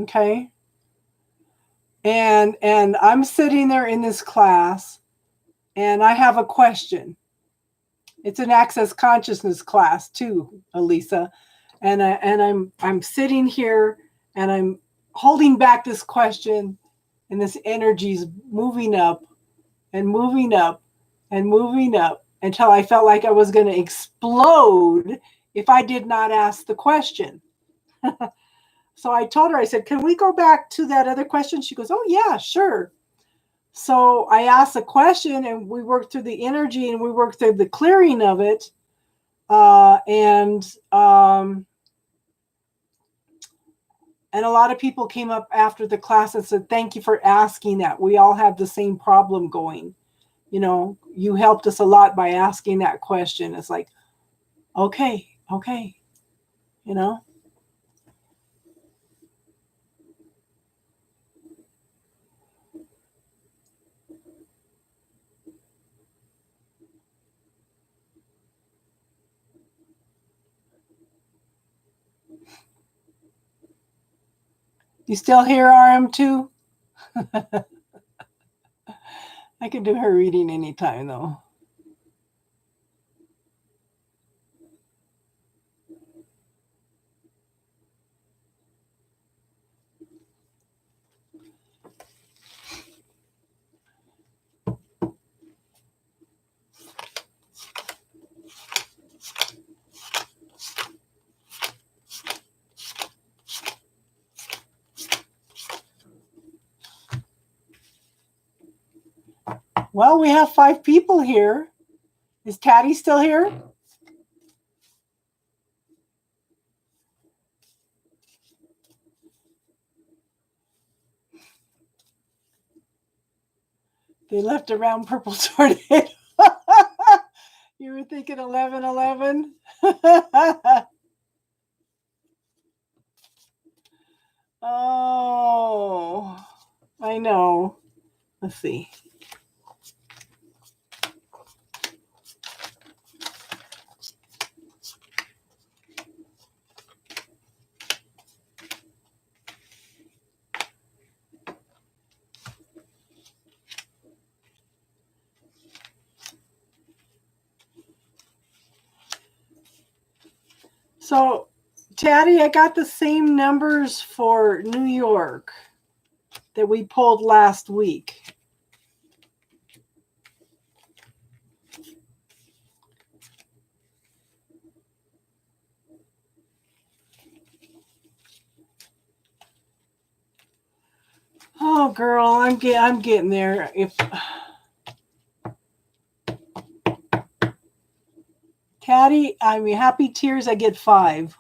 Okay. And I'm sitting there in this class and I have a question. It's an access consciousness class too, Elisa. And I'm sitting here and I'm holding back this question, and this energy's moving up and moving up and moving up until I felt like I was going to explode if I did not ask the question. So I told her, I said, can we go back to that other question? She goes, oh, yeah, sure. So I asked a question and we worked through the energy and we worked through the clearing of it. And a lot of people came up after the class and said, thank you for asking that. We all have the same problem going. You helped us a lot by asking that question. It's like, okay. You still hear RM2? I can do her reading anytime, though. Well, we have 5 people here. Is Taddy still here? They left a round purple tornado. You were thinking 1111? Oh, I know. Let's see. So, Taddy, I got the same numbers for New York that we pulled last week. Oh, girl, I'm getting there. If Taddy, I mean, happy tears, I get 5.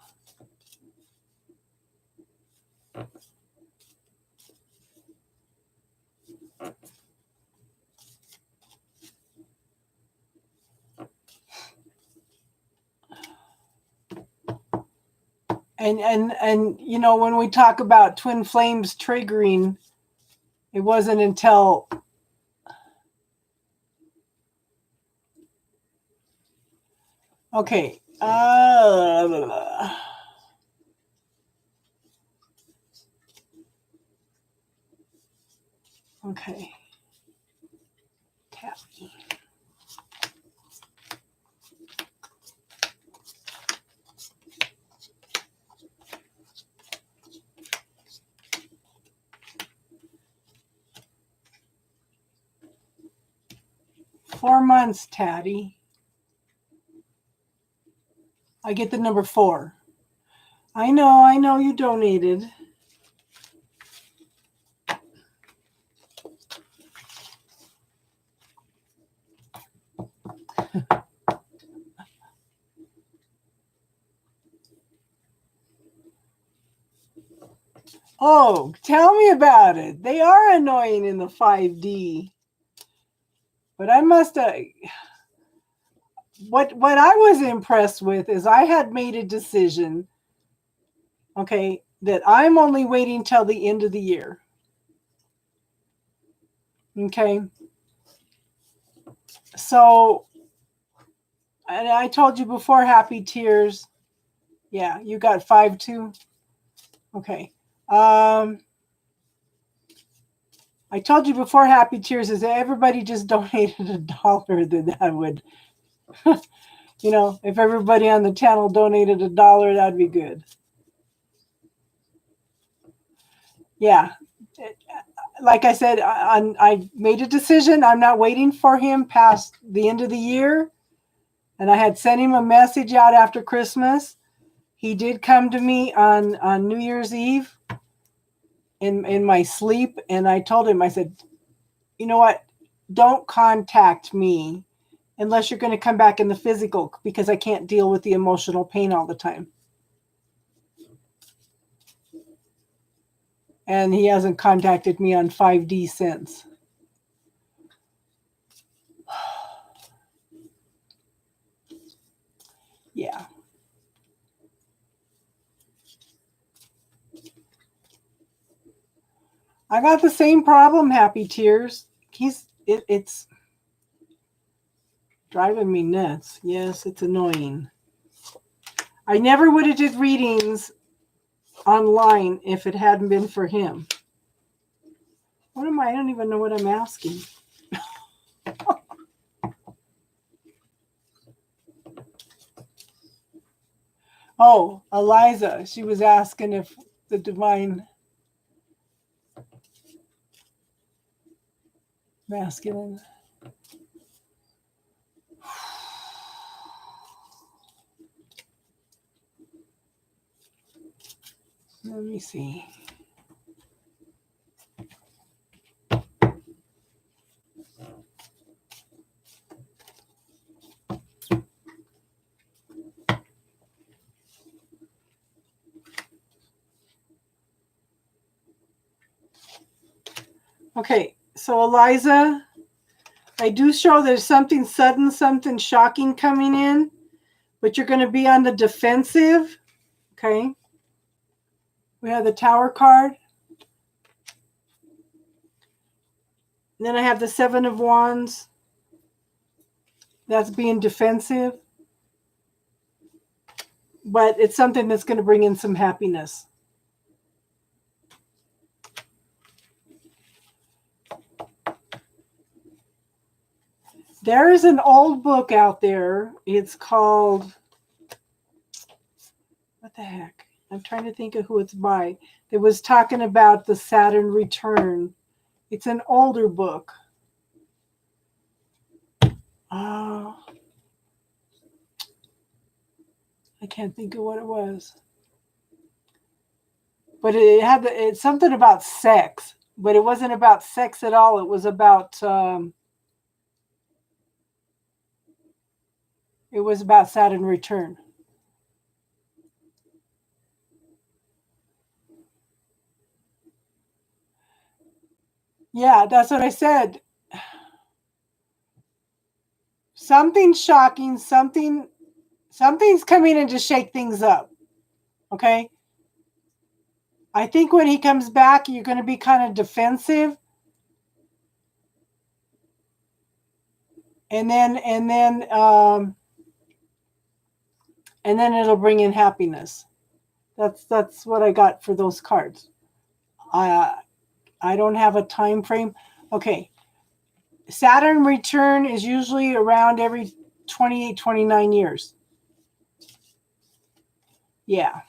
And you know, when we talk about twin flames triggering, it wasn't until okay. Okay. Taddy. Four months, Taddy. I get the number 4. I know you donated. Oh, tell me about it. They are annoying in the 5D. But I must have what I was impressed with is I had made a decision, okay, that I'm only waiting till the end of the year. Okay. So, and I told you before, happy tears. Yeah, you got 5 too. Okay. I told you before, happy tears is that everybody just donated $1, then that would, you know, if everybody on the channel donated $1, that'd be good. Yeah. Like I said, I made a decision. I'm not waiting for him past the end of the year. And I had sent him a message out after Christmas. He did come to me on New Year's Eve in my sleep. And I told him, I said, you know what? Don't contact me unless you're going to come back in the physical, because I can't deal with the emotional pain all the time. And he hasn't contacted me on 5D since. Yeah. I got the same problem, happy tears. It's driving me nuts. Yes, it's annoying. I never would have did readings online if it hadn't been for him. What am I? I don't even know what I'm asking. Oh, Eliza. She was asking if the divine masculine. Let me see. Okay, so Eliza, I do show there's something sudden, something shocking coming in, but you're going to be on the defensive. Okay. We have the Tower card. And then I have the Seven of Wands. That's being defensive. But it's something that's going to bring in some happiness. There is an old book out there. It's called, what the heck? I'm trying to think of who it's by. It was talking about the Saturn return. It's an older book. Oh, I can't think of what it was. But it's something about sex. But it wasn't about sex at all. It was about Saturn return. Yeah, that's what I said. Something shocking, something's coming in to shake things up. Okay? I think when he comes back, you're going to be kind of defensive. And then it'll bring in happiness. That's what I got for those cards. I don't have a time frame. Okay. Saturn return is usually around every 28, 29 years. Yeah.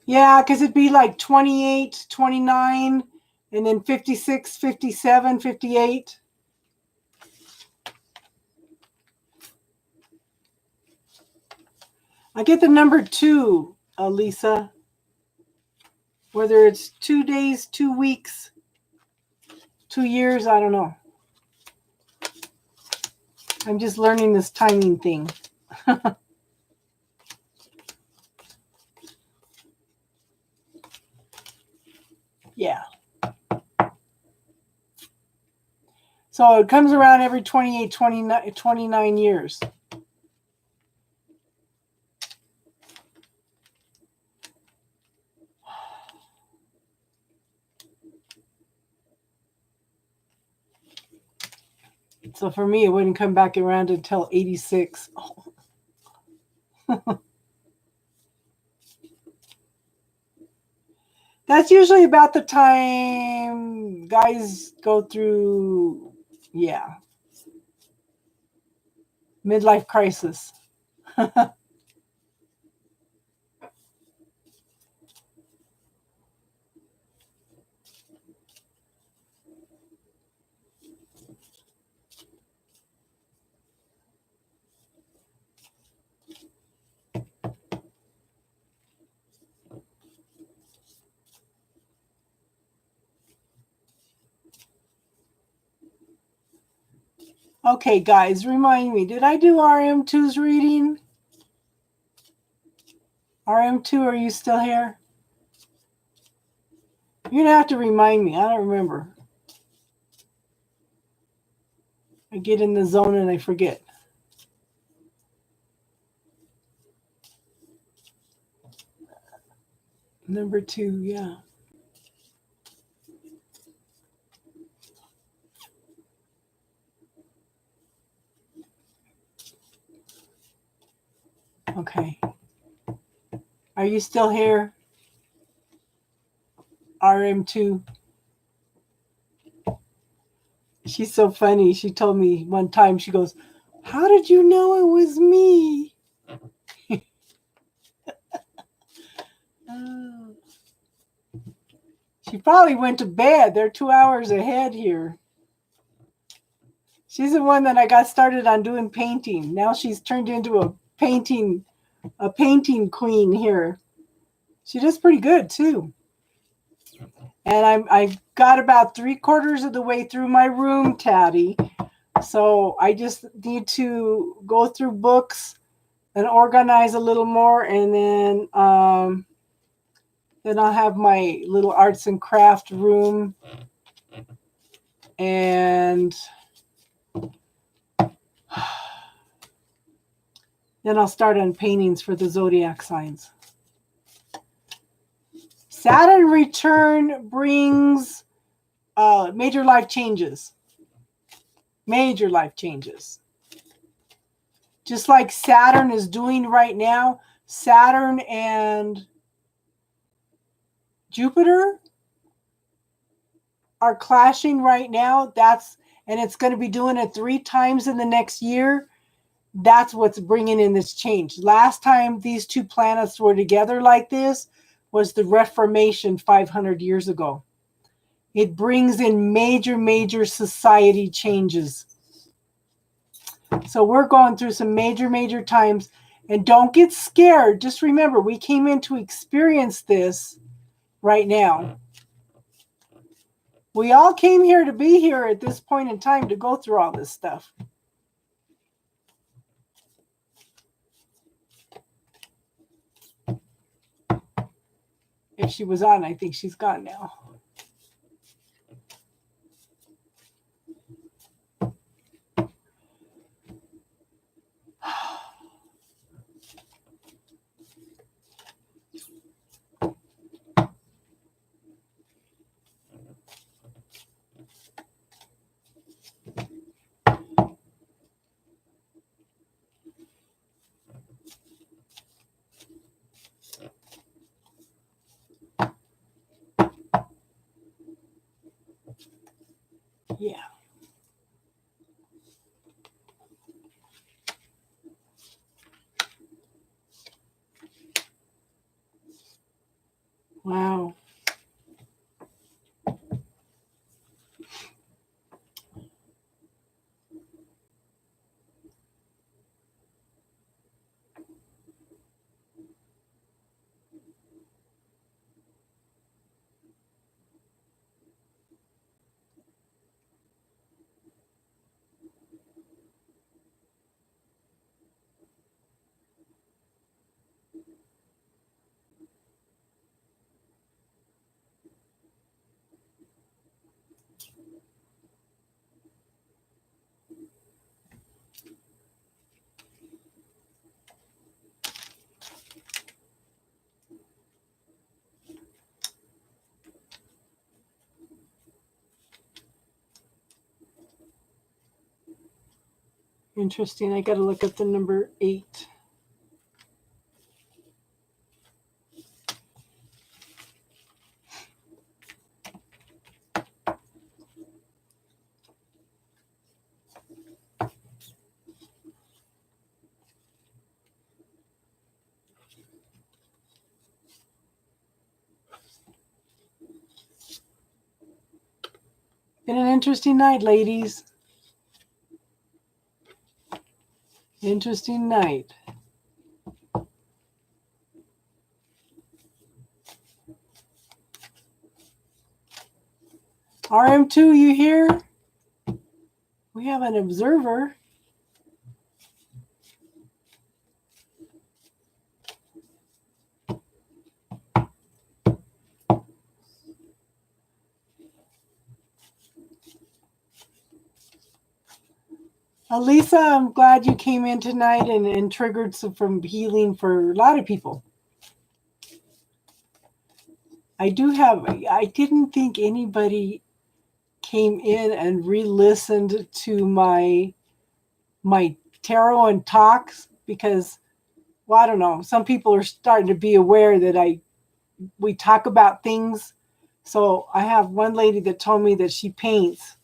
Yeah, because it'd be like 28, 29, and then 56, 57, 58. I get the number 2, Lisa. Whether it's 2 days, 2 weeks, 2 years, I don't know. I'm just learning this timing thing. Yeah. So it comes around every 28, 29 years. So for me, it wouldn't come back around until 86. Oh. That's usually about the time guys go through, midlife crisis. Okay, guys, remind me, did I do RM2's reading? RM2, are you still here? You're going to have to remind me. I don't remember. I get in the zone and I forget. Number 2, yeah. Okay. Are you still here? RM2. She's so funny. She told me one time, she goes, "How did you know it was me?" She probably went to bed. They're 2 hours ahead here. She's the one that I got started on doing painting. Now she's turned into a painting queen here. She does pretty good too. And I've got about 3/4 of the way through my room, Taddy. So I just need to go through books and organize a little more, and then I'll have my little arts and craft room, and then I'll start on paintings for the zodiac signs. Saturn return brings major life changes. Major life changes. Just like Saturn is doing right now, Saturn and Jupiter are clashing right now. And it's going to be doing it 3 times in the next year. That's what's bringing in this change. Last time these two planets were together like this was the Reformation 500 years ago. It brings in major, major society changes. So we're going through some major, major times. And don't get scared. Just remember, we came in to experience this right now. We all came here to be here at this point in time to go through all this stuff. If she was on, I think she's gone now. Yeah. Wow. Interesting. I got to look at the number 8. Been an interesting night, ladies. Interesting night. RM2, you here? We have an observer. Elisa, I'm glad you came in tonight and triggered some from healing for a lot of people. I didn't think anybody came in and re-listened to my tarot and talks because, well, I don't know. Some people are starting to be aware that we talk about things. So I have one lady that told me that she paints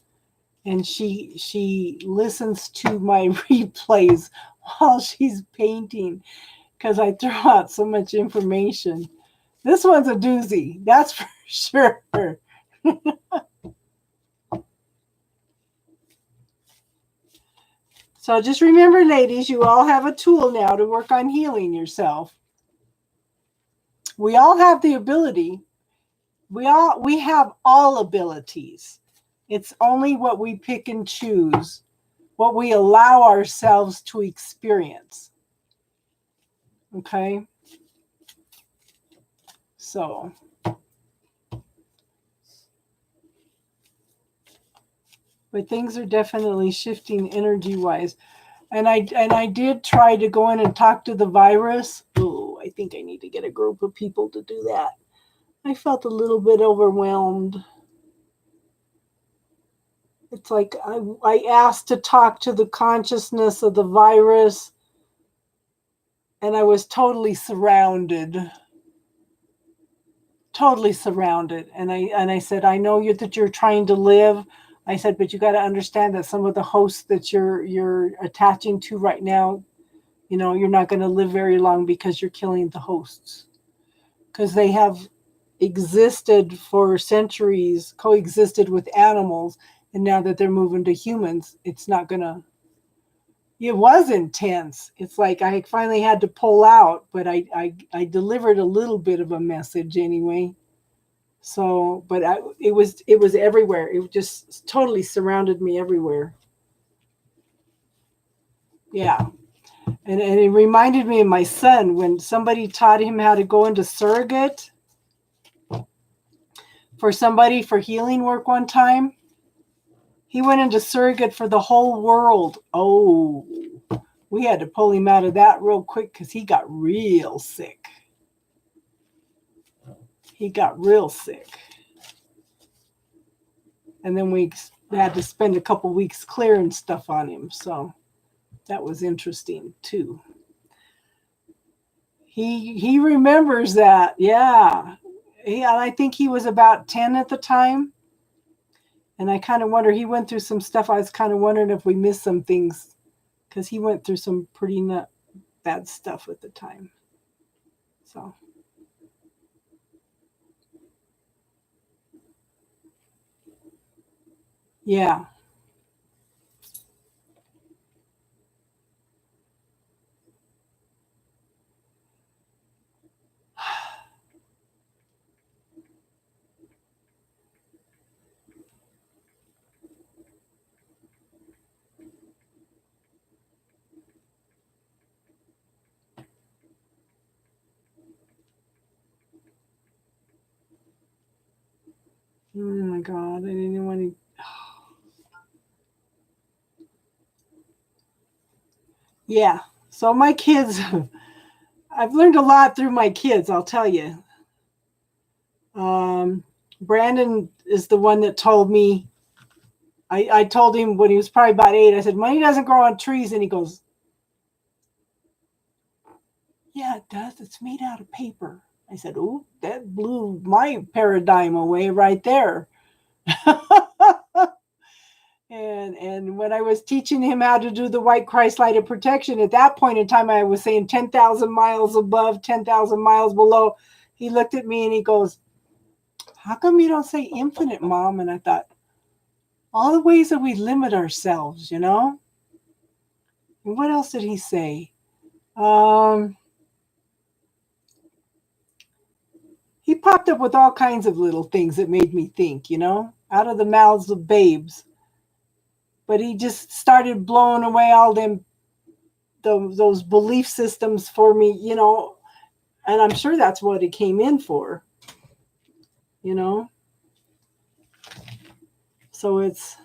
and she listens to my replays while she's painting because I throw out so much information. This one's a doozy, that's for sure. So just remember, ladies, you all have a tool now to work on healing yourself. We all have the ability. we have all abilities. It's only what we pick and choose, what we allow ourselves to experience. Okay? So, but things are definitely shifting energy wise. And I did try to go in and talk to the virus. Oh, I think I need to get a group of people to do that. I felt a little bit overwhelmed. It's like I asked to talk to the consciousness of the virus, and I was totally surrounded. Totally surrounded. And I said, I know that you're trying to live. I said, but you got to understand that some of the hosts that you're attaching to right now, you're not going to live very long because you're killing the hosts. Because they have existed for centuries, coexisted with animals, and now that they're moving to humans, it's not going to. It was intense. It's like I finally had to pull out, but I delivered a little bit of a message anyway. So, but it was everywhere. It just totally surrounded me everywhere. Yeah. And it reminded me of my son when somebody taught him how to go into surrogate for somebody for healing work one time. He went into surrogate for the whole world. Oh, we had to pull him out of that real quick because he got real sick. He got real sick. And then we had to spend a couple weeks clearing stuff on him. So that was interesting too. He remembers that. Yeah. Yeah, I think he was about 10 at the time. And I kind of wonder, he went through some stuff. I was kind of wondering if we missed some things because he went through some pretty bad stuff at the time. So. Yeah. Oh my God. I didn't want to. Yeah. So my kids, I've learned a lot through my kids, I'll tell you. Brandon is the one that told me, I told him when he was probably about 8, I said, money doesn't grow on trees. And he goes, yeah, it does. It's made out of paper. I said, oh, that blew my paradigm away right there. And when I was teaching him how to do the white Christ light of protection, at that point in time, I was saying 10,000 miles above, 10,000 miles below. He looked at me and he goes, how come you don't say infinite, Mom? And I thought, all the ways that we limit ourselves, And what else did he say? He popped up with all kinds of little things that made me think, out of the mouths of babes. But he just started blowing away all those belief systems for me, and I'm sure that's what it came in for, So it's,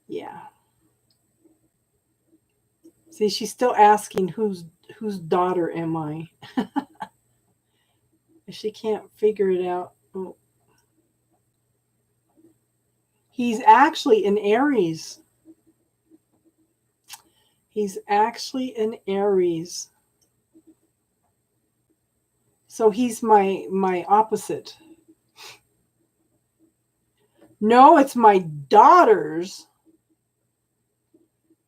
yeah. See, she's still asking whose daughter am I? She can't figure it out. Oh. He's actually an Aries. He's actually an Aries. So he's my opposite. No, it's my daughters.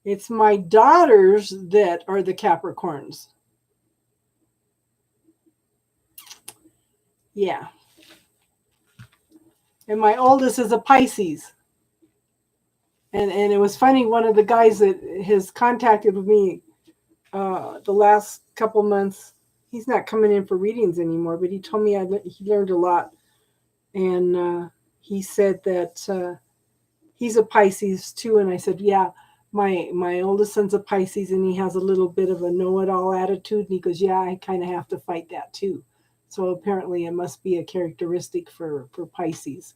It's my daughters that are the Capricorns. Yeah. And my oldest is a Pisces. And it was funny, one of the guys that has contacted with me the last couple months, he's not coming in for readings anymore, but he told me he learned a lot. And he said that he's a Pisces too. And I said, yeah, my oldest son's a Pisces, and he has a little bit of a know-it-all attitude. And he goes, yeah, I kind of have to fight that too. So apparently it must be a characteristic for Pisces.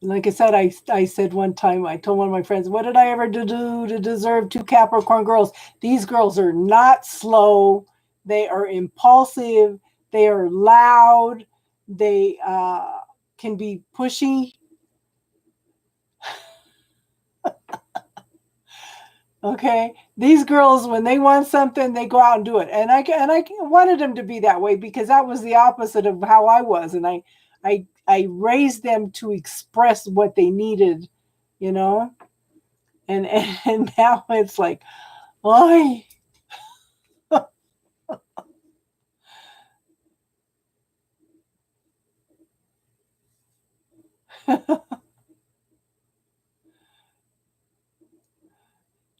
Like I said, I said one time, I told one of my friends, what did I ever do to deserve 2 Capricorn girls? These girls are not slow. They are impulsive. They are loud. They can be pushy. Okay, these girls, when they want something, they go out and do it. And I wanted them to be that way because that was the opposite of how I was. And I raised them to express what they needed, you know. And now it's like, oi.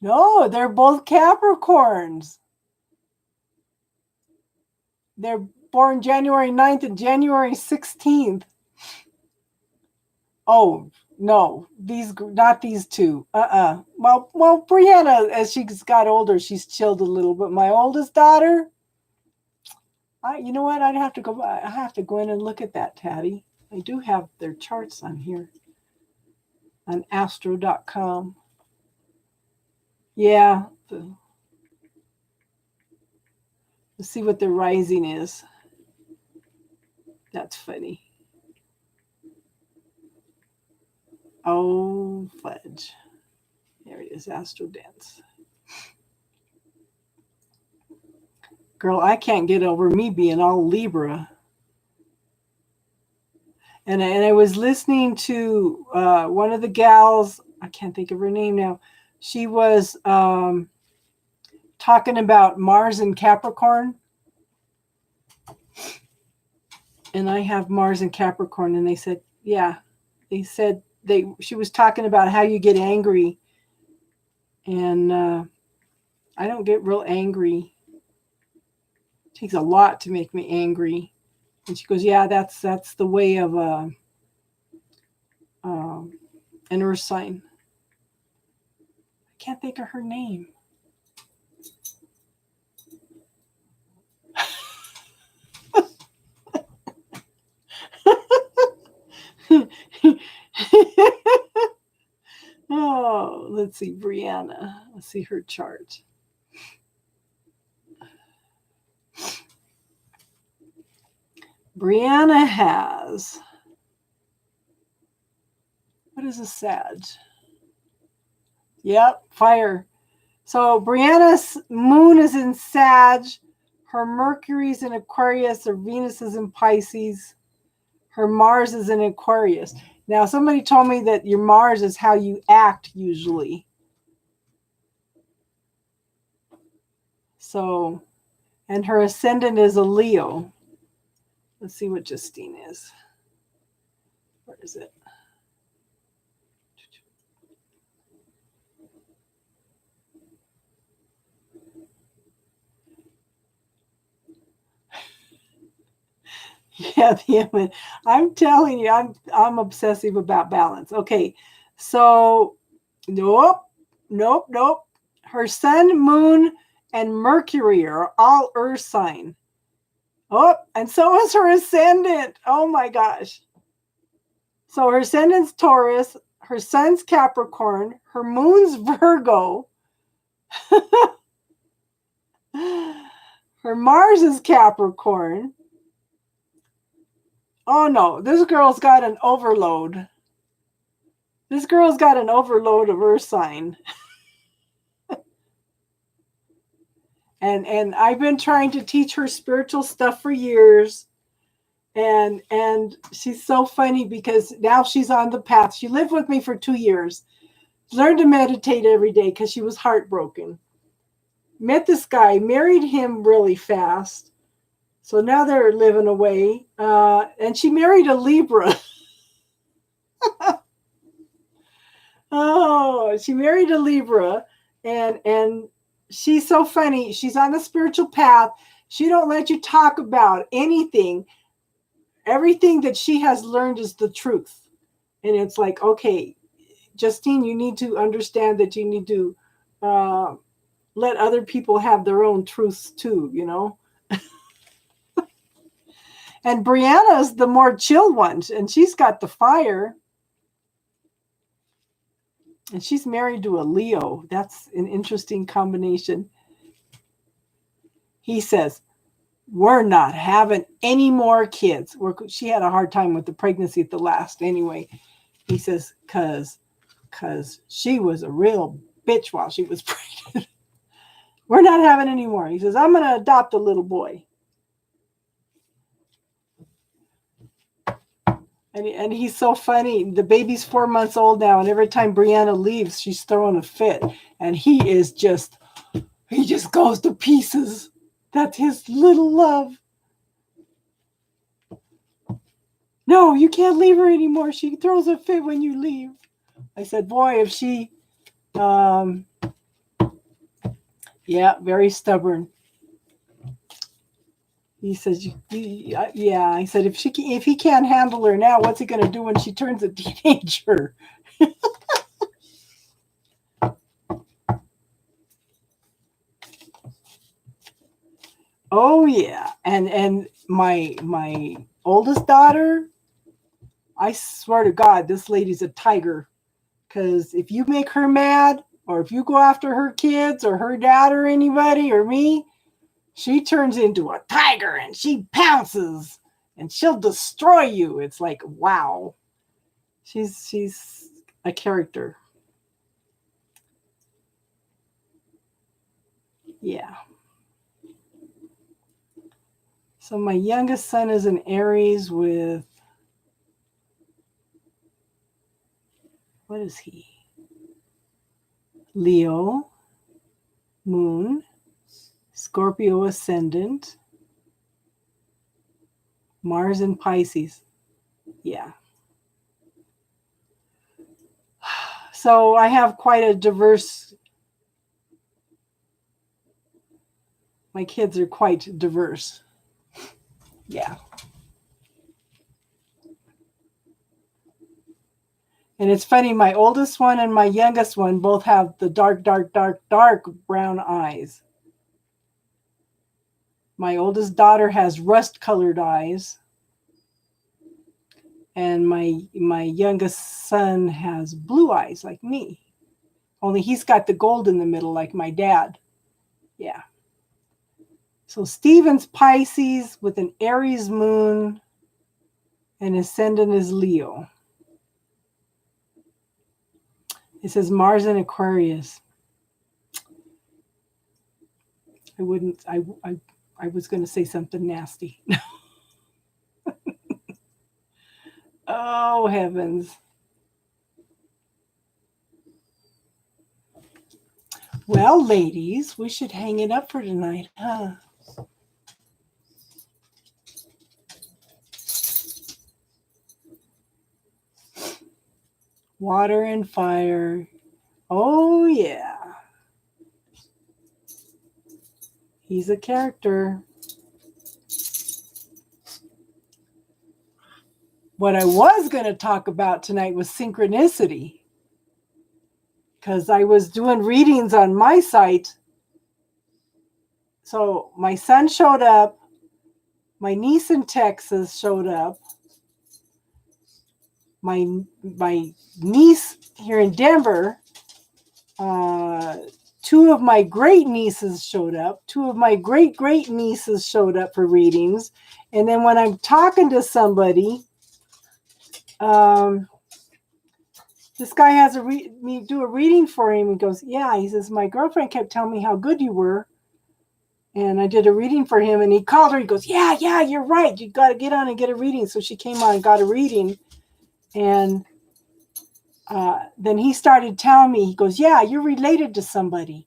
No, they're both Capricorns. They're born January 9th and January 16th. Oh, no, not these two. Well, Brianna, as she's got older, she's chilled a little. But my oldest daughter, you know what? I have to go in and look at that, Taddy. I do have their charts on here on astro.com. Yeah. Let's see what their rising is. That's funny. Oh, fudge. There it is, Astro Dance. Girl, I can't get over me being all Libra. And I was listening to one of the gals, I can't think of her name now. She was talking about Mars and Capricorn. And I have Mars and Capricorn. And they said, yeah. They said she was talking about how you get angry. And I don't get real angry. It takes a lot to make me angry. And she goes, yeah, that's the way of an earth sign. I can't think of her name. Oh, let's see, Brianna. Let's see her chart. Brianna has, what is a Sag? Yep, fire. So Brianna's moon is in Sag. Her Mercury's in Aquarius. Her Venus is in Pisces. Her Mars is in Aquarius. Now, somebody told me that your Mars is how you act usually. So, and her ascendant is a Leo. Let's see what Justine is. Where is it? Yeah, I'm telling you, I'm obsessive about balance. Okay, so nope. Her sun, moon, and Mercury are all earth sign. Oh, and so is her ascendant. Oh my gosh. So her ascendant's Taurus, her sun's Capricorn, her moon's Virgo. Her Mars is Capricorn. Oh no, this girl's got an overload. This girl's got an overload of earth sign. And I've been trying to teach her spiritual stuff for years. And she's so funny because now she's on the path. She lived with me for 2 years. Learned to meditate every day because she was heartbroken. Met this guy, married him really fast. So now they're living away. And she married a Libra. Oh, she married a Libra. And she's so funny. She's on the spiritual path. She don't let you talk about anything. Everything that she has learned is the truth. And it's like, okay, Justine, you need to understand that you need to let other people have their own truths too, you know? And Brianna's the more chill one, and she's got the fire. And she's married to a Leo. That's an interesting combination. He says, we're not having any more kids. She had a hard time with the pregnancy at the last anyway. He says, because she was a real bitch while she was pregnant. We're not having any more. He says, I'm going to adopt a little boy. And he's so funny. The baby's 4 months old now, and every time Brianna leaves, she's throwing a fit. And he just goes to pieces. That's his little love. No, you can't leave her anymore. She throws a fit when you leave. I said, boy, if she, yeah, very stubborn. He says, yeah. I said, if he can't handle her now, what's he going to do when she turns a teenager? Oh yeah, and my oldest daughter, I swear to God, this lady's a tiger. Because if you make her mad, or if you go after her kids, or her dad, or anybody, or me, she turns into a tiger and she pounces and she'll destroy you. It's like, wow, she's a character. Yeah. So my youngest son is an Aries with, what is he? Leo, Moon, Scorpio ascendant, Mars and Pisces. Yeah. So I have quite a diverse, my kids are quite diverse. Yeah. And it's funny, my oldest one and my youngest one both have the dark brown eyes. My oldest daughter has rust-colored eyes. And my youngest son has blue eyes like me. Only he's got the gold in the middle like my dad. Yeah. So Stephen's Pisces with an Aries moon and ascendant is Leo. It says Mars in Aquarius. I was going to say something nasty. Oh, heavens. Well, ladies, we should hang it up for tonight, huh? Water and fire. Oh, yeah. He's a character. What I was going to talk about tonight was synchronicity. Because I was doing readings on my site. So my son showed up. My niece in Texas showed up. My niece here in Denver, two of my great nieces showed up. Two of my great nieces showed up for readings. And then when I'm talking to somebody, this guy has me do a reading for him. He goes, yeah, he says, my girlfriend kept telling me how good you were. And I did a reading for him, and he called her. He goes, yeah, you're right. You got to get on and get a reading. So she came on and got a reading. And then he started telling me, he goes, yeah, you're related to somebody.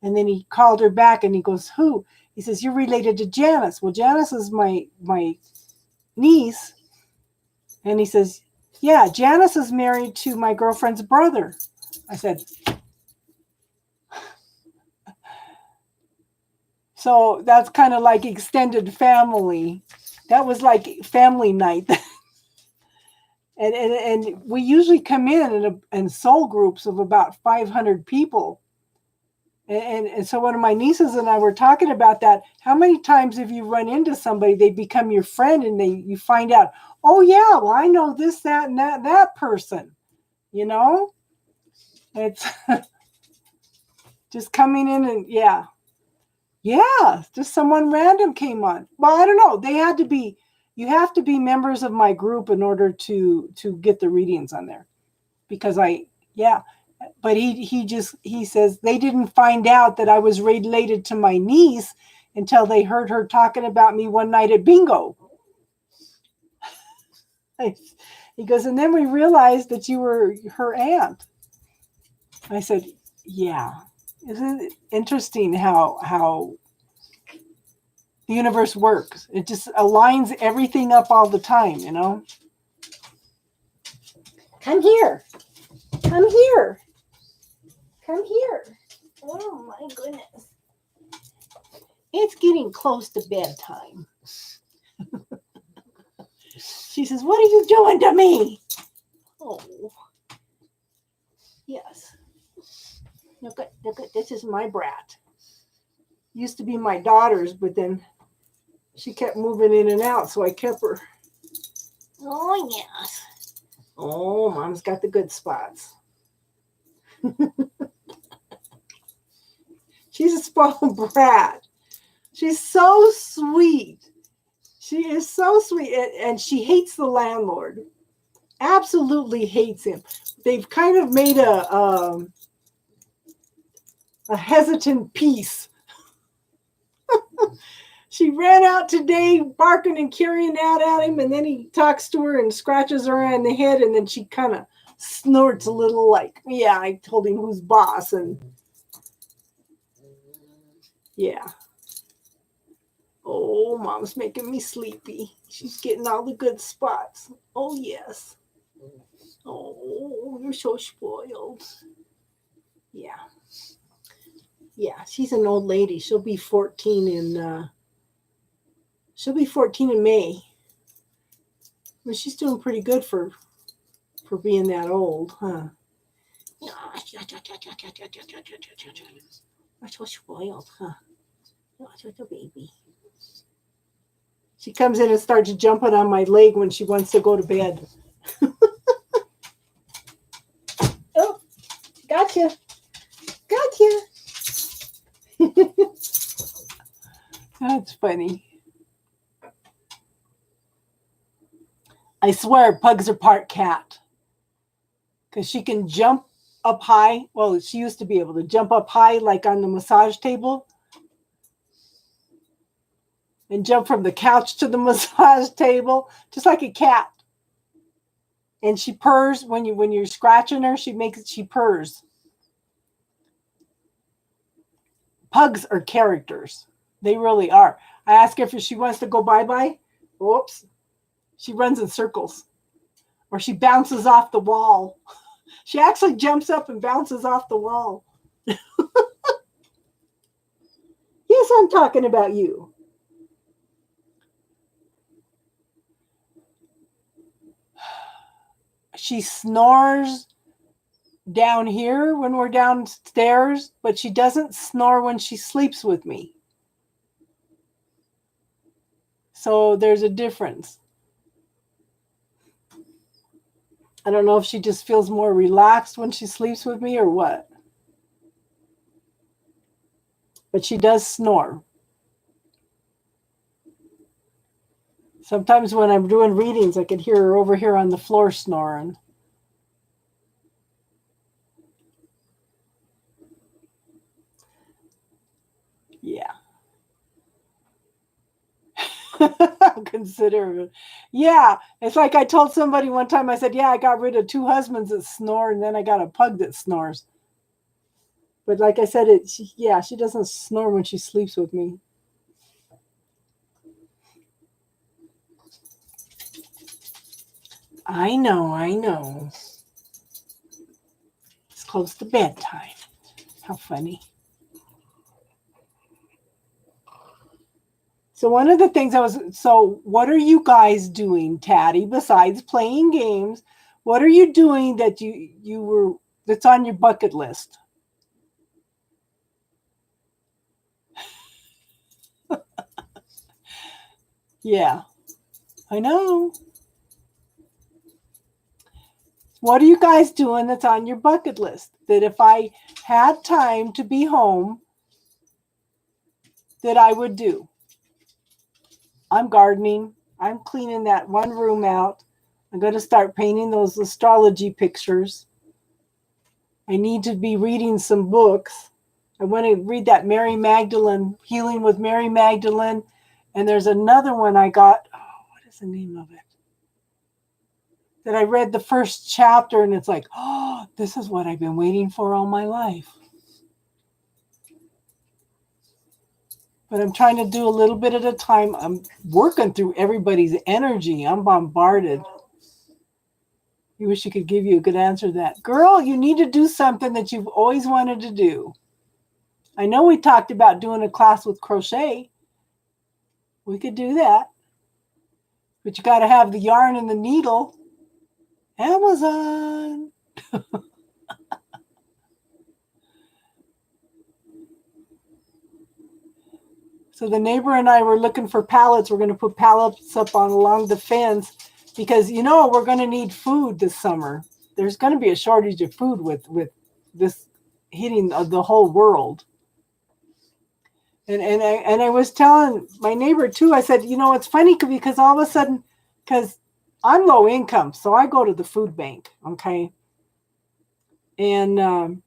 And then he called her back, and he goes, who? He says, you're related to Janice. Well, Janice is my niece. And he says, yeah, Janice is married to my girlfriend's brother. I said, So that's kind of like extended family. That was like family night. And we usually come in soul groups of about 500 people. And so one of my nieces and I were talking about that. How many times have you run into somebody, they become your friend, and you find out, oh yeah, well, I know this, that, and that person, you know? It's just coming in and yeah, just someone random came on. Well, I don't know. You have to be members of my group in order to get the readings on there, because but he says they didn't find out that I was related to my niece until they heard her talking about me one night at bingo. He goes, and then we realized that you were her aunt. I said, yeah. Isn't it interesting how the universe works? It just aligns everything up all the time, you know? Come here. Come here. Come here. Oh my goodness. It's getting close to bedtime. She says, what are you doing to me? Oh. Yes. Look at, this is my brat. Used to be my daughter's, but then she kept moving in and out, so I kept her. Oh, yes. Oh, Mom's got the good spots. She's a spoiled brat. She's so sweet. She is so sweet, and she hates the landlord. Absolutely hates him. They've kind of made a hesitant peace. She ran out today barking and carrying out at him, and then he talks to her and scratches her on the head, and then she kind of snorts a little like, yeah, I told him who's boss, and yeah. Oh, Mom's making me sleepy. She's getting all the good spots. Oh, yes. Oh, you're so spoiled. Yeah. Yeah, she's an old lady. She'll be 14 in May. Well, she's doing pretty good for being that old, huh? You're so spoiled, huh? You're such a baby. She comes in and starts jumping on my leg when she wants to go to bed. Oh, gotcha. That's funny. I swear Pugs are part cat. Because she can jump up high. Well, she used to be able to jump up high like on the massage table. And jump from the couch to the massage table. Just like a cat. And she purrs when you're scratching her. She purrs. Pugs are characters. They really are. I ask her if she wants to go bye-bye. Whoops. She runs in circles. Or she bounces off the wall. She actually jumps up and bounces off the wall. Yes, I'm talking about you. She snores down here when we're downstairs, but she doesn't snore when she sleeps with me. So there's a difference. I don't know if she just feels more relaxed when she sleeps with me or what. But she does snore. Sometimes when I'm doing readings, I can hear her over here on the floor snoring. Yeah. Consider it. Yeah. It's like I told somebody one time, I said, yeah, I got rid of 2 husbands that snore, and then I got a pug that snores. But like I said, she doesn't snore when she sleeps with me. I know. It's close to bedtime. How funny. So one of the things what are you guys doing, Taddy, besides playing games? What are you doing that that's on your bucket list? Yeah, I know. What are you guys doing that's on your bucket list? That if I had time to be home, that I would do. I'm gardening. I'm cleaning that one room out. I'm going to start painting those astrology pictures. I need to be reading some books. I want to read that Mary Magdalene, Healing with Mary Magdalene. And there's another one I got. Oh, what is the name of it? That I read the first chapter and it's like, oh, this is what I've been waiting for all my life. But I'm trying to do a little bit at a time. I'm working through everybody's energy. I'm bombarded. You wish you could give you a good answer to that. Girl, you need to do something that you've always wanted to do. I know we talked about doing a class with crochet. We could do that. But you got to have the yarn and the needle. Amazon. So the neighbor and I were looking for pallets. We're going to put pallets up along the fence because, we're going to need food this summer. There's going to be a shortage of food with this hitting the whole world. And I was telling my neighbor too, I said, it's funny because all of a sudden, because I'm low income, so I go to the food bank, okay? And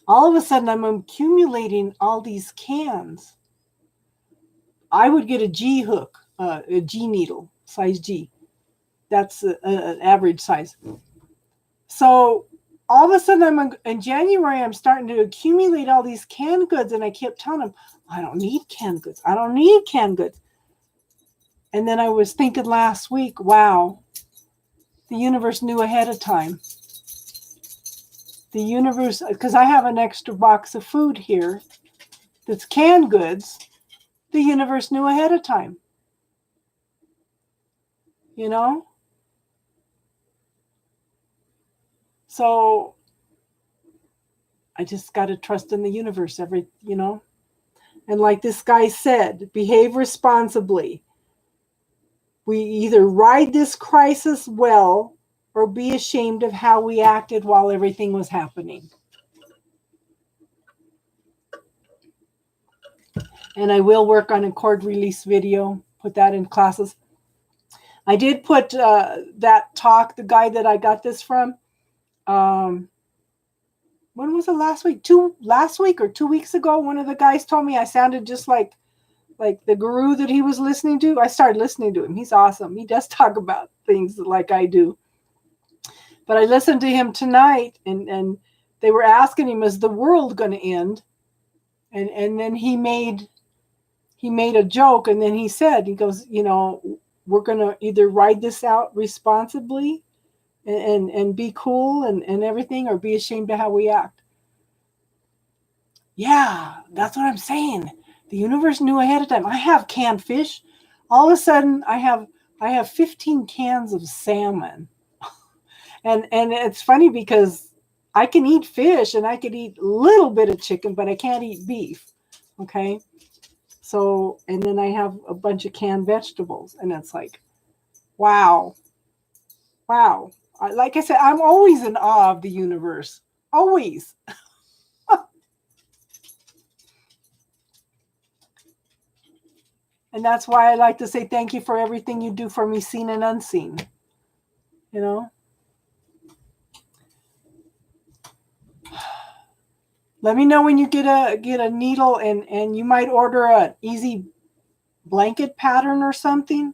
all of a sudden I'm accumulating all these cans. I would get a G hook, a G needle, size G. That's an average size. So all of a sudden, in January, I'm starting to accumulate all these canned goods. And I kept telling them, I don't need canned goods. I don't need canned goods. And then I was thinking last week, wow, the universe knew ahead of time. The universe, because I have an extra box of food here that's canned goods. The universe knew ahead of time. So I just got to trust in the universe, And like this guy said, behave responsibly. We either ride this crisis well or be ashamed of how we acted while everything was happening. And I will work on a cord release video, put that in classes. I did put that talk, the guy that I got this from, when was it last week? Last week or 2 weeks ago, one of the guys told me I sounded just like the guru that he was listening to. I started listening to him. He's awesome. He does talk about things like I do. But I listened to him tonight, and they were asking him, is the world going to end? And then he made a joke, and then he goes, we're going to either ride this out responsibly and be cool and everything, or be ashamed of how we act. Yeah, that's what I'm saying. The universe knew ahead of time. I have canned fish. All of a sudden, I have 15 cans of salmon. And it's funny because I can eat fish and I could eat a little bit of chicken, but I can't eat beef. Okay. So, and then I have a bunch of canned vegetables, and it's like, wow. Like I said, I'm always in awe of the universe. Always. And that's why I like to say thank you for everything you do for me, seen and unseen. Let me know when you get a needle, and you might order an easy blanket pattern or something,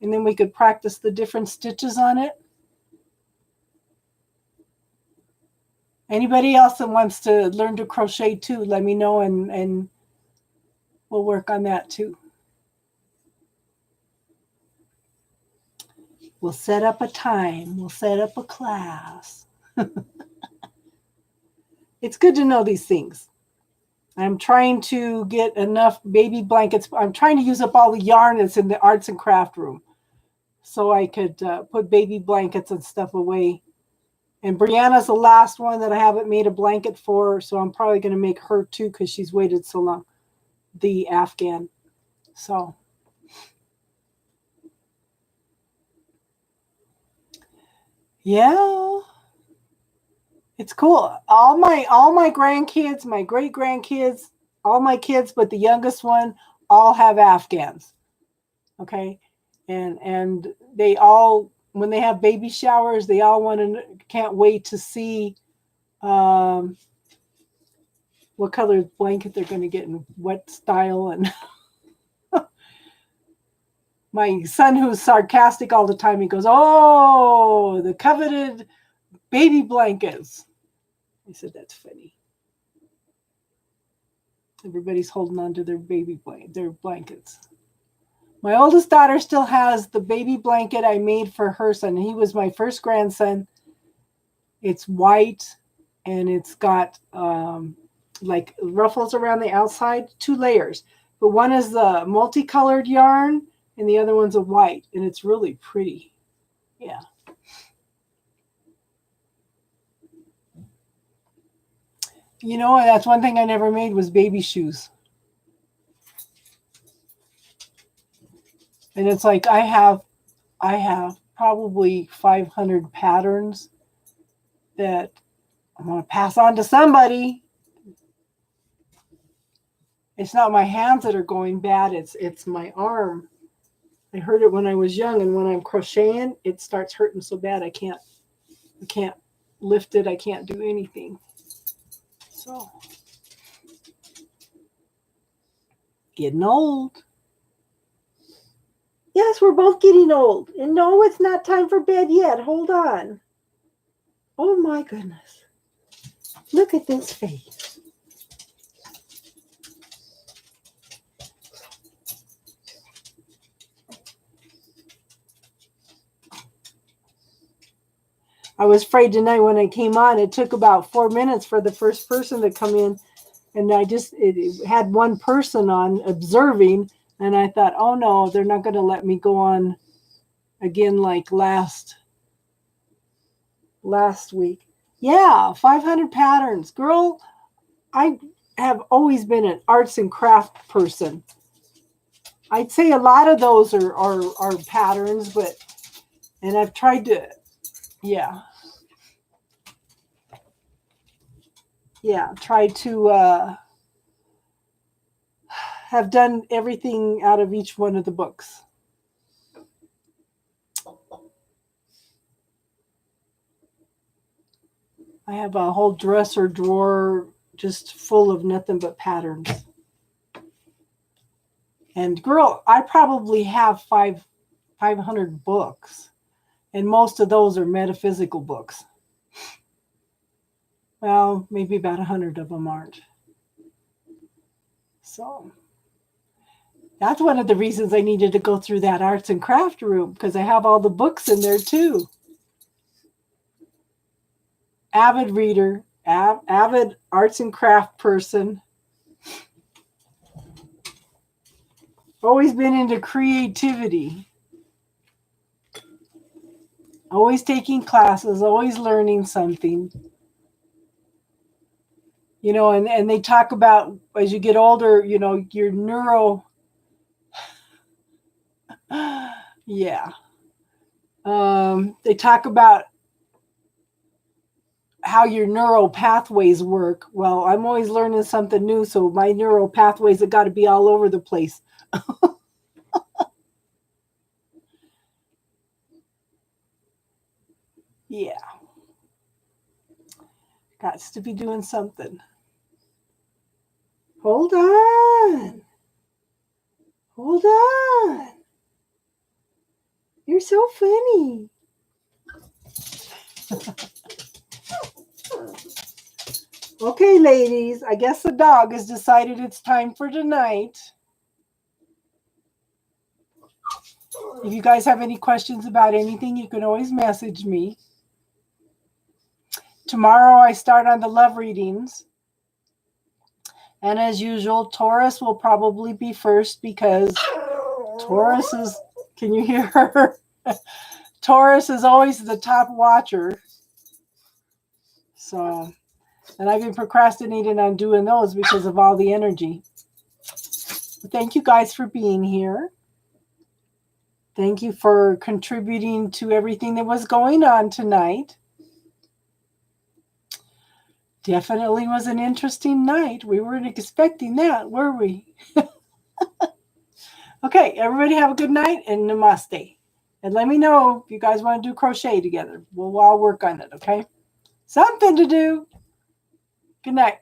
and then we could practice the different stitches on it. Anybody else that wants to learn to crochet too, let me know, and we'll work on that too. We'll set up a time. We'll set up a class. It's good to know these things. I'm trying to get enough baby blankets. I'm trying to use up all the yarn that's in the arts and craft room so I could put baby blankets and stuff away. And Brianna's the last one that I haven't made a blanket for, so I'm probably going to make her too because she's waited so long. The Afghan. So yeah, it's cool. All my grandkids, my great grandkids, all my kids, but the youngest one, all have Afghans. Okay, and they all, when they have baby showers, they all can't wait to see what color blanket they're going to get and what style. And my son, who's sarcastic all the time, he goes, "Oh, the coveted baby blankets." I said, "That's funny." Everybody's holding on to their their blankets. My oldest daughter still has the baby blanket I made for her son. He was my first grandson. It's white and it's got like ruffles around the outside, 2 layers. But one is the multicolored yarn and the other one's a white, and it's really pretty. Yeah. You know, that's one thing I never made was baby shoes. And it's like I have probably 500 patterns that I'm going to pass on to somebody. It's not my hands that are going bad, it's my arm. I hurt it when I was young, and when I'm crocheting, it starts hurting so bad I can't lift it, I can't do anything. So getting old. Yes, we're both getting old. And no, it's not time for bed yet. Hold on. Oh my goodness. Look at this face. I was afraid tonight when I came on, it took about 4 minutes for the first person to come in. And it had one person on observing. And I thought, oh no, they're not going to let me go on again like last week. Yeah, 500 patterns. Girl, I have always been an arts and craft person. I'd say a lot of those are patterns, and I've tried to, try to have done everything out of each one of the books. I have a whole dresser drawer just full of nothing but patterns. And girl, I probably have 500 books, and most of those are metaphysical books. Well, maybe about 100 of them aren't. So that's one of the reasons I needed to go through that arts and craft room, because I have all the books in there too. Avid reader, avid arts and craft person. Always been into creativity. Always taking classes, always learning something. You know, and they talk about as you get older, you know, your neuro. Yeah. They talk about how your neural pathways work. Well, I'm always learning something new, so my neural pathways have got to be all over the place. Yeah. Got to be doing something. Hold on. Hold on. You're so funny. Okay, ladies, I guess the dog has decided it's time for tonight. If you guys have any questions about anything, you can always message me. Tomorrow I start on the love readings. And as usual, Taurus will probably be first because Taurus is, can you hear her? Taurus is always the top watcher. So, and I've been procrastinating on doing those because of all the energy. But thank you guys for being here. Thank you for contributing to everything that was going on tonight. Definitely was an interesting night. We weren't expecting that, were we? Okay, everybody have a good night and namaste. And let me know if you guys want to do crochet together. We'll all work on it, okay? Something to do. Good night.